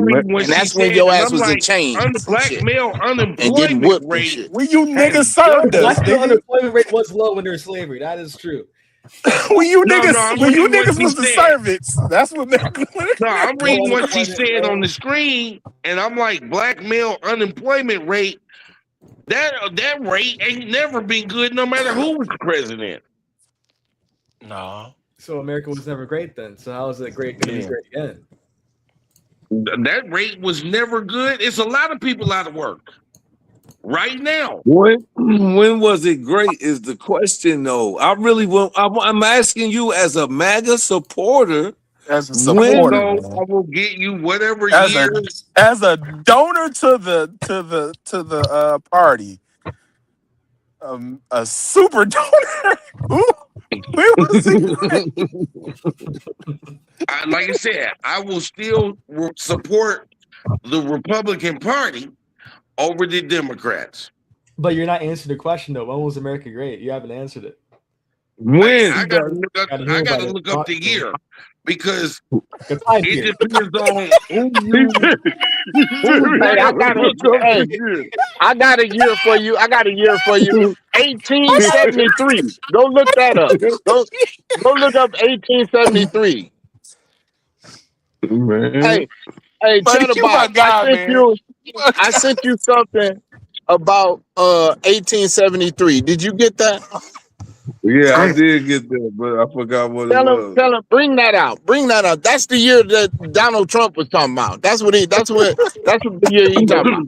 And that's when your ass was in chains.
Black male
and getting whipped
unemployment rate.
and shit.
When you niggas served us.
Black unemployment rate was low when there was slavery. That is true.
when you
No,
niggas,
I'm
when you
reading what
niggas
she
was the
said.
servants, that's what made
No, I'm
Well,
reading what she
unemployment,
said on the screen, and I'm like, black male unemployment rate. That rate ain't never been good, no matter who was president.
No.
So America was never great then. So how is it great going to be
Yeah.
great again?
That rate was never good. It's a lot of people out of work right now.
When was it great? Is the question though? I really will. I'm asking you as a MAGA supporter.
As a
I will
supporter,
go.
man.
I will get you whatever
As
year.
a donor to the party, a super donor. When was it great?
Like I said, I will still support the Republican Party over the Democrats.
But you're not answering the question though. When was America great? You haven't answered it.
I
When?
gotta look up.
Gotta
I
hear
gotta
about it.
look up the year because
The time
it
period.
depends on who
He
you
said,
who
Hey, I got
look
a
at.
hey, I got a year for you. I got a year for you. 1873. Go look that up. Go look up 1873.
Man.
Hey,
Buddy, you my
Chatterbot,
guy, man.
I sent you something about 1873. Did you get that?
Yeah, I did get that, but I forgot what it
Tell
was.
him, bring that out. Bring that out. That's the year that Donald Trump was talking about. That's what the year he talking about.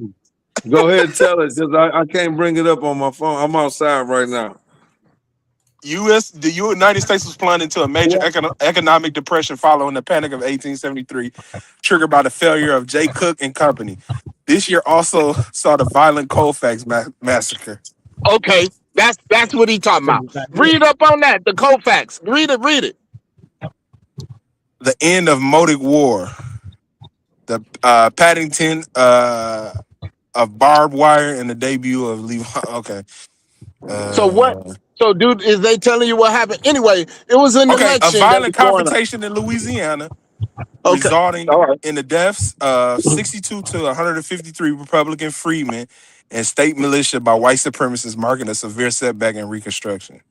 Go ahead and tell it, because I can't bring it up on my phone. I'm outside right now.
The United States was plunged into a major economic depression following the Panic of 1873, triggered by the failure of Jay Cook and Company. This year also saw the violent Colfax massacre.
Okay, that's what he talking about. Read up on that. The Colfax. Read it.
The end of Modig War. The Paddington of barbed wire and the debut of Levi. Okay.
So what? So, dude, is they telling you what happened? Anyway, it was an
Okay, a
election.
violent confrontation in Louisiana, resulting in the deaths of 62 to 153 Republican freedmen and state militia by white supremacists, marking a severe setback in Reconstruction.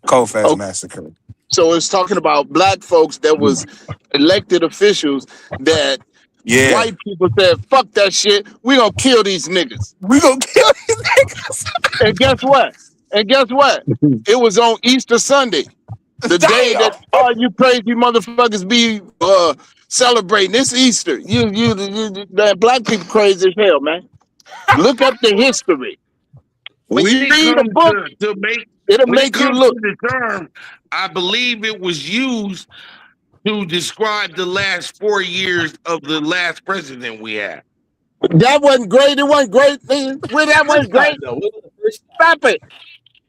Colfax massacre.
So it's talking about black folks that was elected officials that white people said, fuck that shit. We gonna kill these niggas. And guess what? It was on Easter Sunday. The day that all you crazy motherfuckers be celebrating. It's Easter. The black people crazy as hell, man. Look up the history. When you read a book, it'll make you look.
To the term, I believe it was used to describe the last 4 years of the last president we had.
That wasn't great. It wasn't great. Well, that wasn't great. Stop it.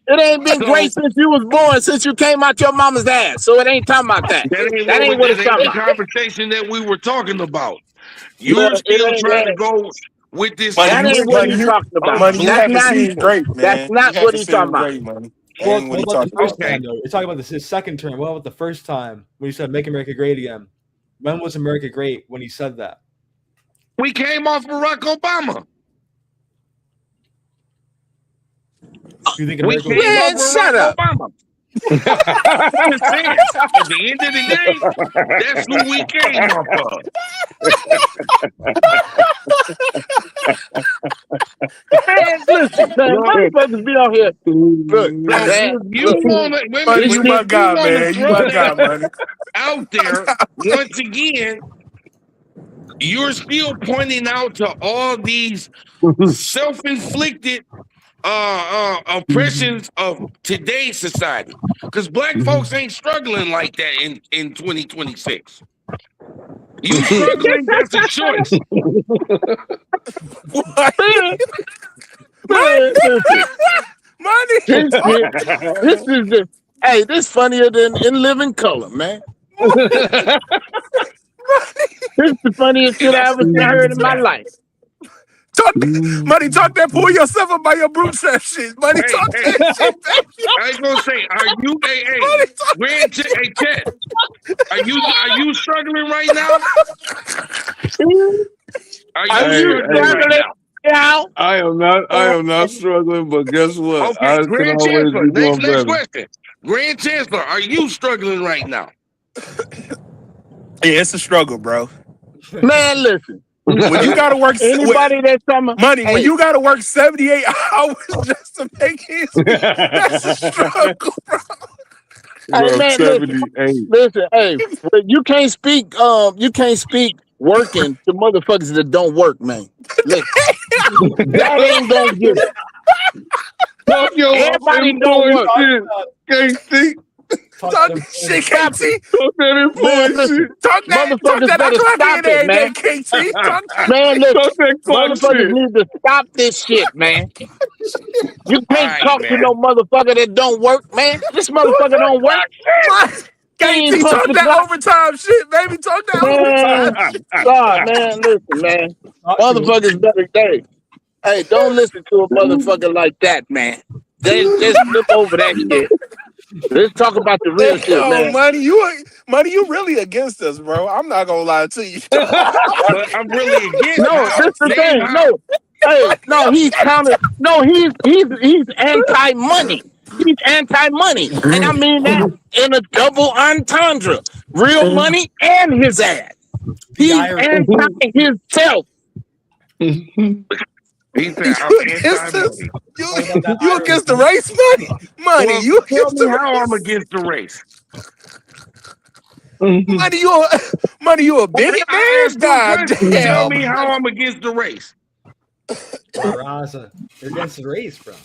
It ain't been great since you was born, since you came out your mama's ass. So it ain't talking about that. That ain't what it's talking about.
The conversation that we were talking about. You're still trying to go with this.
That ain't what he's talking about. That's not what he's talking about.
What about the first time, though? You're talking about his second term. What about the first time when he said "Make America Great Again"? When was America great when he said that?
We came off Barack Obama.
You think
we
America
came off Barack Obama. I'm just saying, at the end of the day, that's who we came off of.
Man, listen, man, motherfuckers be out here. Look, man,
you my guy, man. You my guy, man.
Out there, once again, you're still pointing out to all these self-inflicted oppressions of today's society, because black folks ain't struggling like that in 2026. You struggling, that's a choice.
This funnier than In Living Color, man. This is the funniest shit I ever heard in my life.
Money, talk that, pull yourself up by your bootstrap shit. Money, talk that shit, baby.
I ain't gonna say, are you Ted, are you struggling right now? Are you struggling right now?
out.
I am not struggling, but guess what?
Okay,
I can
Grand
always
Chancellor.
be doing
Next
better.
question. Grand Chancellor, are you struggling right now?
Yeah, it's a struggle, bro.
Man, listen.
When you gotta work
Anybody that's talking,
money, when
hey,
you gotta work 78 hours just to make ends meet, that's a struggle, bro.
hey
Bro,
man,
78.
listen, hey, you can't speak working to motherfuckers that don't work, man. Listen, that ain't gonna get it.
Talk your
Everybody don't
employee
work.
shit, KT.
Talk that shit,
Stop
KT.
it.
Talk that
Man,
employee
listen,
shit.
Talk
motherfuckers
that. I
better
clock
stop
in
it,
every day,
man.
KT. Talk that.
Man, listen,
Talk that clock
motherfuckers
shit.
need to stop this shit, man. You
All
can't
right,
talk to no
man.
motherfucker that don't work, man. This
Talk
motherfucker
that
don't work.
clock shit.
He ain't
KT,
punch
talk
the
that
clock.
overtime shit, baby. Talk that
Man,
overtime shit.
God, man, listen, man. Motherfuckers better day. Hey, don't listen to a motherfucker like that, man. They just flip over that shit. Let's talk about the real shit,
Yo,
man.
money, you really against us, bro. I'm not gonna lie to you.
But I'm really against
No,
how.
this the
Name
thing.
how.
No, hey, no, he's counter. No, he's anti-money. He's anti-money, and I mean that in a double entendre. Real money and his ass. He's anti himself.
He said,
You
I'm
against us?
anti-money.
You against the race, money? Money,
Well,
you
tell
against
me
the
how I'm
race?
against the race.
Money, you a Bennett
I
man?
asked you a
God
question. Tell
damn.
me how I'm against the race.
You're against the race, bro.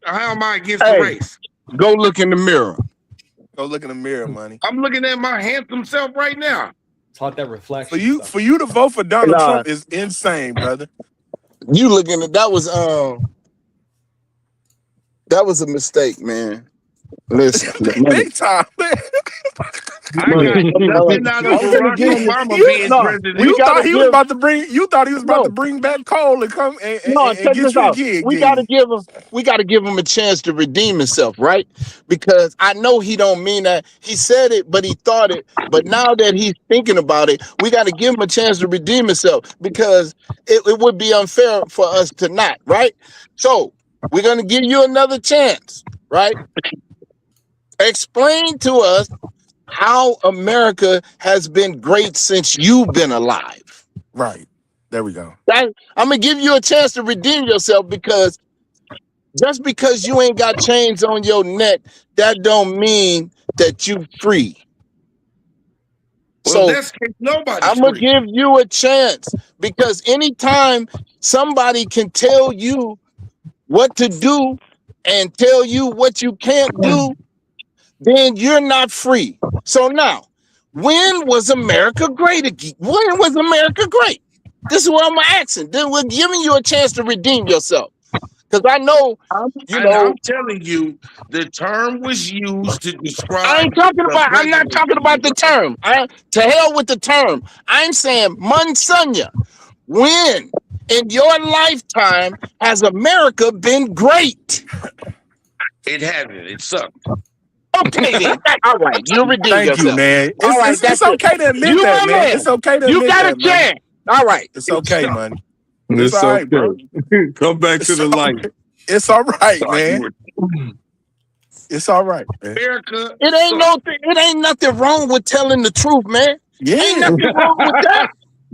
How am I against the
Hey,
race?
go look in the mirror.
Go look in the mirror, money.
I'm looking at my handsome self right now.
Talk that reflection stuff.
For you to vote for Donald
Nah,
Trump is insane, brother.
you looking at that was a mistake, man. Listen, money.
Big time, man.
I got nothing out of
I'm gonna
Barack
give him.
Obama being
No,
president.
we gotta give.
You thought he was about to
No,
bring back coal and come
no.
and
Check
get
this
you
out.
again,
We
did
gotta
he?
give him. We gotta give him a chance to redeem himself, right? Because I know he don't mean that. He said it, but he thought it. But now that he's thinking about it, we gotta give him a chance to redeem himself because it would be unfair for us to not, right? So we're gonna give you another chance, right? Explain to us how America has been great since you've been alive.
Right. There we go.
I'm gonna give you a chance to redeem yourself because just because you ain't got chains on your neck, that don't mean that you free.
Well,
So
that's case nobody's
I'm gonna
free.
give you a chance because anytime somebody can tell you what to do and tell you what you can't do, then you're not free. So now, when was America great again? When was America great? This is what I'm asking. Then we're giving you a chance to redeem yourself. Because I know,
I'm telling you, the term was used to describe the
I'm not talking about
presidency.
the term. To hell with the term. I'm saying, Monsignor, when in your lifetime has America been great?
It hasn't. It sucked.
Okay, then. All right. You redeem
Thank you,
yourself.
man.
All right.
It's okay to admit
You
that,
my
man.
man.
It's okay to
You
admit
got a
that, man.
chance. All right.
It's okay, money.
It's
all right, bro.
okay. Come back to the light.
It's all right,
Thought
man.
you were-
It's all right, man.
America.
It ain't nothing wrong with telling the truth, man.
Yeah.
Ain't nothing wrong with that.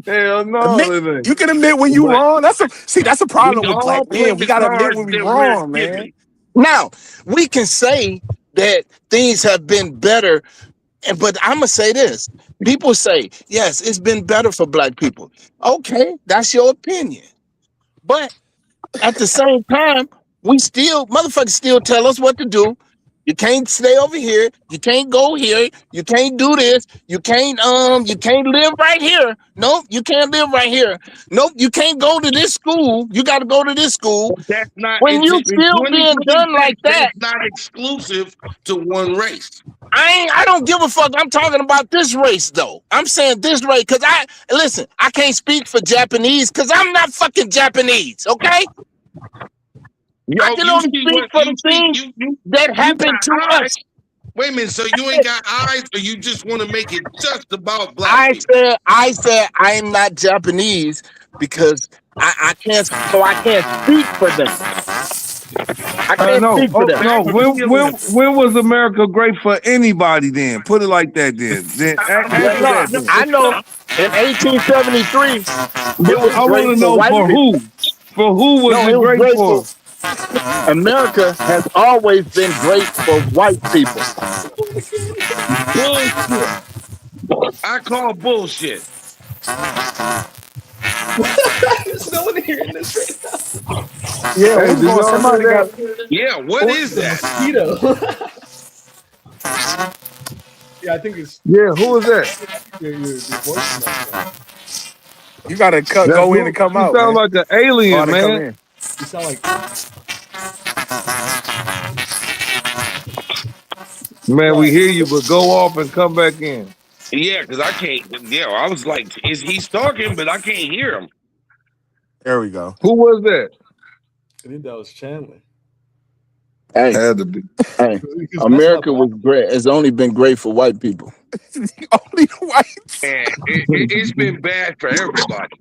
Hell no, it ain't.
You can admit when you
But
wrong. That's a problem
we
with
all
black
play
men. We
the
gotta admit
cards
when we
that we're
wrong, man.
given.
Now, we can say that things have been better, but I'm going to say this. People say, yes, it's been better for black people. Okay, that's your opinion. But at the same time, motherfuckers still tell us what to do. You can't stay over here. You can't go here. You can't do this. You can't live right here. Nope, you can't live right here. Nope, you can't go to this school. You got to go to this school.
But that's not.
When
It's
you
in
still being done
2026.
like that,
That's not exclusive to one race.
I don't give a fuck. I'm talking about this race though. I'm saying this race because I can't speak for Japanese because I'm not fucking Japanese, okay?
Yo,
I can
you
only
see
speak
what
for
you
the
see?
things that
You
happened to
got eyes.
us.
Wait a minute. So you ain't got eyes, or you just want to make it just about black
I
people?
said I'm not Japanese because I can't speak for them. I can't
No,
speak for them.
no. When was America great for anybody? Then put it like that. Then answer
No,
that. Then.
I know in 1873 it was
I
great
want to
for
know
white
for
people.
who. For who was
No,
it
it was
great
great
for?
for America has always been great for white people.
Bullshit. I call bullshit.
There's no one hearing this right now.
Yeah,
Hey,
who's
did
going?
y'all hear
Somebody got.
that?
Yeah, what is
The
that?
mosquito. Yeah, I think it's
Yeah, who is that?
your voice is not clear.
You gotta
That's
go in
who.
and come
You
out,
sound
man.
like an
Oh,
alien,
they come
man.
in.
You sound like
Man, we
what?
hear you, but go off and come back in.
Yeah, because I can't. Yeah, I was like, is he's talking, but I can't hear him.
There we go.
Who was that?
I think that was Chandler.
Hey,
Had to be.
hey,
Because
America was great. It's only been great for white people.
Only whites.
And it's been bad for everybody.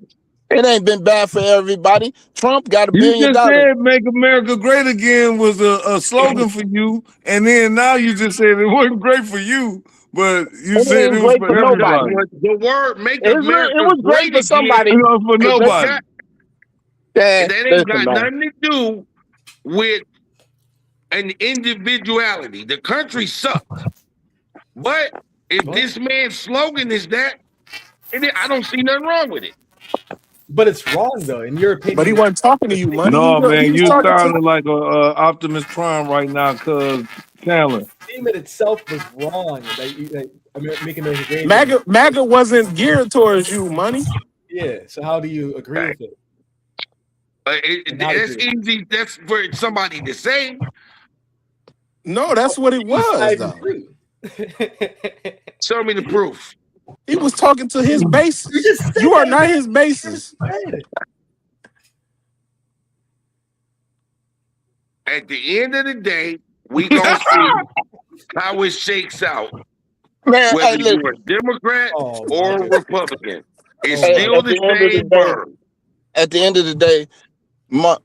It ain't been bad for everybody. Trump got $1
You
billion.
just said "Make America Great Again" was a slogan for you, and then now you just said it wasn't great for you, but you
It
said
ain't
it was
great
for
for nobody.
everybody.
The word "Make
It
America
was great
Great
for
Again"
somebody.
It was for
Cause
nobody.
they,
that ain't
listen,
got
man.
nothing to do with an individuality. The country sucked. But if this man's slogan is that, I don't see nothing wrong with it.
But it's wrong though, in your opinion.
But he wasn't talking to you, money.
No, man,
He was
you
talking to
sounding like a Optimus Prime right now, cuz Chandler.
The statement itself was wrong. That Make America Great Again.
MAGA wasn't geared towards you, money.
Yeah. So how do you agree with it?
That's easy. That's for somebody to say.
No, that's what it was, though.
Show me the proof.
He was talking to his bases. You are not his bases.
At the end of the day, we gonna see how it shakes out.
Man,
Whether
hey,
you're a Democrat or a Republican, it's
Hey,
still the same bird.
At the end of the day,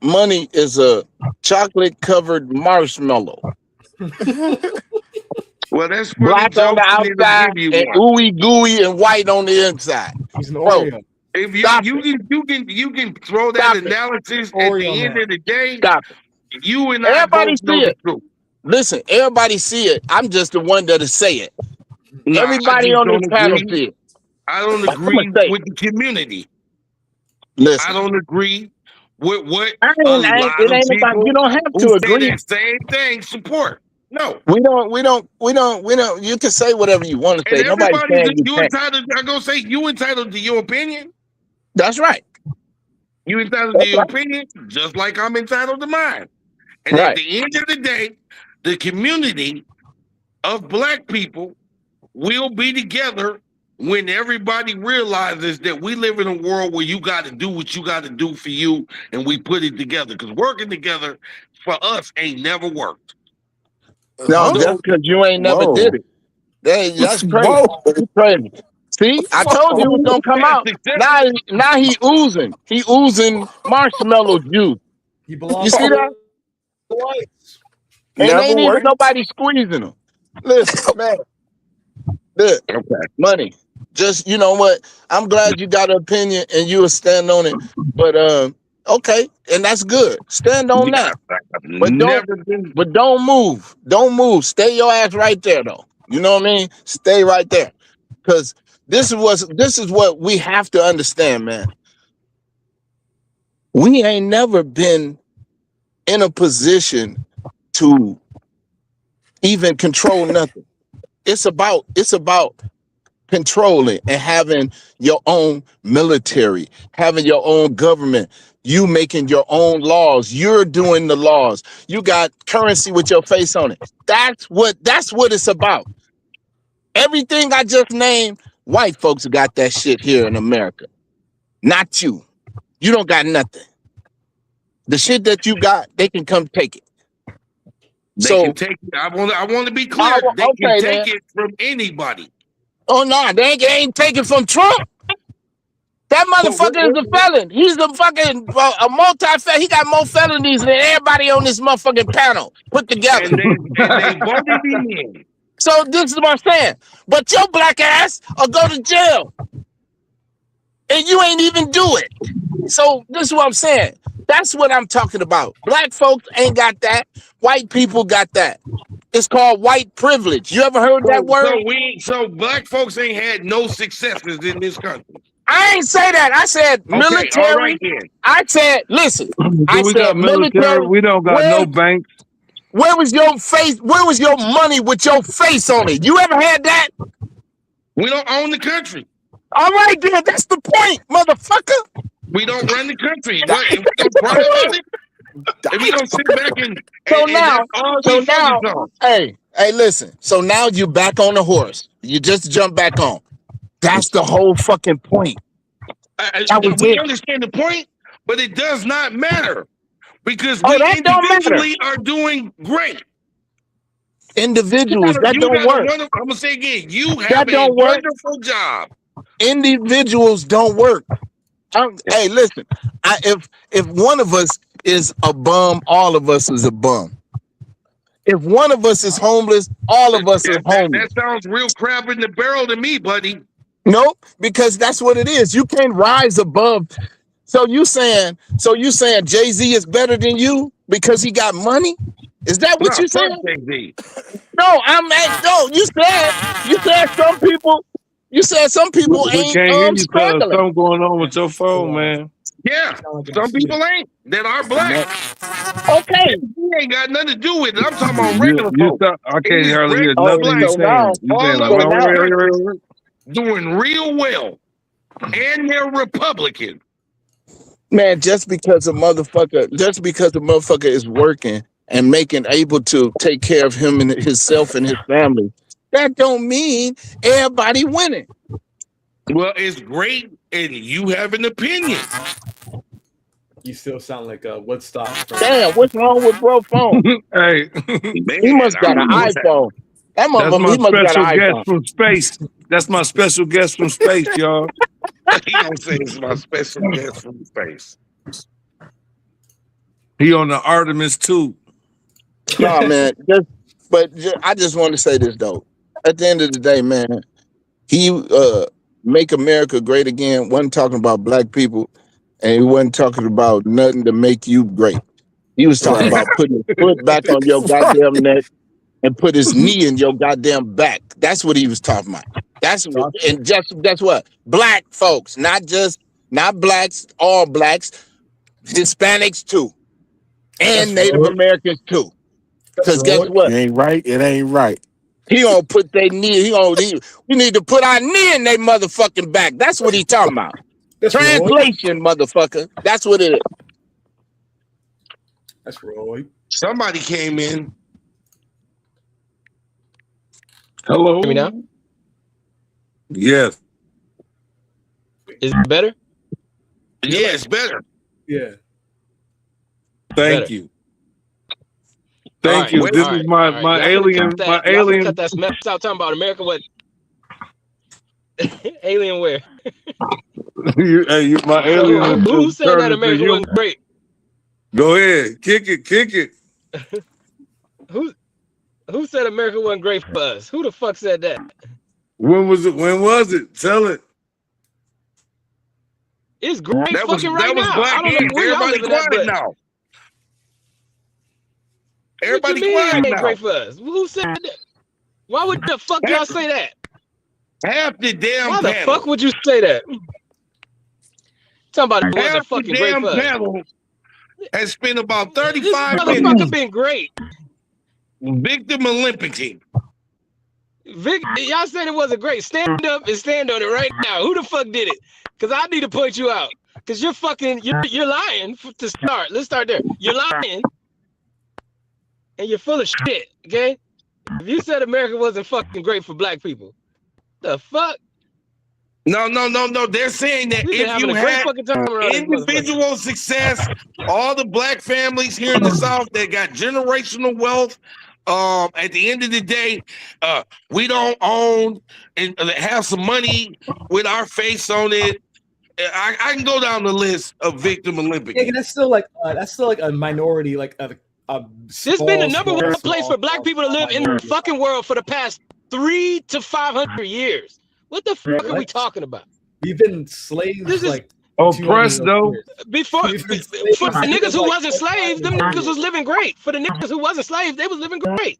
money is a chocolate-covered marshmallow.
Well, that's funny
Black on the
jokes, and it'll
outside
give you
and
one.
ooey gooey and white on the inside.
He's an
Bro,
Oreo.
If you can throw that
Stop
analysis at
Oreo
the end
man.
of the day,
Stop it.
you and I
Everybody
both know
see
the
it.
truth.
Listen, everybody see it. I'm just the one that'll say it.
Nah,
Everybody
I just
on this
don't
panel
agree.
see it.
I don't
But
agree
I'ma say,
with the community.
listen,
I don't agree with what
I
a
ain't,
lot
it
of
ain't about,
people
you don't have
who
to
say
agree.
that same thing support. No.
We don't, you can say whatever you want to
And
say. Nobody's
everybody's
saying you
you
can't.
entitled. I'm gonna say you entitled to your opinion.
That's right.
You entitled to
That's
your
right.
opinion, just like I'm entitled to mine. And at
Right.
the end of the day, the community of Black people will be together when everybody realizes that we live in a world where you got to do what you got to do for you, and we put it together. Because working together for us ain't never worked.
No,
So,
just because you ain't never
Whoa.
did it. That's crazy.
Whoa.
You crazy. See, I told you it was gonna come out. Now he oozing. He oozing marshmallow juice.
He
You
belongs
see
to
that?
the whites.
And
Never
ain't even
worked.
nobody squeezing him. Listen, man. Look, money. Just, you know what? I'm glad you got an opinion and you will stand on it. But okay, and that's good. Stand on that. But don't move. Don't move. Stay your ass right there though. You know what I mean? Stay right there. Because this is what we have to understand, man. We ain't never been in a position to even control nothing. It's about controlling and having your own military, having your own government, you making your own laws, you're doing the laws, you got currency with your face on it. That's what it's about. Everything I just named, white folks got that shit here in America. Not you. You don't got nothing. The shit that you got, they can come take it.
They can take it. I want to be clear. They can take it from anybody.
Oh no, they ain't taking from Trump.
That motherfucker is a felon. He's a fucking a multi-felon. He got more felonies than everybody on this motherfucking panel put together.
And they voted him in.
So this is what I'm saying. But your black ass will go to jail. And you ain't even do it. So this is what I'm saying. That's what I'm talking about. Black folks ain't got that. White people got that. It's called white privilege. You ever heard that word?
So black folks ain't had no successes in this country.
I ain't say that. I said military.
Okay, all right then.
I said, listen.
We got military. We don't got no banks.
Where was your face? Where was your money with your face on it? You ever had that?
We don't own the country.
All right, then. That's the point, motherfucker.
We don't run the country. What, if we don't run it, if we don't sit back and
hey, listen. So now you back on the horse. You just jump back on. That's the whole fucking point.
We understand the point, but it does not matter because we individually are doing great.
Individuals, that don't work.
I'm gonna say again, you have a wonderful job.
Individuals don't work. Hey, listen. If one of us is a bum, all of us is a bum. If one of us is homeless, all of us are homeless.
That sounds real crab in the barrel to me, buddy.
Nope, because that's what it is. You can't rise above. So you saying Jay-Z is better than you because he got money? Is that what you saying? No, you said some people. You said some people
we
ain't
can't hear you,
struggling.
something going on with your phone, man.
Yeah, some people ain't that are black.
Okay,
he ain't got nothing to do with it. I'm talking about regular folks.
I can't hardly hear nothing you saying.
Doing real well, and they're Republican.
Man, just because a motherfucker is working and able to take care of him and himself and his family, that don't mean everybody winning.
Well, it's great, and you have an opinion.
You still sound like a Woodstock.
Damn, what's wrong with bro phone?
Hey,
he must got an iPhone. That motherfucker, he must got an iPhone.
From space. That's my special guest from space, y'all.
He don't say it's my special guest from space.
He on the Artemis 2.
No, man. I just want to say this though. At the end of the day, man, he make America great again. Wasn't talking about black people, and he wasn't talking about nothing to make you great. He was talking about putting his foot back on your goddamn neck and put his knee in your goddamn back. That's what he was talking about. That's what black folks, not blacks, all blacks, Hispanics too, and Native Americans too. Because guess what?
It ain't right. It ain't right.
He gonna put their knee. We need to put our knee in their motherfucking back. That's what he talking about. Translation, motherfucker. That's what it is.
That's Roy.
Somebody came in.
Hello.
Hear me now?
Yes.
Is it better?
Yeah, it's better.
Yeah.
Thank you. Thank you. This is my alien. My alien.
Cut that mess out talking about America. What? Alien where?
My alien.
Who said that America wasn't great?
Go ahead, kick it.
Who said America wasn't great for us? Who the fuck said that?
When was it? Tell it.
It's great right now. I don't know where y'all living at, but
now.
Everybody quiet now. Ain't great for us. Who said that? Why would the fuck y'all say that?
Half the damn
Why the fuck would you say that? Talking about it wasn't fucking great for us.
Has spent about 35
minutes. This motherfucker been great.
Victim Olympicing.
Y'all said it wasn't great. Stand up and stand on it right now. Who the fuck did it? Because I need to point you out. Because you're lying to start. Let's start there. You're lying. And you're full of shit, okay? If you said America wasn't fucking great for black people, the fuck?
No. They're saying that if you had individual success, all the black families here in the South that got generational wealth, at the end of the day, we don't own and have some money with our face on it. I can go down the list of victim Olympics.
Yeah, that's still like a minority, like a
This has been the number
small,
one place for black people to live in the
minority.
fucking world for the past 300 to 500 years. What the fuck are we talking about?
We've been slaves like
oppressed though.
Before for the niggas who wasn't slaves, them niggas was living great. For the niggas who wasn't slaves, they was living great.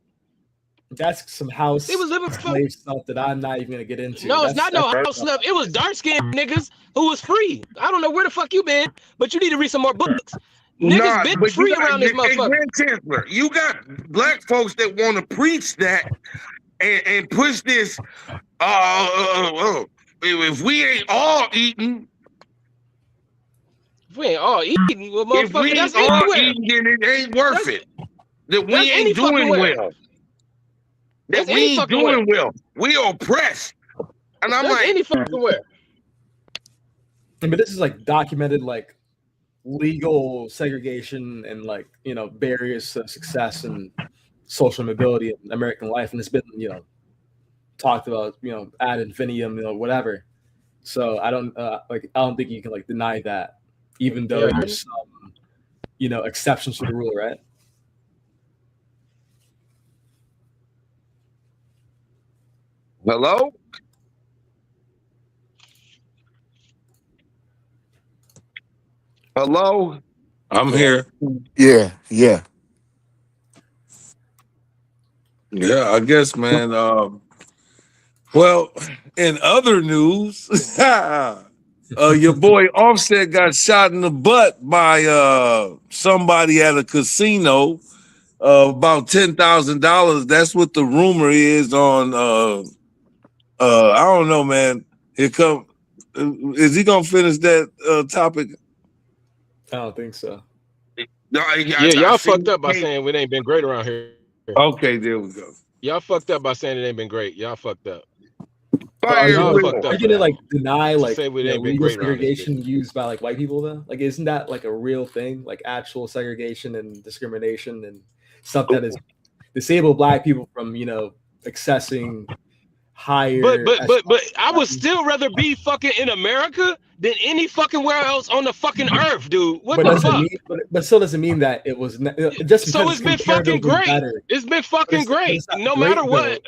That's some house
They was living
slave stuff that I'm not even gonna get into.
No, it's
That's
not no house stuff. It was dark-skinned niggas who was free. I don't know where the fuck you been, but you need to read some more books. Niggas been
but
free
you got-
around this
hey,
motherfucker.
Grand Chancellor, you got black folks that want to preach that and push this. If we ain't all eating,
If we ain't all eating, well,
if we
motherfucker, that's
ain't all
anywhere.
eating, then it ain't worth it. That we
that's any
ain't
fucking
doing
where.
well.
That's
That
any
we ain't
fucking
doing
where.
well. We oppressed. And I'm
That's
like,
any fucking where.
But this is like documented, like legal segregation and like barriers to success and social mobility in American life, and it's been talked about ad infinitum, whatever. So I don't think you can like deny that, even though there's some exceptions to the rule, right?
hello? Hello?
I'm here.
Yeah.
Yeah, I guess, man. Well, in other news, your boy Offset got shot in the butt by somebody at a casino. About $10,000. That's what the rumor is on. I don't know, man. Here come. Is he gonna finish that topic?
I don't think so.
Y'all fucked up by saying it ain't been great around here.
Okay, there we go.
Y'all fucked up by saying it ain't been great. Y'all fucked up.
Are you
Y'all fucked up.
gonna like deny like
say it ain't been
legal
great around this
segregation used by like white people though? Like, isn't that like a real thing? Like actual segregation and discrimination and stuff that is disable black people from accessing higher.
But I would still rather be fucking in America than any fucking where else on the fucking earth, dude. What the fuck?
But still doesn't mean that it was just
So it's been fucking great. It's been fucking great. No matter what,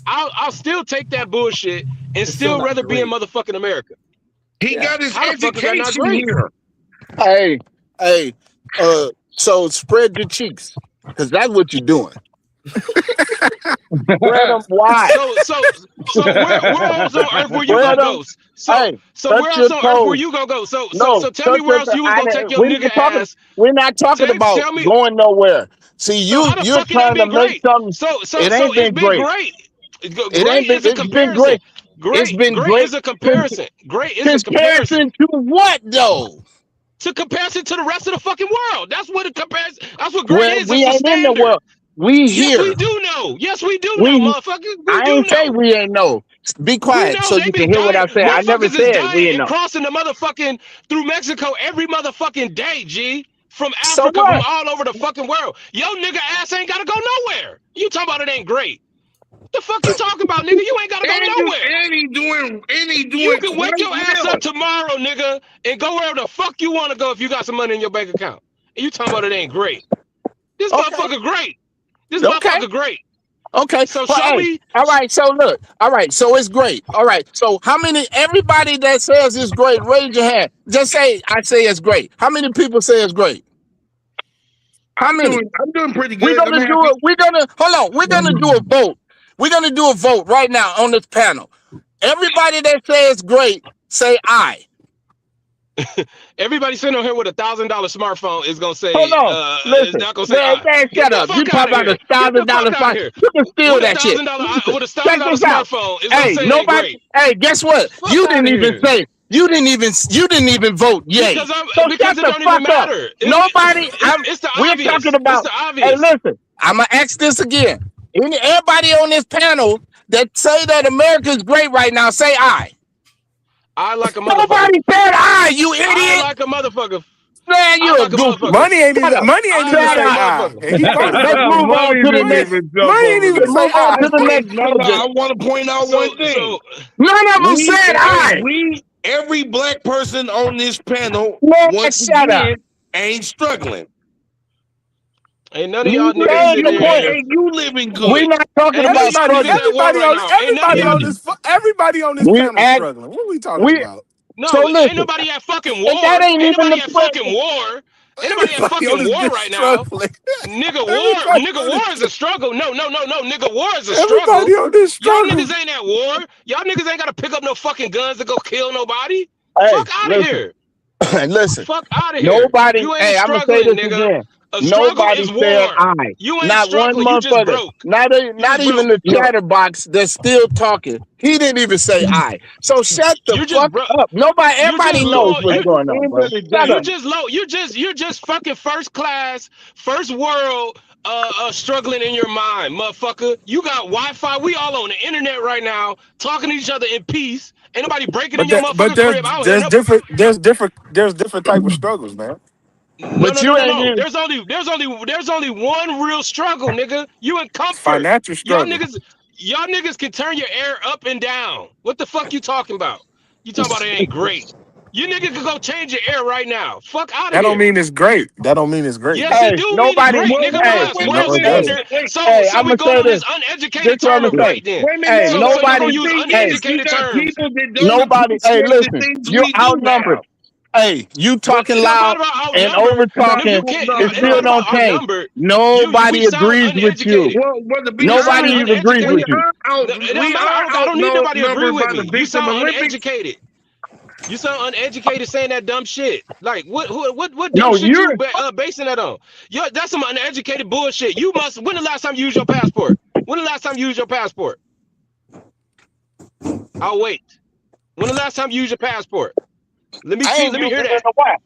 I'll still take that bullshit and still rather be in motherfucking America.
He got his
How the fuck is that not
education
great?
here.
Hey, so spread your cheeks, because that's what you're doing. Spread them wide.
So where else on earth were you
Spread
gonna go?
Hey,
So
touch
where else
your
on earth were
toes.
you gonna go? So
No,
tell me where else you was gonna take your nigga ass.
We're not talking about
Tell me-
going nowhere. See,
So how the
you're
fuck it ain't
trying to
been
make
great?
something.
So
It ain't
it's
been great.
great.
It
Great
ain't been.
is a
It's been
comparison.
great.
Great,
It's been
great
great.
is a comparison. Great is a
Comparison
comparison.
to what though?
To comparison to the rest of the fucking world. That's what a comparison. That's what great
Well,
is.
we
It's a
ain't in the
standard.
world. We
Yes,
here.
we do know. Yes, we do
We-
know, motherfuckers. We
I
do
ain't say
know.
we ain't know. Be
We
quiet
know
so
they
you
be
can hear what I
dying.
said. I never
Motherfuckers is
said we
dying
ain't
and
know.
crossing the motherfucking through Mexico every motherfucking day, G. From
So
Africa, from
what?
all over the fucking world. Yo, nigga ass ain't gotta go nowhere. You talking about it ain't great. The fuck you talking about, nigga? You ain't gotta go nowhere.
And he doing
You can wake
quite
your ass
well.
up tomorrow, nigga, and go wherever the fuck you want to go if you got some money in your bank account. And you talking about it ain't great. This motherfucker great. This motherfucker great.
Okay.
So
Well,
show
hey,
me.
all right. So look. All right. So it's great. All right. So how many? Everybody that says it's great, raise your hand. Just say I say it's great. How many people say it's great? How many?
I'm doing pretty
We're
good.
gonna do it. We're gonna hold on. We're gonna do a vote. We're gonna do a vote right now on this panel. Everybody that says great, say aye.
Everybody sitting on here with $1,000 smartphone is gonna say,
Hold on.
is
Listen.
not gonna say,
Man,
Get
shut
the
up. You
fuck
talk
out of
about
here.
$1,000
Get the fuck out of here.
You can steal
With
that shit.
$1,000
Check this out.
smartphone is gonna
Hey,
say it ain't
nobody.
great.
Hey, guess what?
Fuck
You
outta
didn't even
here.
say. You didn't even vote yay.
Because
So
because
shut
it
the
don't even
fuck up.
matter.
Nobody.
It's the
We're
obvious.
talking about.
It's the
Hey,
obvious.
listen. I'm gonna ask this again. Everybody on this panel that say that America's great right now, say aye.
I like a motherfucker.
Nobody said aye, you
I
idiot.
like a motherfucker.
Man, you
I
a
like a
goofy.
motherfucker.
Money ain't
Shut
even
up.
money ain't
I
even
like
say
a
aye.
motherfucker.
Hey, keep
Hey,
on.
let's move on to the next.
Money ain't even
Let's
say
move on
aye.
to the next
No,
subject.
I want to point out one thing.
None of them said aye.
every black person on this panel,
Man,
once
shut up.
again, ain't struggling.
Ain't none of y'all
You
niggas
made
sitting
your point.
here.
And you living
We're
good.
not talking
Ain't none of
about
y'all niggas
struggling.
at war right now. Ain't none of y'all.
Everybody on this
We
panel
act.
struggling. What are we talking
We
about?
so
No, ain't
listen.
nobody at fucking
And that
war.
ain't
Ain't
even
nobody
the
at fucking
question.
war. Ain't nobody at
Everybody on
fucking
this
war
bitch
right now.
struggling.
Nigga,
Everybody
nigga,
on
war
this
is a struggle. No, nigga, war is a
Everybody
struggle.
on this
Y'all
struggling.
niggas ain't at war. Y'all niggas ain't gotta pick up no fucking guns to go kill nobody.
Hey,
Fuck out of
listen.
here.
Listen.
Fuck out of here.
Nobody.
You ain't
Hey, I'm gonna say
struggling,
this
nigga.
again.
A struggle
Nobody
is
said
war.
I.
You ain't
Not one
struggling. You just
motherfucker.
broke.
Not
You just
even
broke.
the chatterbox that's still talking. He didn't even say I. So shut the
You just
fuck
broke.
up. Nobody.
You just
Everybody knows
low.
what's
At the
going on,
end
bro.
of the
Shut
day,
up.
You're just fucking first class, first world, struggling in your mind, motherfucker. You got Wi-Fi. We all on the internet right now, talking to each other in peace. Ain't nobody breaking in your
But
motherfucking crib. I don't hear
there's different type of struggles, man.
But you ain't
no.
even.
There's only one real struggle, nigga. You in comfort.
Financial
Y'all
struggle.
niggas can turn your air up and down. What the fuck you talking about? You talking about it ain't great. You niggas can go change your air right now. Fuck out of
That don't
here.
mean it's great. That don't mean it's great,
Yes,
though.
it
Hey,
do mean it's
nobody.
great, nigga.
Hey,
Because
No,
world
it doesn't.
standard.
hey,
So
I'm
we
gonna
going
say
on
this.
this
This
uneducated
is what I'm
term of
gonna say.
great then.
wait a minute.
Hey,
So
So we
nobody.
gonna use
the thing
Hey,
is, you
uneducated
got
terms.
people that don't
nobody. Hey,
appreciate the
listen.
things
You
we do
outnumbered.
have.
Hey, you
But
talking
it don't
loud
matter about
and
outnumbered.
over
If
talking.
you can't,
It
it don't
still
matter
don't
about
change.
outnumbered. We
Nobody
sound
agrees with you.
uneducated.
Well, to be
You sound
Nobody
honest,
even agrees
uneducated.
with
we
you.
are out.
No, it don't
We
matter.
are
I don't need nobody to agree
outnumbered
with
by
me.
the
You
Victim
sound
Olympics.
uneducated. You sound uneducated saying that dumb shit. Like what dumb
No,
shit you
you're.
basing that on? That's some uneducated bullshit. You must. When the last time you used your passport? When the last time you used your passport? I'll wait. When the last time you used your passport? Let me
I
see.
ain't
Let me
used
hear
it in
that.
a while.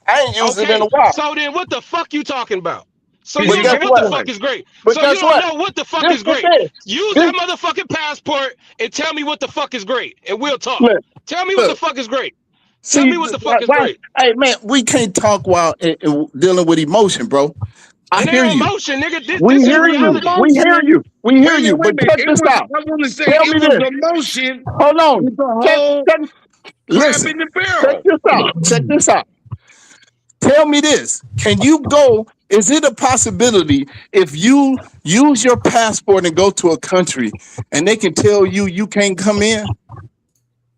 I ain't used it in a
Okay.
while.
So then, what the fuck you talking about? So you
But
don't
guess
know what the
what?
fuck is great.
But
So you
guess
don't
what?
know what the fuck
This
is
is
great.
this.
Use
This
that motherfucking passport and tell me what the fuck is great, and we'll talk.
look,
Tell me what the
look.
fuck is great. Tell
See,
me what the fuck is
why?
great.
Hey, man, we can't talk while dealing with emotion, bro. I
It ain't
hear
no
you.
motion, nigga.
We
This is
hear you.
reality.
We hear you. We hear you.
Wait a
But
minute.
check
It
this
was.
out.
I want to say
Tell
it
me
was
this.
emotion
Hold on.
with the
Check,
whole
check.
crab
Listen.
in the
Check
barrel.
this out. Check this out. Tell me this. Can you go? Is it a possibility if you use your passport and go to a country and they can tell you you can't come in?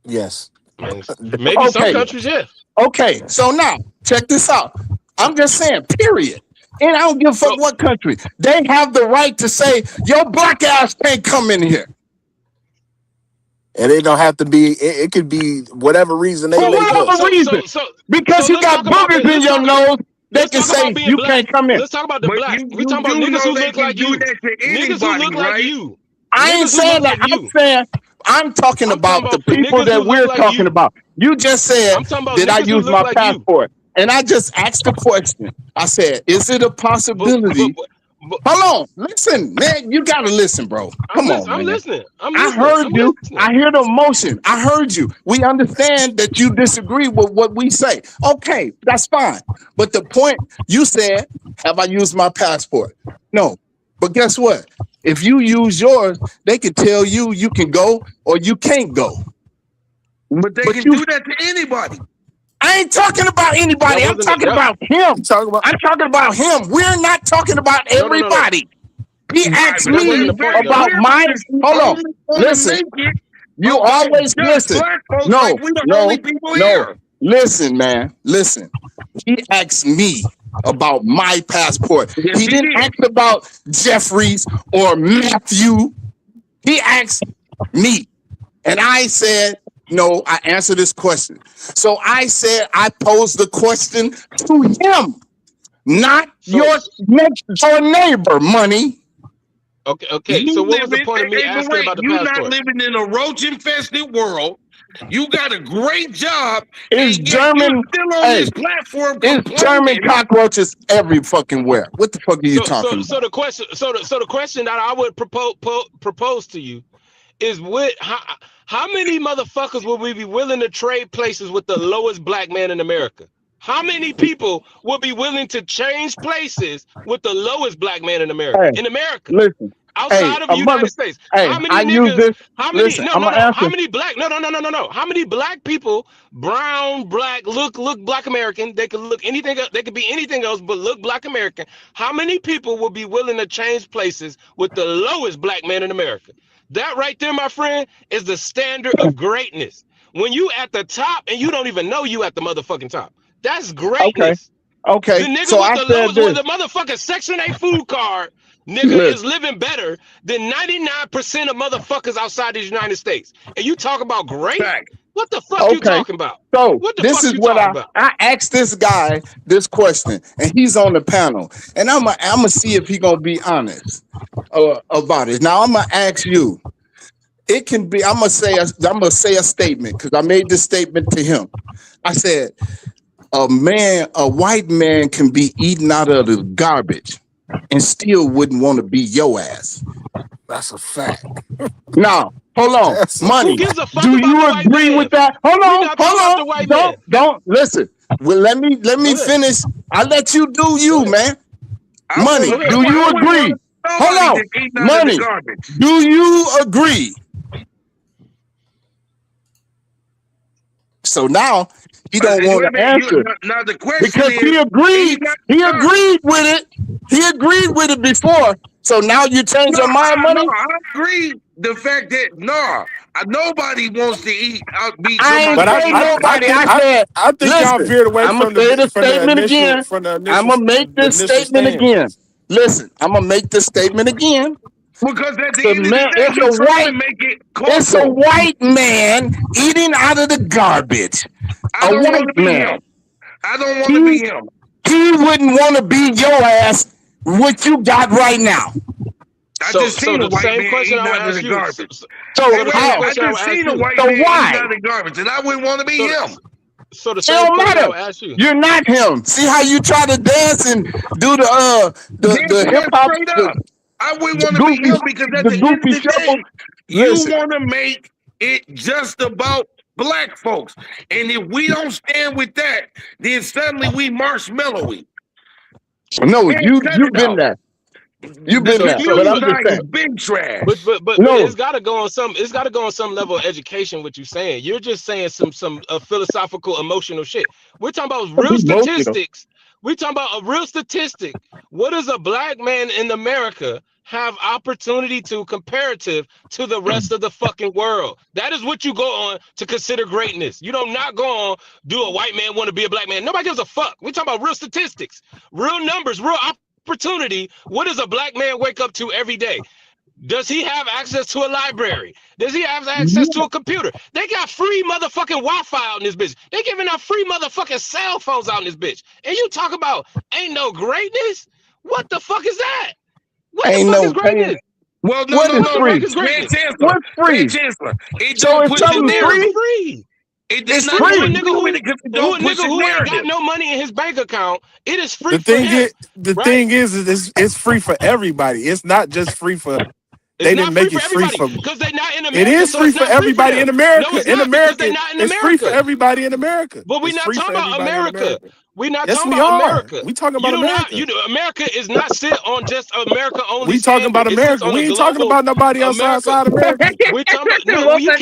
Yes.
Man, maybe some
Okay.
countries, yeah.
Okay. So now, check this out. I'm just saying, period. And I don't give a fuck
So
what country. They have the right to say, your black ass can't come in here.
And it don't have to be. It could be whatever reason they
For
make up.
whatever reason. Because you
let's
got
talk about
boogers in
let's
your
talk
nose, they
let's
can
talk about
say
being
you
black.
can't come in.
Let's talk about the
But
black.
you
We talking about
do
niggas
know
who
they
look
can
like
do
you.
that to
Niggas who
anybody,
look like
right?
you.
I ain't
Niggas who look
saying that.
like you.
I'm talking
I'm talking
about the
about for
people
niggas who
that
look
we're
like
talking
you.
about. You just said,
I'm talking about
did I
niggas who
use
look
my
like you.
passport? And I just asked the question. I said, is it a possibility? Hold on. Listen, man, you got to listen, bro. Come on,
I'm
man.
listening. I'm
I
listening.
heard
I'm
you.
listening.
I hear the emotion. I heard you. We understand that you disagree with what we say. Okay, that's fine. But the point you said, have I used my passport? No. But guess what? If you use yours, they can tell you you can go or you can't go.
But they can do that to anybody.
I ain't talking about anybody. I'm talking about him. I'm talking about him. We're not talking about
No.
everybody. He
Right,
asked
but that
me
wasn't the point, though.
about
We're
my. Hold on.
only going to
Listen.
make it
You
about
always
just
listen.
black folks
No,
like we the
no,
only people
no.
here.
Listen, man. Listen. He asked me about my passport.
Yes,
He
he
didn't
did.
ask about Jeffries or Matthew. He asked me. And I said, no, I answered this question. So I said I posed the question to him, not your next door neighbor, money.
Okay.
You
So what was the
living,
point of me
but
asking
wait,
about the
you not
passport?
living in a roach infested world. You got a great job,
Is
and yet you're
German,
still on
hey,
this platform
it's German
complaining.
cockroaches every fucking where. What the fuck are you talking
So
about?
the question that I would propose to you is how many motherfuckers will we be willing to trade places with the lowest black man in America? How many people will be willing to change places with the lowest black man in America?
Hey,
In America.
listen.
outside of the United States. How many
I use
niggas?
this.
How many?
Listen,
No,
I'm
no,
gonna
no. How
answer.
many black? No, no, no, no, no, no. How many black people? Brown, black, look black American. They could look anything. They could be anything else, but look black American. How many people will be willing to change places with the lowest black man in America? That right there, my friend, is the standard of greatness. When you at the top and you don't even know you at the motherfucking top, that's
Okay.
greatness. The
Okay.
nigga
So
with
I
the
said
lowest, with
this.
the motherfucking Section 8 food card, nigga,
Listen.
is living better than 99% of motherfuckers outside the United States. And you talk about great?
Fact.
What the fuck you
Okay.
talking about?
So
What the
this
fuck
is
you
what
talking about?
I asked this guy this question, and he's on the panel, and I'm gonna see if he gonna be honest about it. Now I'm gonna ask you. It can be. I'm gonna say a statement because I made this statement to him. I said, a white man can be eaten out of the garbage and still wouldn't want to be your ass.
That's a fact.
Now, hold on.
That's
Money.
Who gives a fuck
Do
about
you
the white
agree
man?
with that? Hold
We
on.
not talking about the white man.
Don't listen. Well, let me finish. I let you do you, man. Money. Do you agree? Hold on. Money. Do you agree? So now he don't want to answer
Now the question
because
is,
he agreed. He agreed with it. He agreed with it before. So now you change your mind, Money.
No, I agree. The fact that nobody wants to eat out beat
I ain't
somebody.
say nobody. I said,
I think y'all
listen.
veered away
I'm gonna
from
say the
from the
statement
initial
again.
from the
I'm
initial
gonna make
the
this
initial
statement
stand.
again. Listen, I'm gonna make this statement again.
Because at the end of the day,
It's
you
a
trying
white.
to make it
It's a
cultural.
white man eating out of the garbage.
I don't want to be him. I don't want to be him.
He wouldn't want to be your ass. What you got right now?
I just seen a
the
white
same
man
question
eating
I would
out of
ask
the
you.
garbage.
So
Hey, wait a minute. I
Question I would
just
ask
seen a
you.
white
So
man
why?
eating out of the garbage, and I wouldn't want to be him.
So the
It
same
don't
question I
matter.
would ask you.
You're not him. See how you try to dance and do the hip hop,
Straight up. I wouldn't
the
want to be
goofy,
him because at
the
the end of
goofy
the
shuffle.
day, you
Listen,
want to make it just about black folks. And if we don't stand with that, then suddenly we marshmallowy.
no,
Man, cut
you've
it
been
out.
there. You've
The
been there. But
computer
I'm just
science
saying.
has been trash.
But
No,
it's got to go on some. It's got to go on some level of education. What you're saying, you're just saying some philosophical, emotional shit. We're talking about real
emotional.
statistics. We're talking about a real statistic. What does a black man in America have opportunity to comparative to the rest of the fucking world? That is what you go on to consider greatness. You don't not go on, do a white man want to be a black man? Nobody gives a fuck. We're talking about real statistics, real numbers, real opportunity. What does a black man wake up to every day? Does he have access to a library? Does he have access to a computer? They got free motherfucking Wi-Fi out in this bitch. They giving out free motherfucking cell phones out in this bitch. And you talk about ain't no greatness? What the fuck is that? What the
Ain't
fuck
no
is greatness?
Well, no,
what
no,
is
no,
What the
no.
fuck
free?
is greatness?
Chancellor.
What's free?
Chancellor. It
So
don't
if
push
It's
the
something's
narrative.
free,
free.
It
it's
not
Free for a
free.
nigga
agree with it because it don't push the
who ain't got
narrative.
no money in his bank account. It is free
The
for
thing
him,
is, the
right?
thing is it's free for everybody. It's not just free for.
It's
They
not
didn't
free
make
for
it free
everybody
for.
because they're not in
It
America,
is
so
free
it's
for
not free for
everybody
them.
in
No,
America.
it's
In
not because they're
America,
not in
it's free for
America.
everybody in America.
But we're
It's
not
free for
talking about
everybody in
America.
America.
We're not
Yes,
talking
we
about
are.
America.
We talking
You
about
do not,
America.
America is not sit on just America only
We talking about
standard. It sits
America.
on
We
a
ain't talking
global
about nobody else
America.
outside America.
We're talking about no, well, you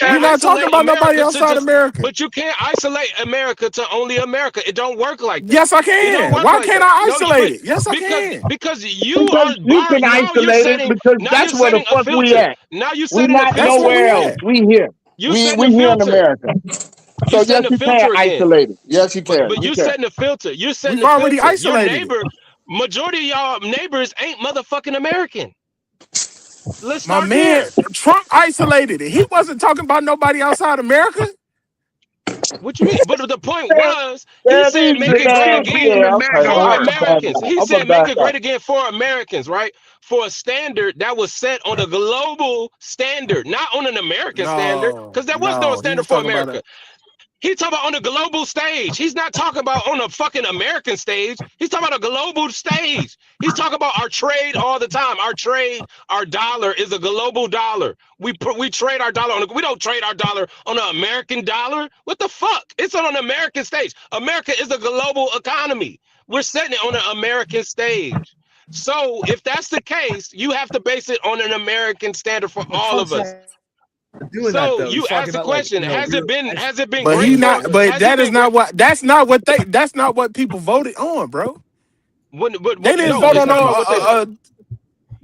We're
can't
not talking
isolate
about nobody
America to
outside
just,
America.
but you can't isolate America to only America. It don't work like that.
Yes, I
It don't
can.
work
Why
like
can't
that.
I
No,
isolate
but
it? Yes, I can.
because you
Because
are
you can
now you're
isolate it
setting
because that's where the
a
fuck we
filter.
at.
Now you're
We
setting a
not
That's
filter.
where we
nowhere else.
at.
We here.
You
We
setting a
here in
filter.
America.
You
So yes,
setting a
you can
filter again.
isolate it. Yes, you can.
But
You
you
can.
setting a filter. You're setting
We've
the
already
filter. Your
isolated it.
neighbor, majority of y'all neighbors ain't motherfucking American. Let's
My
start
man,
there.
Trump isolated it. He wasn't talking about nobody outside America.
What you mean? But the point was, he
Yeah,
said
these
make
big
it great
ass.
again
Yeah, okay.
for
I'm a bad
Americans.
guy.
He
I'm a
said make
bad
it
guy.
great again for Americans, right? For a standard that was set on a global standard, not on an American standard, because there was no
No, he
standard
was
for
talking about
America. He's talking about on the global stage. He's not talking about on a fucking American stage. He's talking about a global stage. He's talking about our trade all the time. Our trade, our dollar is a global dollar. We trade our dollar we don't trade our dollar on an American dollar. What the fuck? It's on an American stage. America is a global economy. We're setting it on an American stage. So if that's the case, you have to base it on an American standard for
But
all
Trump's
of us.
not doing that
So
though. He's
you
talking
ask the
about like,
question:
you know,
Has it been
But
great
he
for?
not. But
Has it
that is
been great?
not what. That's not what people voted on, bro. They didn't
No,
vote
it's
on
not about what they.
no.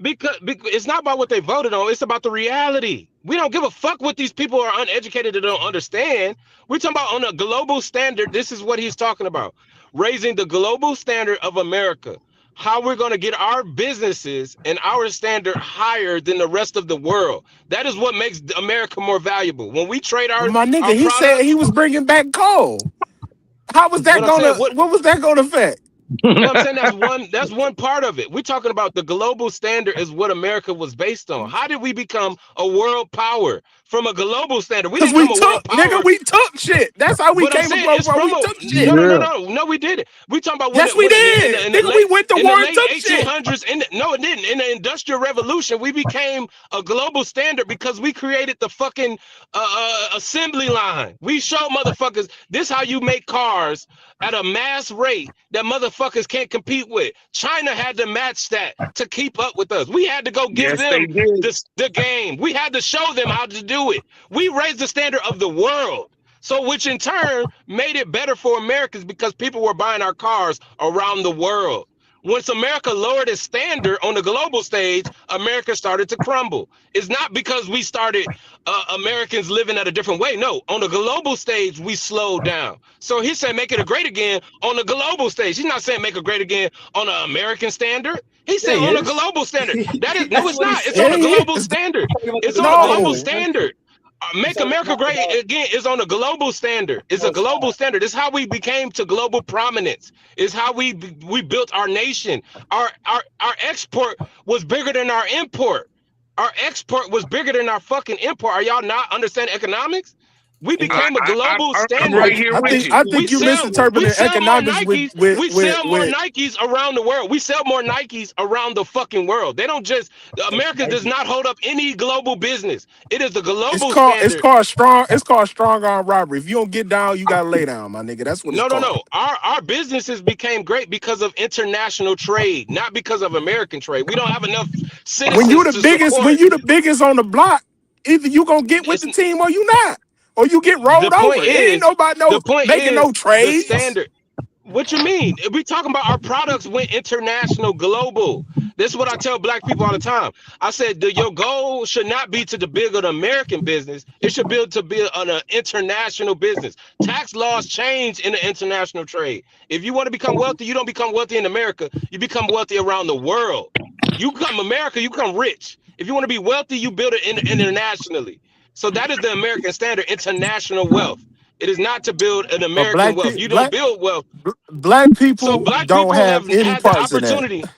Because it's not about what they voted on. It's about the reality. We don't give a fuck what these people are uneducated and don't understand. We're talking about on a global standard. This is what he's talking about. Raising the global standard of America. How we're going to get our businesses and our standard higher than the rest of the world. That is what makes America more valuable. When we trade
But
our
my nigga, he said
products,
he was bringing back coal. How was that
what I'm saying,
gonna? What was that gonna affect?
well, I'm saying that's one part of it. We're talking about the global standard is what America was based on. How did we become a world power from a global standard? We
Cause
didn't
we
become a
took,
world
nigga,
power.
we took shit. That's how we
But I'm
came a
saying
global
it's
power.
from
We
a
took shit.
no. We did it. We talking about
Yes, we did.
in the
Nigga, we
late
went to war and took shit.
1800s. No, it didn't. In the Industrial Revolution, we became a global standard because we created the fucking assembly line. We showed motherfuckers this how you make cars at a mass rate that motherfuckers can't compete with. China had to match that to keep up with us. We had to go give
Yes, they
them
did.
the game. We had to show them how to do it. We raised the standard of the world. So which in turn made it better for Americans because people were buying our cars around the world. Once America lowered its standard on the global stage, America started to crumble. It's not because we started Americans living at a different way. No, on the global stage, we slowed down. So he said make it a great again on the global stage. He's not saying make it great again on an American standard. He said
Yeah, he
on a
is.
global standard. That is no,
That's
it's
what he
not. It's
said.
on a
Yeah, yeah.
global standard.
Talking about
It's
the
on a global
No.
standard. Make America great again is on a global standard. It's a global standard. It's how we became to global prominence. It's how we built our nation. Our export was bigger than our import. Our export was bigger than our fucking import. Are y'all not understanding economics? We became a global
I'm right
standard.
here
I
with
think
you.
I
We
think you
sell
misinterpreting
more
economics
Nikes. We sell more Nikes around the world. We sell more Nikes around the fucking world. They don't just America does not hold up any global business. It is the global
it's
standard.
called strong arm robbery. If you don't get down, you gotta lay down, my nigga. That's what it's called.
No. Our businesses became great because of international trade, not because of American trade. We don't have enough citizens to
When
support.
you the biggest on the block, either you gonna get with
It's
the team or you not. Or you get
the
rolled
point
over. It ain't
is
nobody
the point
making no
is the
trades.
standard. What you mean? We talking about our products went international, global. This is what I tell black people all the time. I said your goal should not be to build an American business. It should build an international business. Tax laws change in the international trade. If you want to become wealthy, you don't become wealthy in America. You become wealthy around the world. You become America, you become rich. If you want to be wealthy, you build it internationally. So that is the American standard, international wealth. It is not to build an
But
American wealth. You don't build wealth.
black
So
people
black
don't
people
have
have
any
had the
parts in that.
opportunity.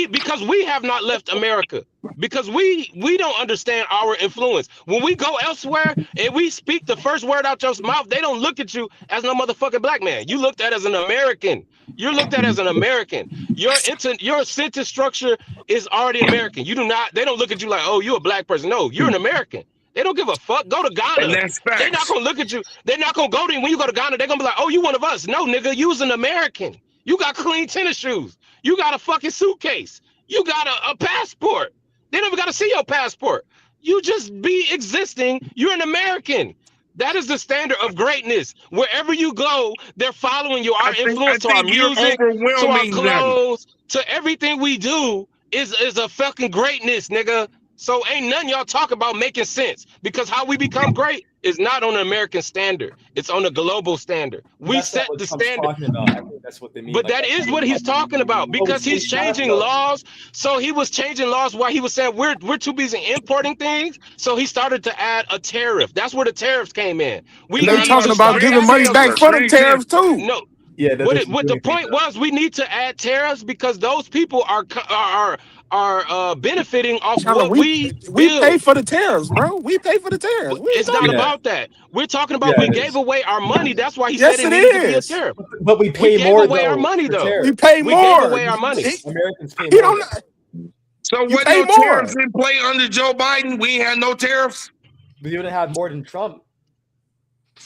Because we have not left America. Because we don't understand our influence. When we go elsewhere and we speak the first word out your mouth, they don't look at you as no motherfucking black man. You looked at as an American. You're looked at as an American. Your sentence structure is already American. You do not. They don't look at you like, oh, you're a black person. No, you're an American. They don't give a fuck. Go to
And
Ghana.
that's
They're not
facts.
gonna look at you. They're not gonna go to you when you go to Ghana. They're gonna be like, oh, you one of us. No, nigga, you's an American. You got clean tennis shoes. You got a fucking suitcase. You got a passport. They never got to see your passport. You just be existing. You're an American. That is the standard of greatness. Wherever you go, they're following you. Our
I
influence to our
think you're
music, to our
overwhelming them.
clothes, to everything we do is a fucking greatness, nigga. So ain't none y'all talk about making sense because how we become great is not on an American standard. It's on a global standard. We
That's not
set
what
the
Trump's
standard.
talking about. I think that's what they mean.
But
Like
that is what he's talking about because he's changing laws. So he was changing laws while he was saying we're too busy importing things. So he started to add a tariff. That's where the tariffs came in. We
And they
need
talking
to
about
start
Very
giving money
adding.
back
similar.
for them
Very
tariffs too.
No,
yeah, that they're
what the
doing things
point was, we need to add tariffs because those people are benefiting off
China,
what we
we pay
build.
for the tariffs, bro. We pay for the tariffs. What are you
It's
talking
not
Yeah,
about?
about that. We're talking about
yeah,
we
it
gave
is.
away our money. That's why he said
Yes,
it
it
needed to be a
is.
tariff.
But we
We
pay
gave
more
away our
though
money
for
though.
We
tariffs.
pay
We gave
more.
away our money.
Americans pay
You
more
don't.
though.
So
You
when
pay
no tariffs
more.
in play under Joe Biden, we ain't had no tariffs.
We even have more than Trump.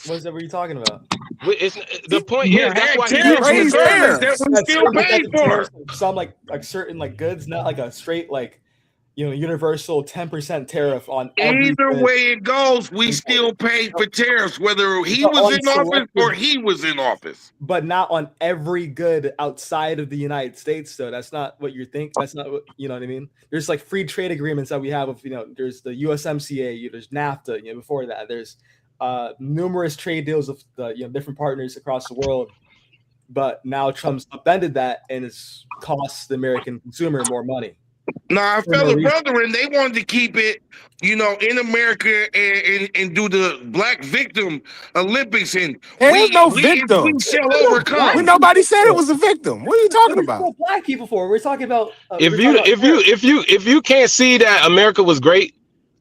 What are you talking about?
It's, the point
You
is that's
had
why he
tariffs
didn't
and
use
service
tariffs.
that we
That's
still
but
pay
that's
for.
some like certain like goods, not like a straight like universal 10% tariff on every
Either
good.
way it goes, we still pay for tariffs, whether he
But
was
on
in office or
selective,
he was in office.
but not on every good outside of the United States. Though that's not what you think. That's not what you know what I mean. There's like free trade agreements that we have with there's the USMCA, there's NAFTA. Before that, there's numerous trade deals with the different partners across the world. But now Trump's upended that and it's costs the American consumer more money.
Now, our
For no
fellow
reason.
brethren, they wanted to keep it, in America and do the Black Victim Olympics, and
There's no
we
victim.
shall
What are black
When
overcome.
nobody said it was a victim. What are you talking
What
about?
are black people for? We're talking about.
If you can't see that America was great,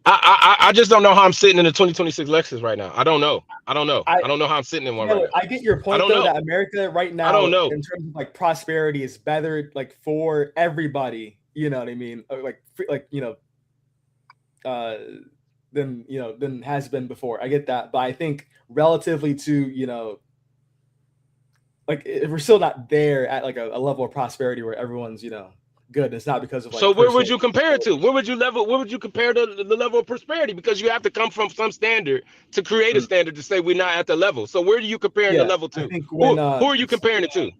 I just don't know how I'm sitting in the 2026 Lexus right now. I don't know how I'm sitting in one right now.
I get your
I
point
don't
though
know.
that America right now,
I don't know.
in terms of like prosperity, is better like for everybody. You know what I mean? Than has been before. I get that, but I think relatively to like we're still not there at like a level of prosperity where everyone's good. It's not because of like.
So where would you compare it to? Where would you compare the level of prosperity? Because you have to come from some standard to create a standard to say we're not at the level. So where do you compare the level to?
I think when,
who are you comparing it to?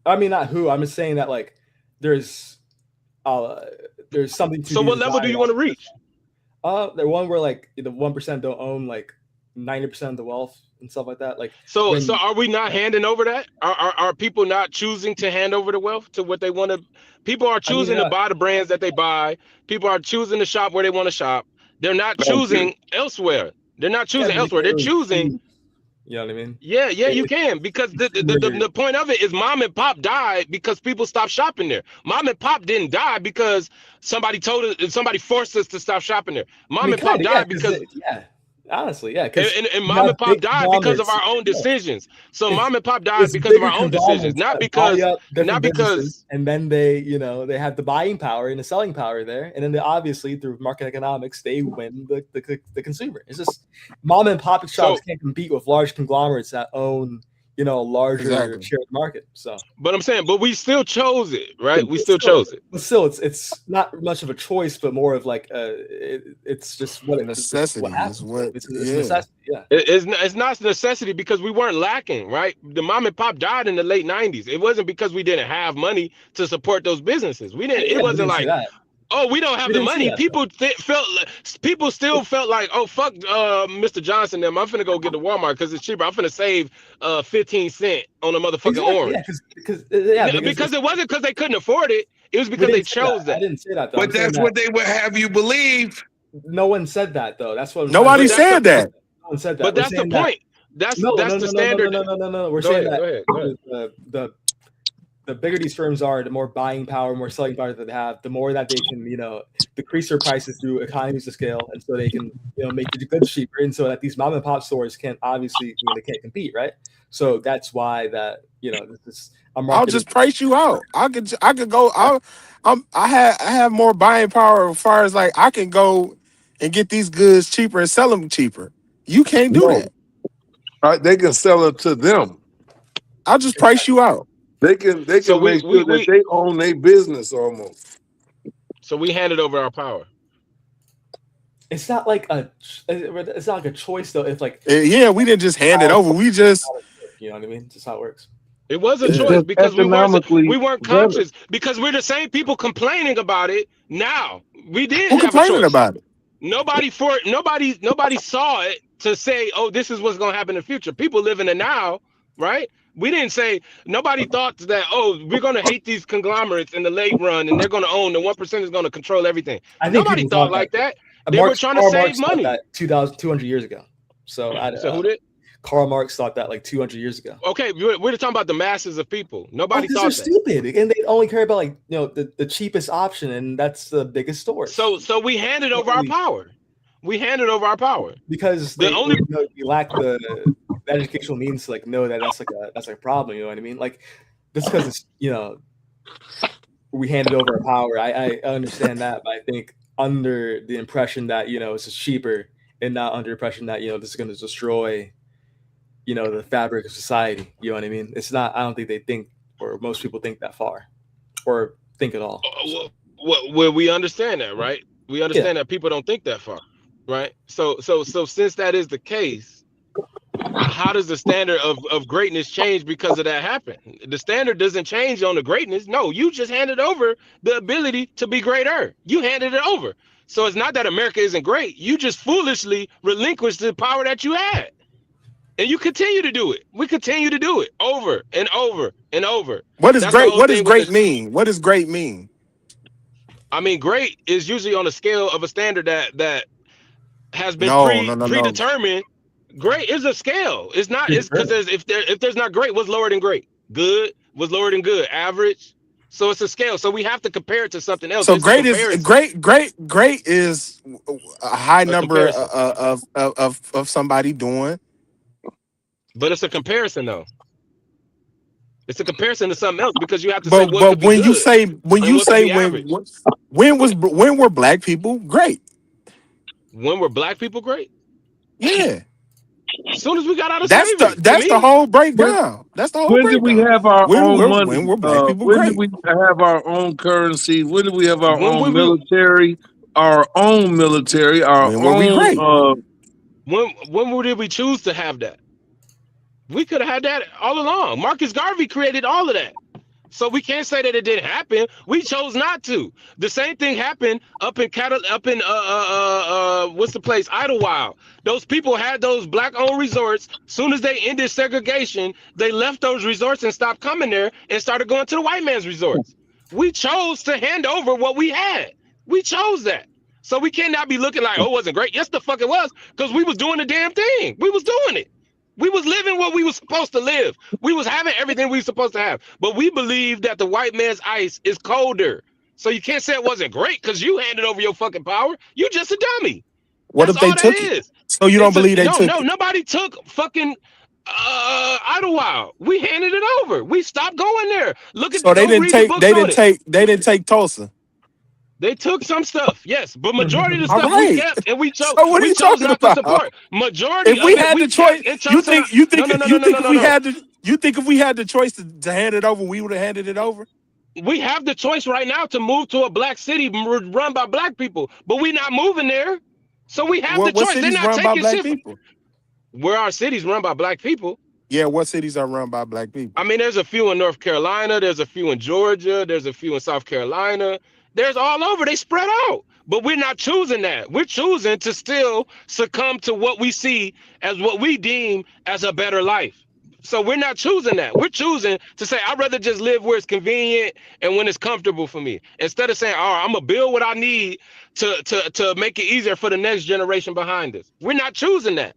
I mean, not who. I'm just saying that like there's something to.
So what level do you want to reach?
The one where like the 1% don't own like 90% of the wealth and stuff like that. Like
so are we not handing over that? Are people not choosing to hand over the wealth to what they want to? People are choosing to buy the brands that they buy. People are choosing to shop where they want to shop. They're not choosing elsewhere. They're not choosing elsewhere. They're choosing.
You know what I mean?
Yeah, you can, because the point of it is mom and pop died because people stopped shopping there. Mom and pop didn't die because somebody forced us to stop shopping there. Mom and pop died because
honestly,
and mom and pop died because of our own decisions. So mom and pop died because of our own decisions, not because
and then they have the buying power and the selling power there, and then they obviously through market economics they win the consumer. It's just mom and pop shops can't compete with large conglomerates that own a larger share of the market. So,
but I'm saying, but we still chose it, right? We still chose it.
But still, it's not much of a choice, but more of like it's just what
necessity
is. It's
yeah.
necessity. Yeah,
it's not necessity because we weren't lacking, right? The mom and pop died in the late 90s. It wasn't because we didn't have money to support those businesses. We didn't. It wasn't like. Oh, we don't have the money. People still felt like, oh fuck, Mr. Johnson, them. I'm finna go get the Walmart because it's cheaper. I'm finna save 15 cents on a motherfucking orange.
Because
it wasn't because they couldn't afford it. It was because they chose that.
I didn't say that though.
But that's what they would have you believe.
No one said that though. That's what
nobody said that.
No one said that.
But that's the point. That's the standard.
No. We're saying that the bigger these firms are, the more buying power, more selling power that they have, the more that they can, decrease their prices through economies of scale, and so they can, make the goods cheaper, and so that these mom and pop stores can't obviously, they can't compete, right? So that's why that, this is.
I'll just price you out. I could go. I have more buying power as far as like I can go and get these goods cheaper and sell them cheaper. You can't do that.
Right? They can sell it to them.
I'll just price you out.
They can make sure that they own their business almost.
So we handed over our power.
It's not like a choice though. It's like
we didn't just hand it over. We just
you know what I mean. Just how it works.
It was a choice because we weren't conscious because we're the same people complaining about it now. We didn't have a choice
about it.
Nobody saw it to say, oh, this is what's going to happen in the future. People live in the now, right? We didn't say, nobody thought that, oh, we're going to hate these conglomerates in the late run and they're going to own, the 1% is going to control everything. Nobody thought like that. They were trying to save money.
That 200 years ago. So who
did?
Karl Marx thought that like 200 years ago.
Okay, we're talking about the masses of people. Nobody thought
they're stupid, and they only care about like the cheapest option, and that's the biggest store.
So we handed over our power. We handed over our power
because we lack the educational means to like know that that's like a problem. You know what I mean? Like just because it's we handed over our power. I understand that, but I think under the impression that it's just cheaper, and not under the impression that this is going to destroy the fabric of society. You know what I mean? It's not. I don't think they think, or most people think that far, or think at all.
Well, we understand that, right? We understand that people don't think that far, right? So since that is the case, how does the standard of greatness change because of that happen? The standard doesn't change on the greatness. No, you just handed over the ability to be greater. You handed it over. So it's not that America isn't great. You just foolishly relinquished the power that you had. And you continue to do it. We continue to do it over and over and over.
What does
That's the
great?
whole
What does
thing with
great
this.
mean? What does great mean?
I mean, great is usually on a scale of a standard that has been
No.
predetermined. Great is a scale. It's not. It's because if there's not great, what's lower than great? Good was lower than good. Average. So it's a scale. So we have to compare it to something else.
So
It's a
great is
comparison.
great is a high
A
number
comparison.
of somebody doing.
But it's a comparison though. It's a comparison to something else because you have to say
But
what could be
when you
good
say
and what could be average.
when were black people great?
When were black people great?
Yeah.
As soon as we got out of
That's
slavery.
the whole breakdown. That's the whole
When did we
breakdown.
have our own money?
When were black people
When did
great?
we have our own currency? When did we have our
When
own
we
military? Our own military, our
When were we great?
own.
When did we choose to have that? We could have had that all along. Marcus Garvey created all of that. So we can't say that it didn't happen. We chose not to. The same thing happened up in what's the place? Idlewild. Those people had those black-owned resorts. Soon as they ended segregation, they left those resorts and stopped coming there and started going to the white man's resorts. We chose to hand over what we had. We chose that. So we cannot be looking like, oh, it wasn't great. Yes, the fuck it was, because we was doing the damn thing. We was doing it. We was living what we was supposed to live. We was having everything we was supposed to have. But we believe that the white man's ice is colder. So you can't say it wasn't great because you handed over your fucking power. You just a dummy.
What
That's
if they
all that
took it?
is.
So you don't believe they took it?
No, nobody took fucking Idlewild. We handed it over. We stopped going there.
So they didn't
read the books on it.
They didn't take Tulsa.
They took some stuff, yes, but majority of the
All
stuff we
right.
kept and we chose.
So what are
We
you
chose
talking
not to
about?
support. Majority
If we
of it
had
we
the choice,
kept and chose
you think
no.
if we had the choice to hand it over, we would have handed it over?
We have the choice right now to move to a black city run by black people, but we're not moving there. So we have the
What
choice. They're
cities
not
run by
taking
black
shit.
people?
Where our cities run by black people?
Yeah, what cities are run by black people?
I mean, there's a few in North Carolina, there's a few in Georgia, there's a few in South Carolina. There's all over. They spread out. But we're not choosing that. We're choosing to still succumb to what we see as what we deem as a better life. So we're not choosing that. We're choosing to say, I'd rather just live where it's convenient and when it's comfortable for me. Instead of saying, all right, I'm gonna build what I need to make it easier for the next generation behind us. We're not choosing that.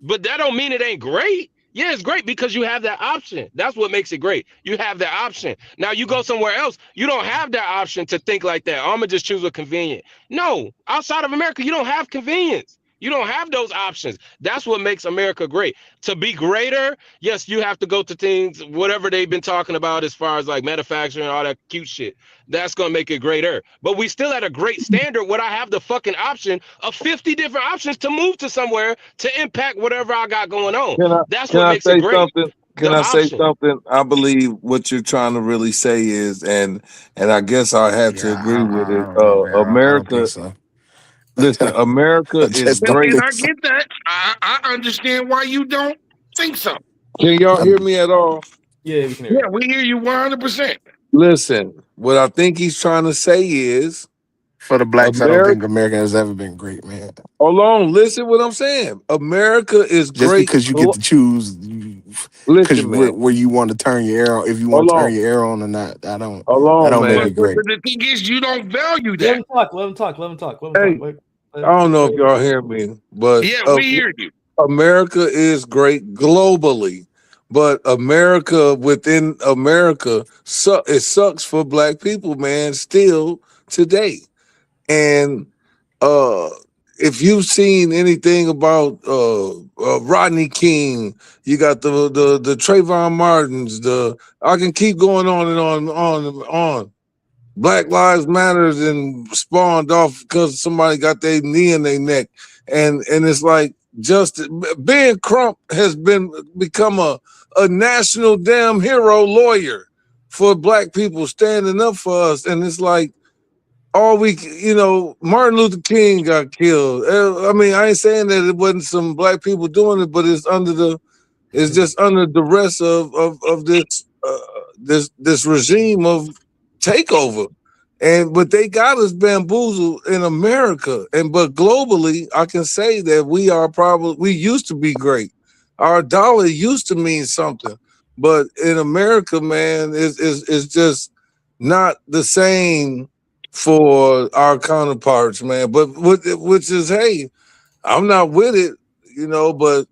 But that don't mean it ain't great. Yeah, it's great because you have that option. That's what makes it great. You have that option. Now you go somewhere else, you don't have that option to think like that. Oh, I'm gonna just choose a convenient. No, outside of America, you don't have convenience. You don't have those options. That's what makes America great. To be greater, yes, you have to go to things, whatever they've been talking about as far as like manufacturing, all that cute shit. That's gonna make it greater. But we still at a great standard where I have the fucking option of 50 different options to move to somewhere to impact whatever I got going on. That's what makes it great.
Can I say something? I believe what you're trying to really say is, and I guess I had to agree with it.
I don't know, man. I don't
America,
think so.
listen, America is
just don't
great.
And
think
I
so.
get that. I understand why you don't think so.
Can y'all hear me at all?
Yeah, we can hear
Yeah,
you.
we hear you 100%.
Listen, what I think he's trying to say is,
For the blacks, I don't
America.
think America has ever been great, man.
Hold on, listen what I'm saying. America is
Just
great.
because you get to choose, because
Listen, man.
where you want to turn your arrow, if you want to turn your arrow on or not, that don't make it great.
But the thing is, you don't value
Let
that.
him talk. Let him talk. Let him talk. Let him
Hey,
talk. Wait,
I don't know if y'all hear me, but
Yeah, we hear you.
America is great globally, but America within America, it sucks for black people, man, still today. And if you've seen anything about Rodney King, you got the Trayvon Martins, I can keep going on and on. Black Lives Matters and spawned off because somebody got their knee in their neck. And it's like justice. Ben Crump has become a national damn hero lawyer for black people, standing up for us. And it's like, all we, Martin Luther King got killed. I mean, I ain't saying that it wasn't some black people doing it, but it's just under the rest of this regime of takeover. But they got us bamboozled in America. But globally, I can say that we used to be great. Our dollar used to mean something. But in America, man, it's just not the same for our counterparts, man. But which is, hey, I'm not with it, but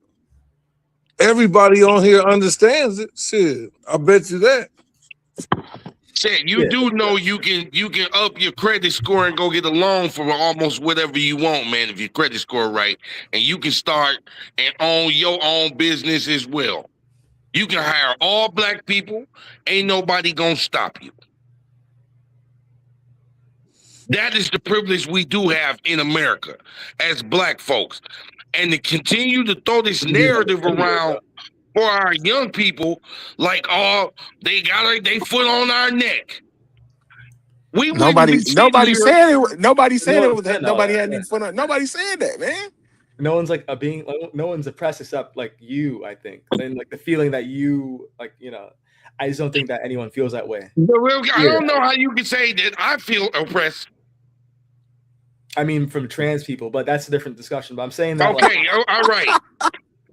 everybody on here understands it. Shit, I bet you that.
Shit, you do know you can up your credit score and go get a loan for almost whatever you want, man, if your credit score right. And you can start and own your own business as well. You can hire all black people. Ain't nobody gonna stop you. That is the privilege we do have in America as black folks. And to continue to throw this narrative around for our young people, like, oh, they got their foot on our neck. We
Nobody said it. Nobody said it was. Nobody had any fun. Nobody said that, man.
No one's no one's oppressed except like you, I think. And like the feeling that you I just don't think that anyone feels that way.
I don't know how you can say that I feel oppressed.
I mean, from trans people, but that's a different discussion. But I'm saying that.
Okay, all right.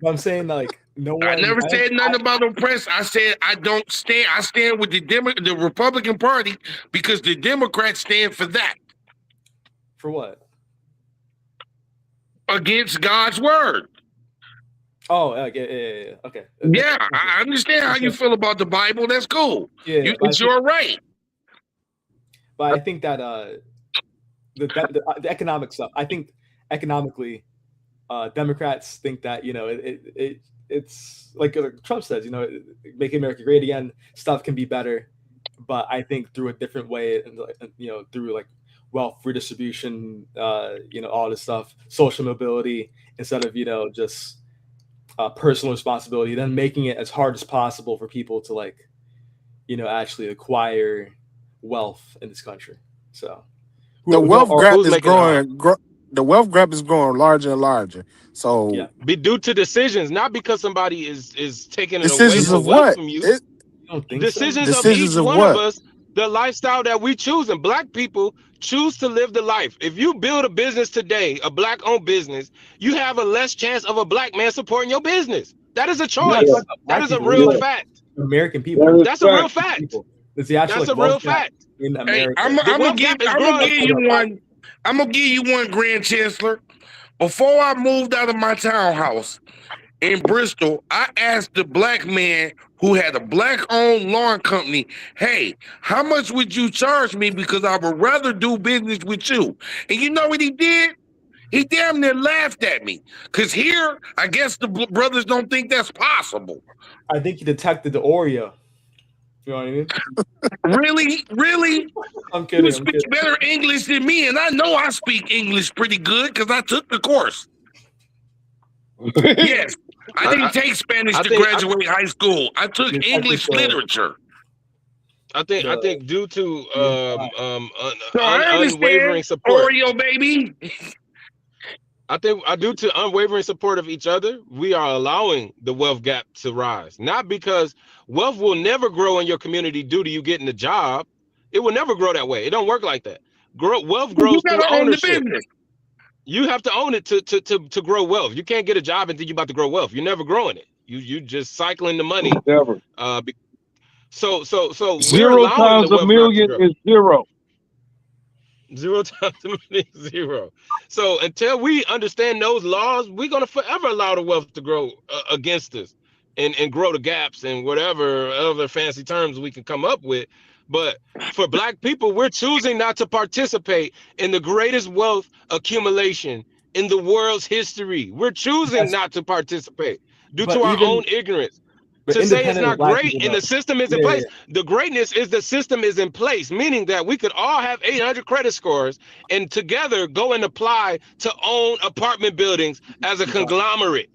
I'm saying like no one.
I never said nothing about oppressed. I said I don't stand. I stand with the Republican Party because the Democrats stand for that.
For what?
Against God's word.
Oh, yeah. Okay.
Yeah, I understand how you feel about the Bible. That's cool.
Yeah,
it's your right.
But I think that the economic stuff. I think economically, Democrats think that it's like Trump says, making America great again. Stuff can be better, but I think through a different way, and through like wealth redistribution, all this stuff, social mobility, instead of just personal responsibility, then making it as hard as possible for people to actually acquire wealth in this country. So
the wealth gap is growing. The wealth gap is growing larger and larger. So
be due to decisions, not because somebody is taking it
decisions
away
of what
from you.
Decisions
of each one of us, the lifestyle that we choose, and black people choose to live the life. If you build a business today, a black-owned business, you have a less chance of a black man supporting your business. That is a choice. That is a real fact.
American people.
That's a real fact.
It's the actual,
that's a real fact.
In America.
Hey, I'm gonna give you one. I'm gonna give you one, Grand Chancellor. Before I moved out of my townhouse in Bristol, I asked the black man who had a black-owned lawn company, hey, how much would you charge me because I would rather do business with you? And you know what he did? He damn near laughed at me. Because here, I guess the brothers don't think that's possible.
I think he detected the Oreo. You know what I mean?
Really?
I'm kidding.
You speak better English than me, and I know I speak English pretty good because I took the course. Yes, I didn't take Spanish to graduate high school. I took English literature.
I think due to
I
unwavering support,
Oreo baby.
I think due to unwavering support of each other, we are allowing the wealth gap to rise. Not because wealth will never grow in your community due to you getting a job. It will never grow that way. It don't work like that. Wealth grows through ownership. You have to own it to grow wealth. You can't get a job and think you're about to grow wealth. You're never growing it. You just cycling the money.
Never.
So
0 times a million is 0.
0 times a million is 0. So until we understand those laws, we're gonna forever allow the wealth to grow against us and grow the gaps and whatever other fancy terms we can come up with. But for black people, we're choosing not to participate in the greatest wealth accumulation in the world's history. We're choosing not to participate due to our own ignorance.
But
to say it's
independent of
not
black
great
people,
and
though.
the system is in
Yeah,
place. The greatness is the system is in place, meaning that we could all have 800 credit scores and together go and apply to own apartment buildings as a conglomerate.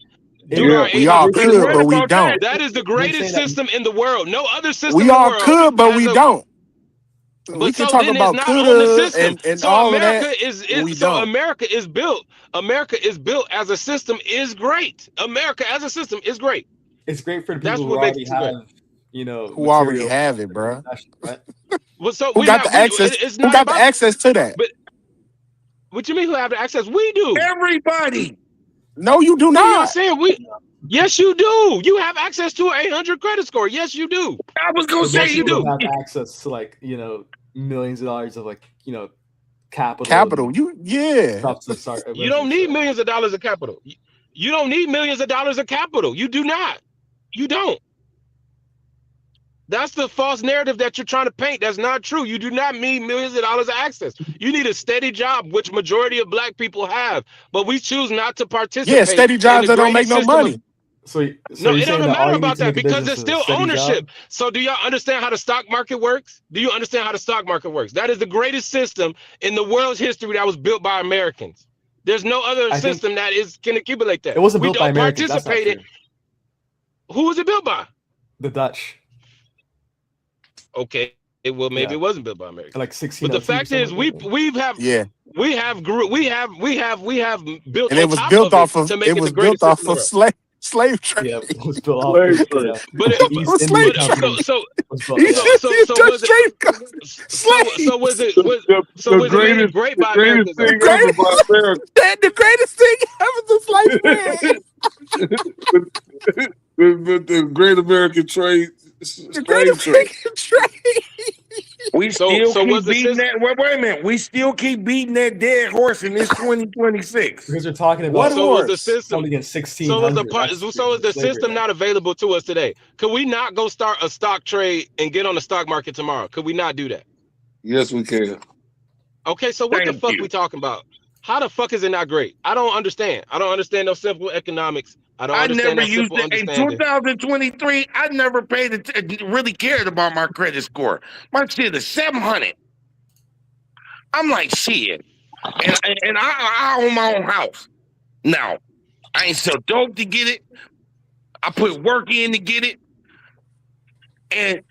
Due to our
We all
800 credit
could,
scores.
but we don't.
That is the
You're
greatest
saying that
system in the world. No other system
We
in the
all
world
could, but
has
we
a.
don't. We
But
can
so
talk
then it's
about
not on the
coulda
system.
and
So
all of that,
America is
but we
so
don't.
America is built. America is built as a system is great. America as a system is great.
it's great for the
That's
people who
what makes
already
it great.
have, you know,
Who already
material
have it, bro?
possession, right?
Well, so
Who
we
got
have.
the access?
It's
Who
not
got the
about.
access to that?
But what you mean? Who have the access? We do.
Everybody.
No, you do
What are y'all
not.
saying? We. Yes, you do. You have access to an 800 credit score. Yes, you do.
I was gonna
But
say
most
Yes, you
people
do.
have access to, like, you know, millions of dollars of, like, you know,
Capital.
and
You yeah.
stuff to start a
You don't
business.
need
So
millions of dollars of capital. You don't need millions of dollars of capital. You do not. You don't. That's the false narrative that you're trying to paint. That's not true. You do not need millions of dollars of access. You need a steady job, which majority of black people have. But we choose not to
Yeah,
participate
steady
in
jobs
the
that don't make
greatest
no
system of.
money.
so
No,
you're
it
saying
doesn't
that all
matter
you need
about
to
that
make a
because
business
there's
is a
still
steady
ownership.
job?
So do y'all understand how the stock market works? Do you understand how the stock market works? That is the greatest system in the world's history that was built by Americans. There's no other
I think
system that can accumulate that.
it wasn't
We
built by
don't
Americans. That's not
participate in.
true.
Who was it built by?
The Dutch,
Okay, well maybe
yeah,
it wasn't built by Americans.
like
But the
1602,
fact is,
something like that.
Yeah,
we have built
and it
on
was
top
built
of it
off of
to make it the
built
greatest
off
system in
of
the world.
slave trade.
Yeah, it was built off.
Slave
The
trade.
But
the
it,
East
It was
India
slave
but
trade.
Company
so
was built.
You
Yeah,
said the
was
Dutch
it
trade
so was
slaves.
it
The
was it made great
the
by
greatest
Americans
The
though?
thing ever by
greatest,
America.
the greatest thing ever since sliced bread.
The Great American
The
Slave
greatest
Trade.
thing trade.
We
So
still
was
keep
the
beating
system?
that. Wait a minute. We still keep beating that dead horse in this 2026.
because we're talking
What
about
So was the
horse?
system?
something in
So was the
1600.
part?
That's
So is the
slavery.
system not available to us today? Could we not go start a stock trade and get on the stock market tomorrow? Could we not do that?
Yes, we can.
Okay, so what the
Thank
fuck
you.
we talking about? How the fuck is it not great? I don't understand. I don't understand no simple economics. I don't
I
understand
never
that
used
simple
it in
understanding.
2023. I never really cared about my credit score. My shit is 700. I'm like, shit. And I own my own house. Now, I ain't sell dope to get it. I put work in to get it. And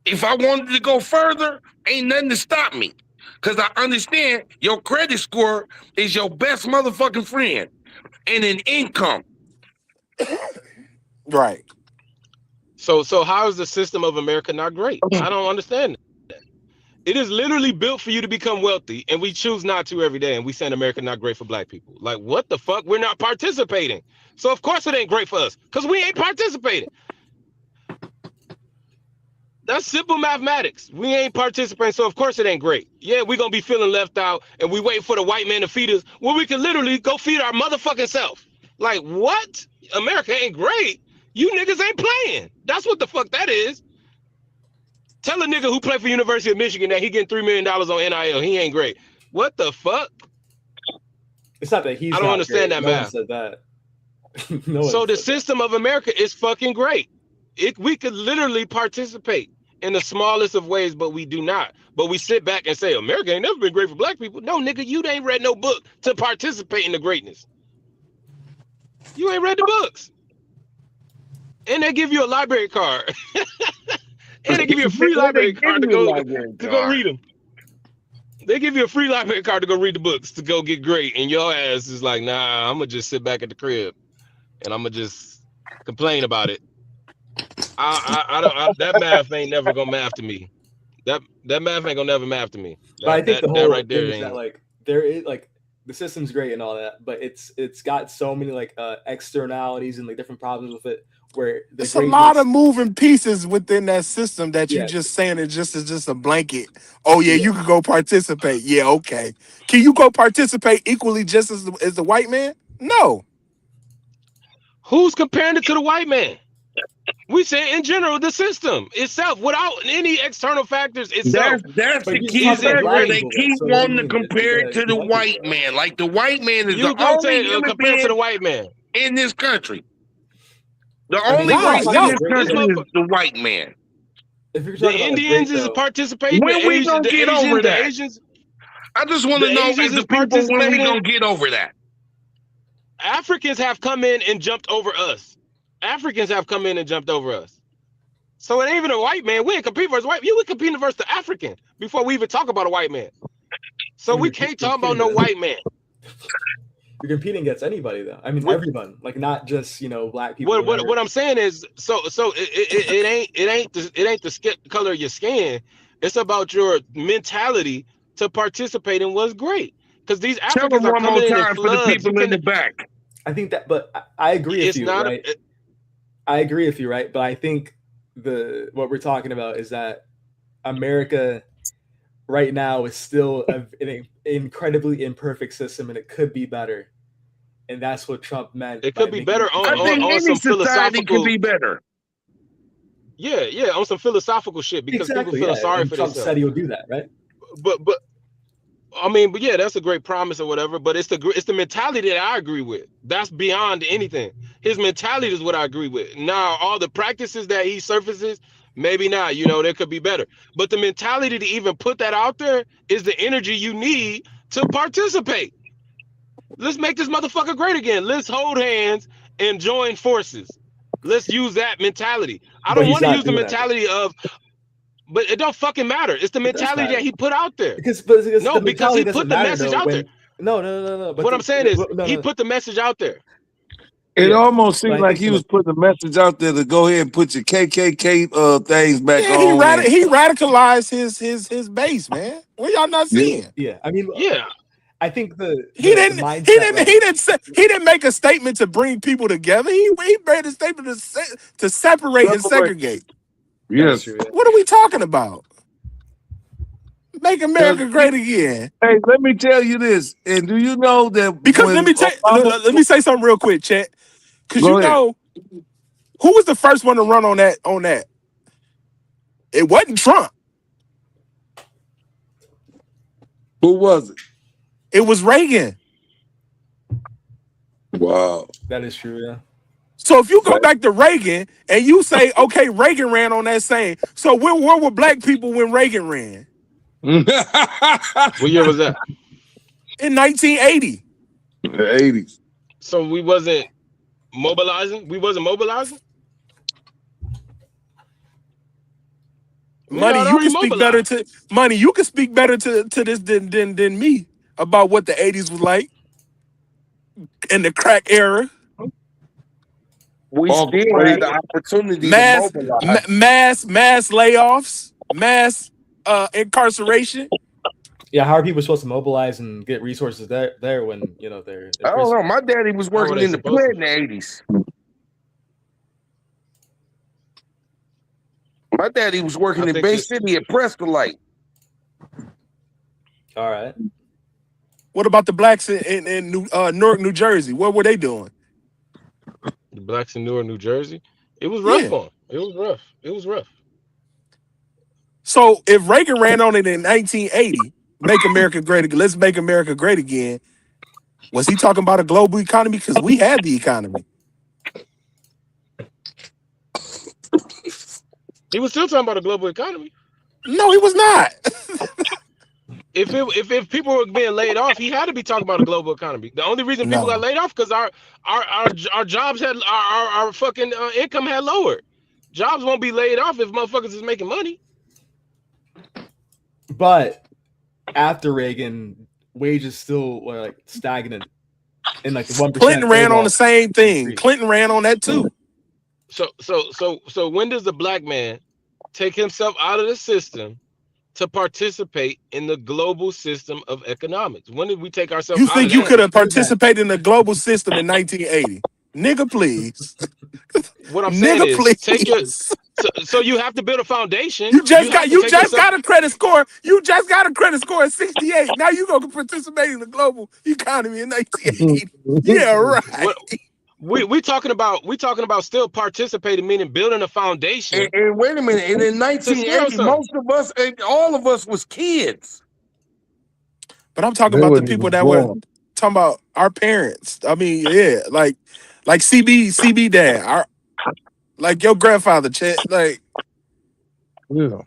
if I wanted to go further, ain't nothing to stop me. Because I understand your credit score is your best motherfucking friend and an income.
Right.
So how is the system of America not great? I don't understand that. It is literally built for you to become wealthy, and we choose not to every day, and we saying America not great for black people. Like, what the fuck? We're not participating. So of course it ain't great for us, because we ain't participating. That's simple mathematics. We ain't participating, so of course it ain't great. Yeah, we're gonna be feeling left out, and we waiting for the white man to feed us, when we can literally go feed our motherfucking self. Like, what? America ain't great. You niggas ain't playing. That's what the fuck that is. Tell a nigga who played for University of Michigan that he getting $3 million on NIL. He ain't great. What the fuck?
It's not that he's
I don't
not
understand
great.
that
No one
math.
said that. No
So
one
the
said that.
system of America is fucking great. We could literally participate in the smallest of ways, but we do not. But we sit back and say, America ain't never been great for black people. No, nigga, you ain't read no book to participate in the greatness. You ain't read the books. And they give you a library card. And they give you a free library card to go read them. They give you a free library card to go read the books, to go get great, and your ass is like, nah, I'm gonna just sit back at the crib and I'm gonna just complain about it. That math ain't never gonna math to me. That math ain't gonna never math to me.
But I think the
That
whole
right there
thing is that,
ain't.
like, there is, like, the system's great and all that, but it's got so many, like, externalities and, like, different problems with it, where the
It's a lot
greatness.
of moving pieces within that system that you
Yeah,
just saying it just is just a blanket. Oh yeah,
yeah.
you could go participate. Yeah, okay. Can you go participate equally just as the white man? No.
Who's comparing it to the white man? We say in general the system itself, without any external factors itself.
That's
But
the
you're
key
talking about
factor.
black
They
people, though.
keep
So what do
wanting
you
to
mean? You're
compare it
gonna
to the
white people,
white
though?
man. Like the white man is
You
the
gonna
only
say
human
compare it to
being
the white man?
in this country. The
I mean,
only
if you're
race
talking
in
about
this
great,
country
this
though,
is
motherfucker,
the white man.
if you're
the
talking about a
Indians
great
is
though,
participating.
When we gonna get over
The
that?
Asians,
I just want
the
to know
Asians
as the
is
people when we
participating.
gonna get over that.
Africans have come in and jumped over us. Africans have come in and jumped over us. So it ain't even a white man. We ain't competing versus white. You we competing versus the African before we even talk about a white man. So we can't talk about no white man.
you're competing against anybody though. I mean, everyone, like not just black people.
What I'm saying is, so it ain't the color of your skin. It's about your mentality to participate in what's great. Because these
Tell
Africans
them
are
one more
coming in
time for the
floods. You
people in
can.
the back.
I think that, but I agree with
It's
you,
not
right? I agree with you, right? But I think what we're talking about is that America right now is still an incredibly imperfect system, and it could be better. And that's what Trump meant.
It could be better
I think
on
any
some
society could
philosophical.
be better.
Yeah, on some philosophical shit because people
Exactly,
feel
yeah.
sorry
And
for
Trump
themselves.
said he would do that, right?
But I mean, but yeah, that's a great promise or whatever. But it's the mentality that I agree with. That's beyond anything. His mentality is what I agree with. Now, all the practices that he surfaces, maybe not. There could be better. But the mentality to even put that out there is the energy you need to participate. Let's make this motherfucker great again. Let's hold hands and join forces. Let's use that mentality. I
But
don't
he's
want to
not
use the
doing that.
mentality of, but it don't fucking matter. It's the
It does
mentality that
matter.
he put out there.
Because
No,
the
because
mentality
he
doesn't
put the
matter
message
though.
out there.
No. But
What I'm saying is
no,
he
no.
put the message out there.
It
Yeah,
almost
but
seemed
I
like
think
he was putting a message out there to go ahead and put your KKK things back
Yeah,
on. And
he radicalized his base, man. What y'all not
yeah,
seeing?
yeah. I mean,
Yeah.
I think the
He
mindset, right?
he didn't make a statement to bring people together. He made a statement to separate and
separate.
segregate.
That is
Yes.
true. Yeah.
What are we talking about? Make
'Cause,
America great again.
hey, let me tell you this. And do you know that
Because
when Obama,
let me say something real quick, Chet. Because
go ahead.
who was the first one to run on that? It wasn't Trump.
Who was it?
It was Reagan.
Wow.
That is true. Yeah.
So if you go back to Reagan and you say, okay, Reagan ran on that same. So where were black people when Reagan ran?
What year was that?
In 1980.
The 80s.
So we wasn't mobilizing. We wasn't mobilizing. We
Money,
had
you
already
can speak better
mobilized.
to Money. You can speak better to this than me about what the 80s was like in the crack era.
We
All
still
great.
had the opportunity to
Mass
mobilize.
mass layoffs, mass incarceration.
Yeah. How are people supposed to mobilize and get resources there when they're in
I don't
prison?
know. My daddy was
How were
working
they
in the
supposed
plant
to?
in the 80s. My daddy was working
I
in
think
Bay
this.
City at Prescolite.
All right.
What about the blacks in Newark, New Jersey? What were they doing?
The blacks in Newark, New Jersey. It was rough
Yeah.
for them. It was rough. It was rough.
So if Reagan ran on it in 1980, make America great again, let's make America great again. Was he talking about a global economy? Because we had the economy.
He was still talking about a global economy.
No, he was not.
If people were being laid off, he had to be talking about a global economy. The only reason people got
No.
laid off because our jobs had our fucking income had lowered. Jobs won't be laid off if motherfuckers is making money.
But after Reagan, wages still were like stagnant in like the 1%
Clinton ran on the
overall
same thing.
increase.
Clinton ran on that too.
So when does the black man take himself out of the system to participate in the global system of economics? When did we take ourselves
You
out of
think you
that?
could have participated in the global system in 1980? Nigga, please.
What I'm saying
Nigga,
is take your
please.
so you have to build a foundation.
You just
have to take yourself.
got a credit score. You just got a credit score at 68. Now you gonna participate in the global economy in 1980. Yeah, right.
What we talking about still participating, meaning building a foundation.
And wait a minute. And in
To scale
1980,
something.
most of us, all of us was kids.
But I'm talking
They
about the
wasn't
people
even
that were
born.
talking about our parents. I mean, yeah, like CB dad. Like your grandfather, Chet. Like,
Yeah.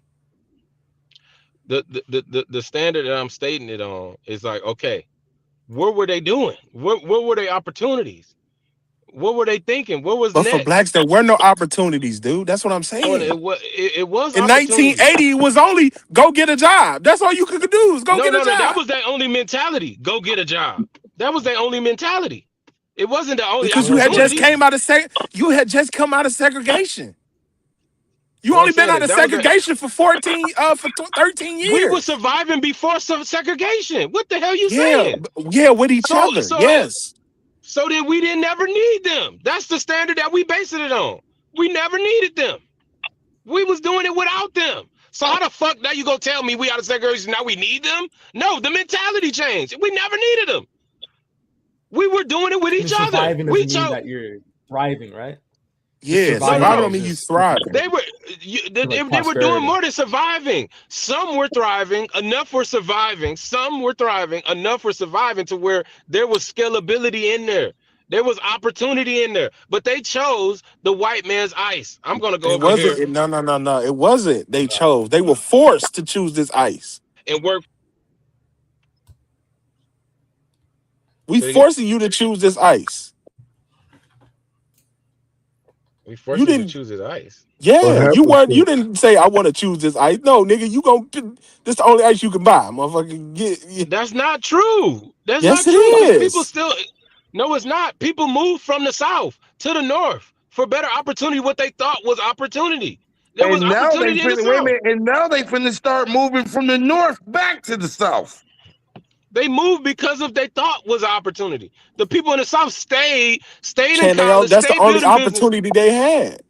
The standard that I'm stating it on is like, okay, what were they doing? What were their opportunities? What were they thinking? What was
but for
next?
blacks, there were no opportunities, dude. That's what I'm
Oh, and
saying.
it was
In
opportunity.
1980, it was only go get a job. That's all you could do is go
No,
get a
no, that
job.
was their only mentality. Go get a job. That was their only mentality. It wasn't the only
Because you had just
opportunity.
came out of you had just come out of segregation. You
What I'm
only been
saying
out
is
of
that was their.
segregation for 13
We were
years.
surviving before segregation. What the hell you
Yeah,
saying?
yeah, with each
So
other.
so
Yes.
so then we didn't never need them. That's the standard that we basing it on. We never needed them. We was doing it without them. So how the fuck now you gonna tell me we out of segregation now we need them? No, the mentality changed. We never needed them. We were doing it with
I mean,
each other.
surviving
We
doesn't mean
chose.
that you're thriving, right?
Yeah,
No,
surviving
no.
don't mean you thriving.
They were they were doing more than surviving. Some were thriving, enough were surviving. Some were thriving, enough were surviving to where there was scalability in there. There was opportunity in there. But they chose the white man's ice. I'm gonna go
It
over here
wasn't. No. It wasn't. They chose. They were forced to choose this ice.
and work.
We
Say it again.
forcing you to choose this ice.
We forced
You
you to
didn't.
choose his ice.
Yeah, you weren't. You didn't say I want to choose this ice. No, nigga, you gonna. This the only ice you can buy, motherfucker.
That's not true. That's
Yes,
not
it
true. Because people
is.
still no, it's not. People moved from the south to the north for better opportunity, what they thought was opportunity. There was
And now they
opportunity in the
finna wait a
south.
minute, and now they finna start moving from the north back to the south.
They moved because of they thought was an opportunity. The people in the south stayed in
Chan,
college,
that's the
stayed
only
building business.
opportunity they had.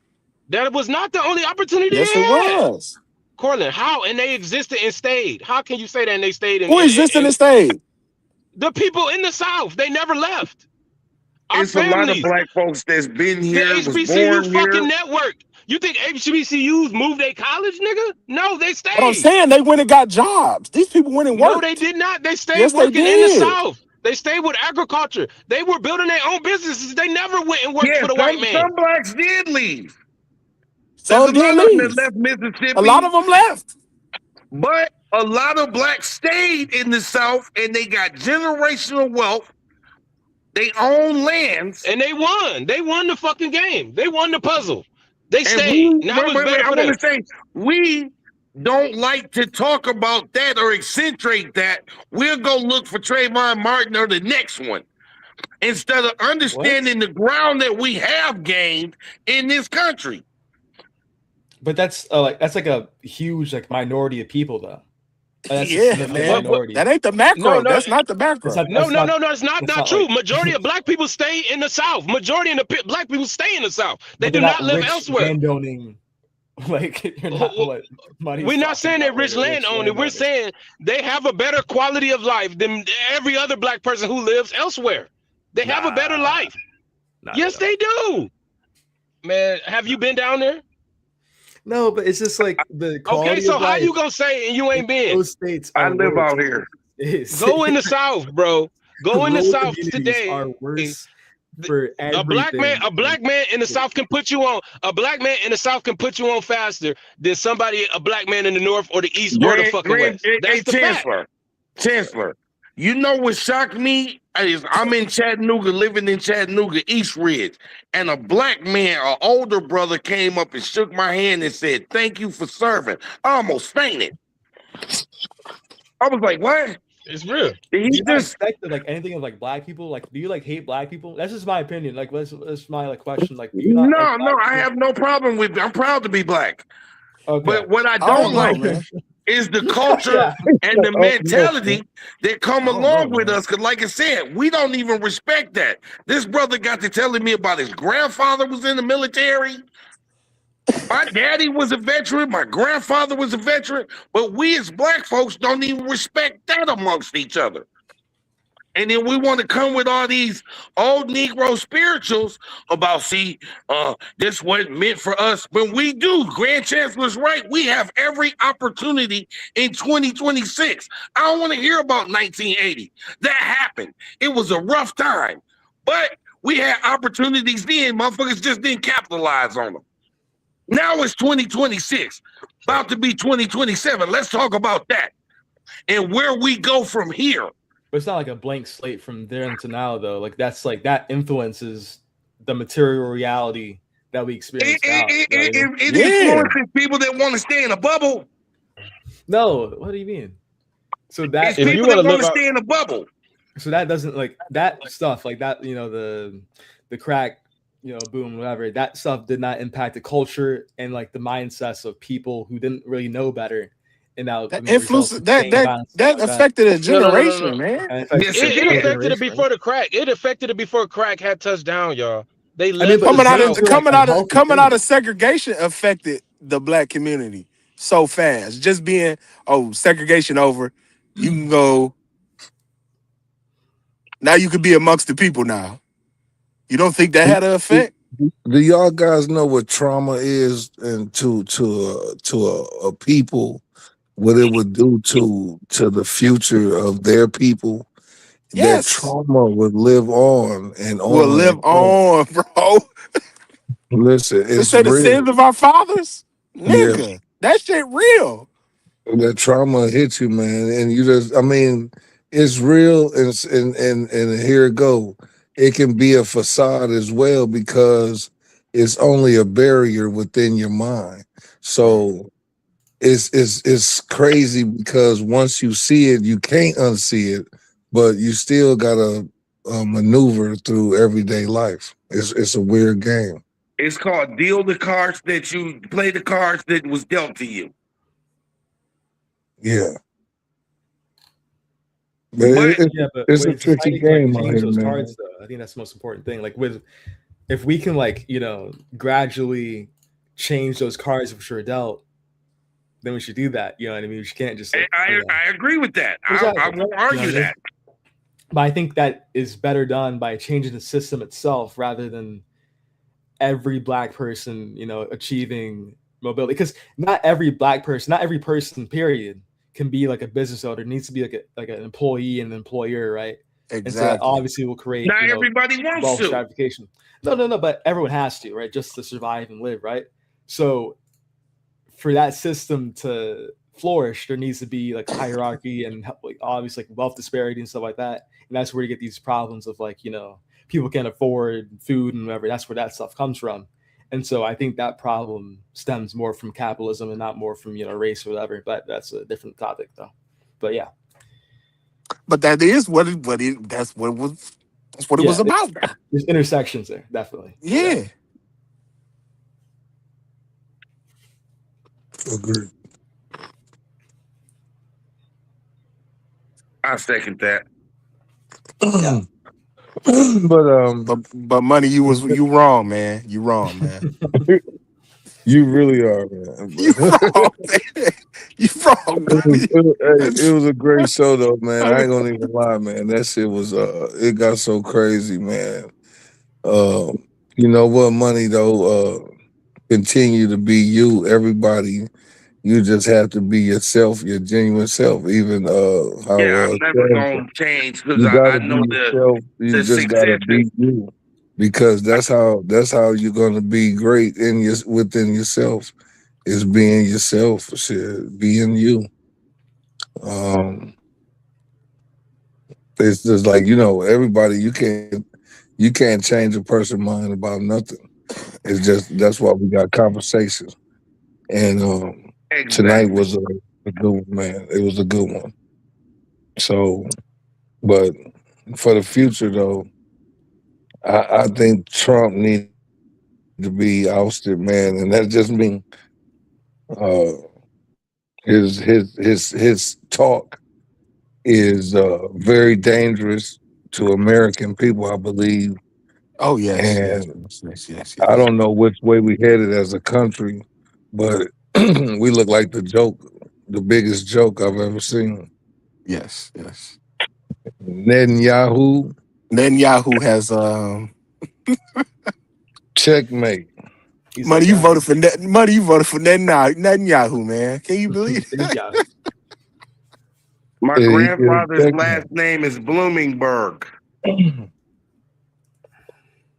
That was not the only opportunity
Yes,
they
it
had.
was.
Cortland, how? And they existed and stayed. How can you say that and they stayed
Who existed and stayed?
the people in the south? They never left. Our
It's a lot of
families.
black folks that's been
The
here, was
HBCU
born
fucking
here.
network. You think HBCUs moved their college, nigga? No, they
But I'm
stayed.
saying they went and got jobs. These people went and
No, they
worked.
did not. They stayed
Yes, they
working in the
did.
South. They stayed with agriculture. They were building their own businesses. They never went and worked
Yeah,
for the white man.
some blacks did leave.
Some
There's a
did
lot of them that
leave.
left Mississippi.
A lot of them left.
But a lot of blacks stayed in the South and they got generational wealth. They own lands.
And they won. They won the fucking game. They won the puzzle. They
And
stayed. Now it's better
I
for
want
them.
to say, we don't like to talk about that or accentuate that. We'll go look for Trayvon Martin or the next one instead of understanding the ground that we have gained in this country.
But that's like a huge like minority of people though. That's a
Yeah,
significant
man.
minority.
That ain't the macro.
No,
That's not the macro.
No, it's not true.
like-
Majority of black people stay in the South. Majority of the black people stay in the South. They
but
do
they're
not live
rich
elsewhere.
landowning. Like you're not what money.
We're not saying they're rich landowner. We're saying they have a better quality of life than every other black person who lives elsewhere. They have a better life. Yes, they do. Man, have you been down there?
No, but it's just like the quality
Okay, so
of
how
life
you gonna say and you ain't been?
Those states
I
are
live
worse.
out here.
Go in the South, bro. Go in the
Rural
South
communities
today.
are worse for
A black man in the South can put you on. A black man in the South can put you on faster than a black man in the North or the East or the fucking West. That's the fact.
Chancellor, you know what shocked me is I'm in Chattanooga, living in Chattanooga, East Ridge, and a black man, an older brother, came up and shook my hand and said, "Thank you for serving." I almost fainted. I was like, "What?"
It's real.
Do you just expect like anything of like black people? Like, do you like hate black people? That's just my opinion. Like, that's my like question. Like, do you not like
No,
black
I
people?
have no problem with it. I'm proud to be black.
Okay.
But what I
I
don't
don't know,
like
man.
is the culture and the mentality that come along with us. Because, like I said, we don't even respect that. This brother got to telling me about his grandfather was in the military. My daddy was a veteran. My grandfather was a veteran. But we as black folks don't even respect that amongst each other. And then we want to come with all these old Negro spirituals about, this wasn't meant for us. When we do, Grand Chancellor's right. We have every opportunity in 2026. I don't want to hear about 1980. That happened. It was a rough time. But we had opportunities then. Motherfuckers just didn't capitalize on them. Now it's 2026, about to be 2027. Let's talk about that and where we go from here.
But it's not like a blank slate from then to now, though. Like that's like that influences the material reality that we experience now.
It influences people that want to stay in a bubble.
No, what do you mean? So that
it's people that want to stay in a bubble.
So that doesn't like that stuff like that. You know the crack, boom, whatever. That stuff did not impact the culture and like the mindsets of people who didn't really know better. And now
that influence that affected a generation, man.
It affected it before the crack. It affected it before crack had touched down, y'all. They left
coming out of segregation affected the black community so fast. Just being segregation over, you can go. Now you could be amongst the people now. You don't think that had an effect?
Do y'all guys know what trauma is, and to a people, what it would do to the future of their people?
Yes.
That trauma would live on and on.
Will live on, bro.
Listen,
it's say the sins of our fathers, nigga.
Yeah.
That shit real.
That trauma hits you, man, and you just, I mean, it's real, and here it go. It can be a facade as well because it's only a barrier within your mind. So it's crazy because once you see it, you can't unsee it, but you still gotta maneuver through everyday life. It's a weird game.
It's called deal the cards that you play, the cards that was dealt to you.
Yeah. It's a tricky game out here, man.
Cards, though. I think that's the most important thing. Like if we can gradually change those cards which are dealt, then we should do that. You know what I mean? We can't just.
I agree with that. Exactly. I won't argue that.
But I think that is better done by changing the system itself rather than every black person, achieving mobility. Because not every person, period, can be like a business owner. It needs to be like an employee and an employer, right?
Exactly.
And so that obviously will create
not everybody wants to.
Stratification. No, but everyone has to, right? Just to survive and live, right? So for that system to flourish, there needs to be like hierarchy and like obviously like wealth disparity and stuff like that. And that's where you get these problems of people can't afford food and whatever. That's where that stuff comes from. And so I think that problem stems more from capitalism and not more from race or whatever. But that's a different topic, though. But yeah.
But that is what it was about.
There's intersections there, definitely.
Yeah.
Agreed.
I second that.
Yeah.
But money, you wrong, man. You wrong, man.
You really are, man.
You wrong, man. You wrong.
It was a great show, though, man. I ain't gonna even lie, man. That shit was it got so crazy, man. You know what, money though? Continue to be you, everybody. You just have to be yourself, your genuine self. Even how
I'm never gonna change because I know
you just gotta be you, because that's how you're gonna be great within yourself. Is being yourself, shit, being you. It's just like everybody. You can't change a person's mind about nothing. It's just that's why we got conversations. And tonight was a good one, man. It was a good one. So, but for the future, though, I think Trump needs to be ousted, man, and that just means his talk is very dangerous to American people, I believe.
Oh yes,
and
yes.
I don't know which way we headed as a country, but we look like the biggest joke I've ever seen.
Yes.
Netanyahu
has
checkmate.
Money, you voted for Netanyahu, man. Can you believe that?
My grandfather's last name is Bloomingburg.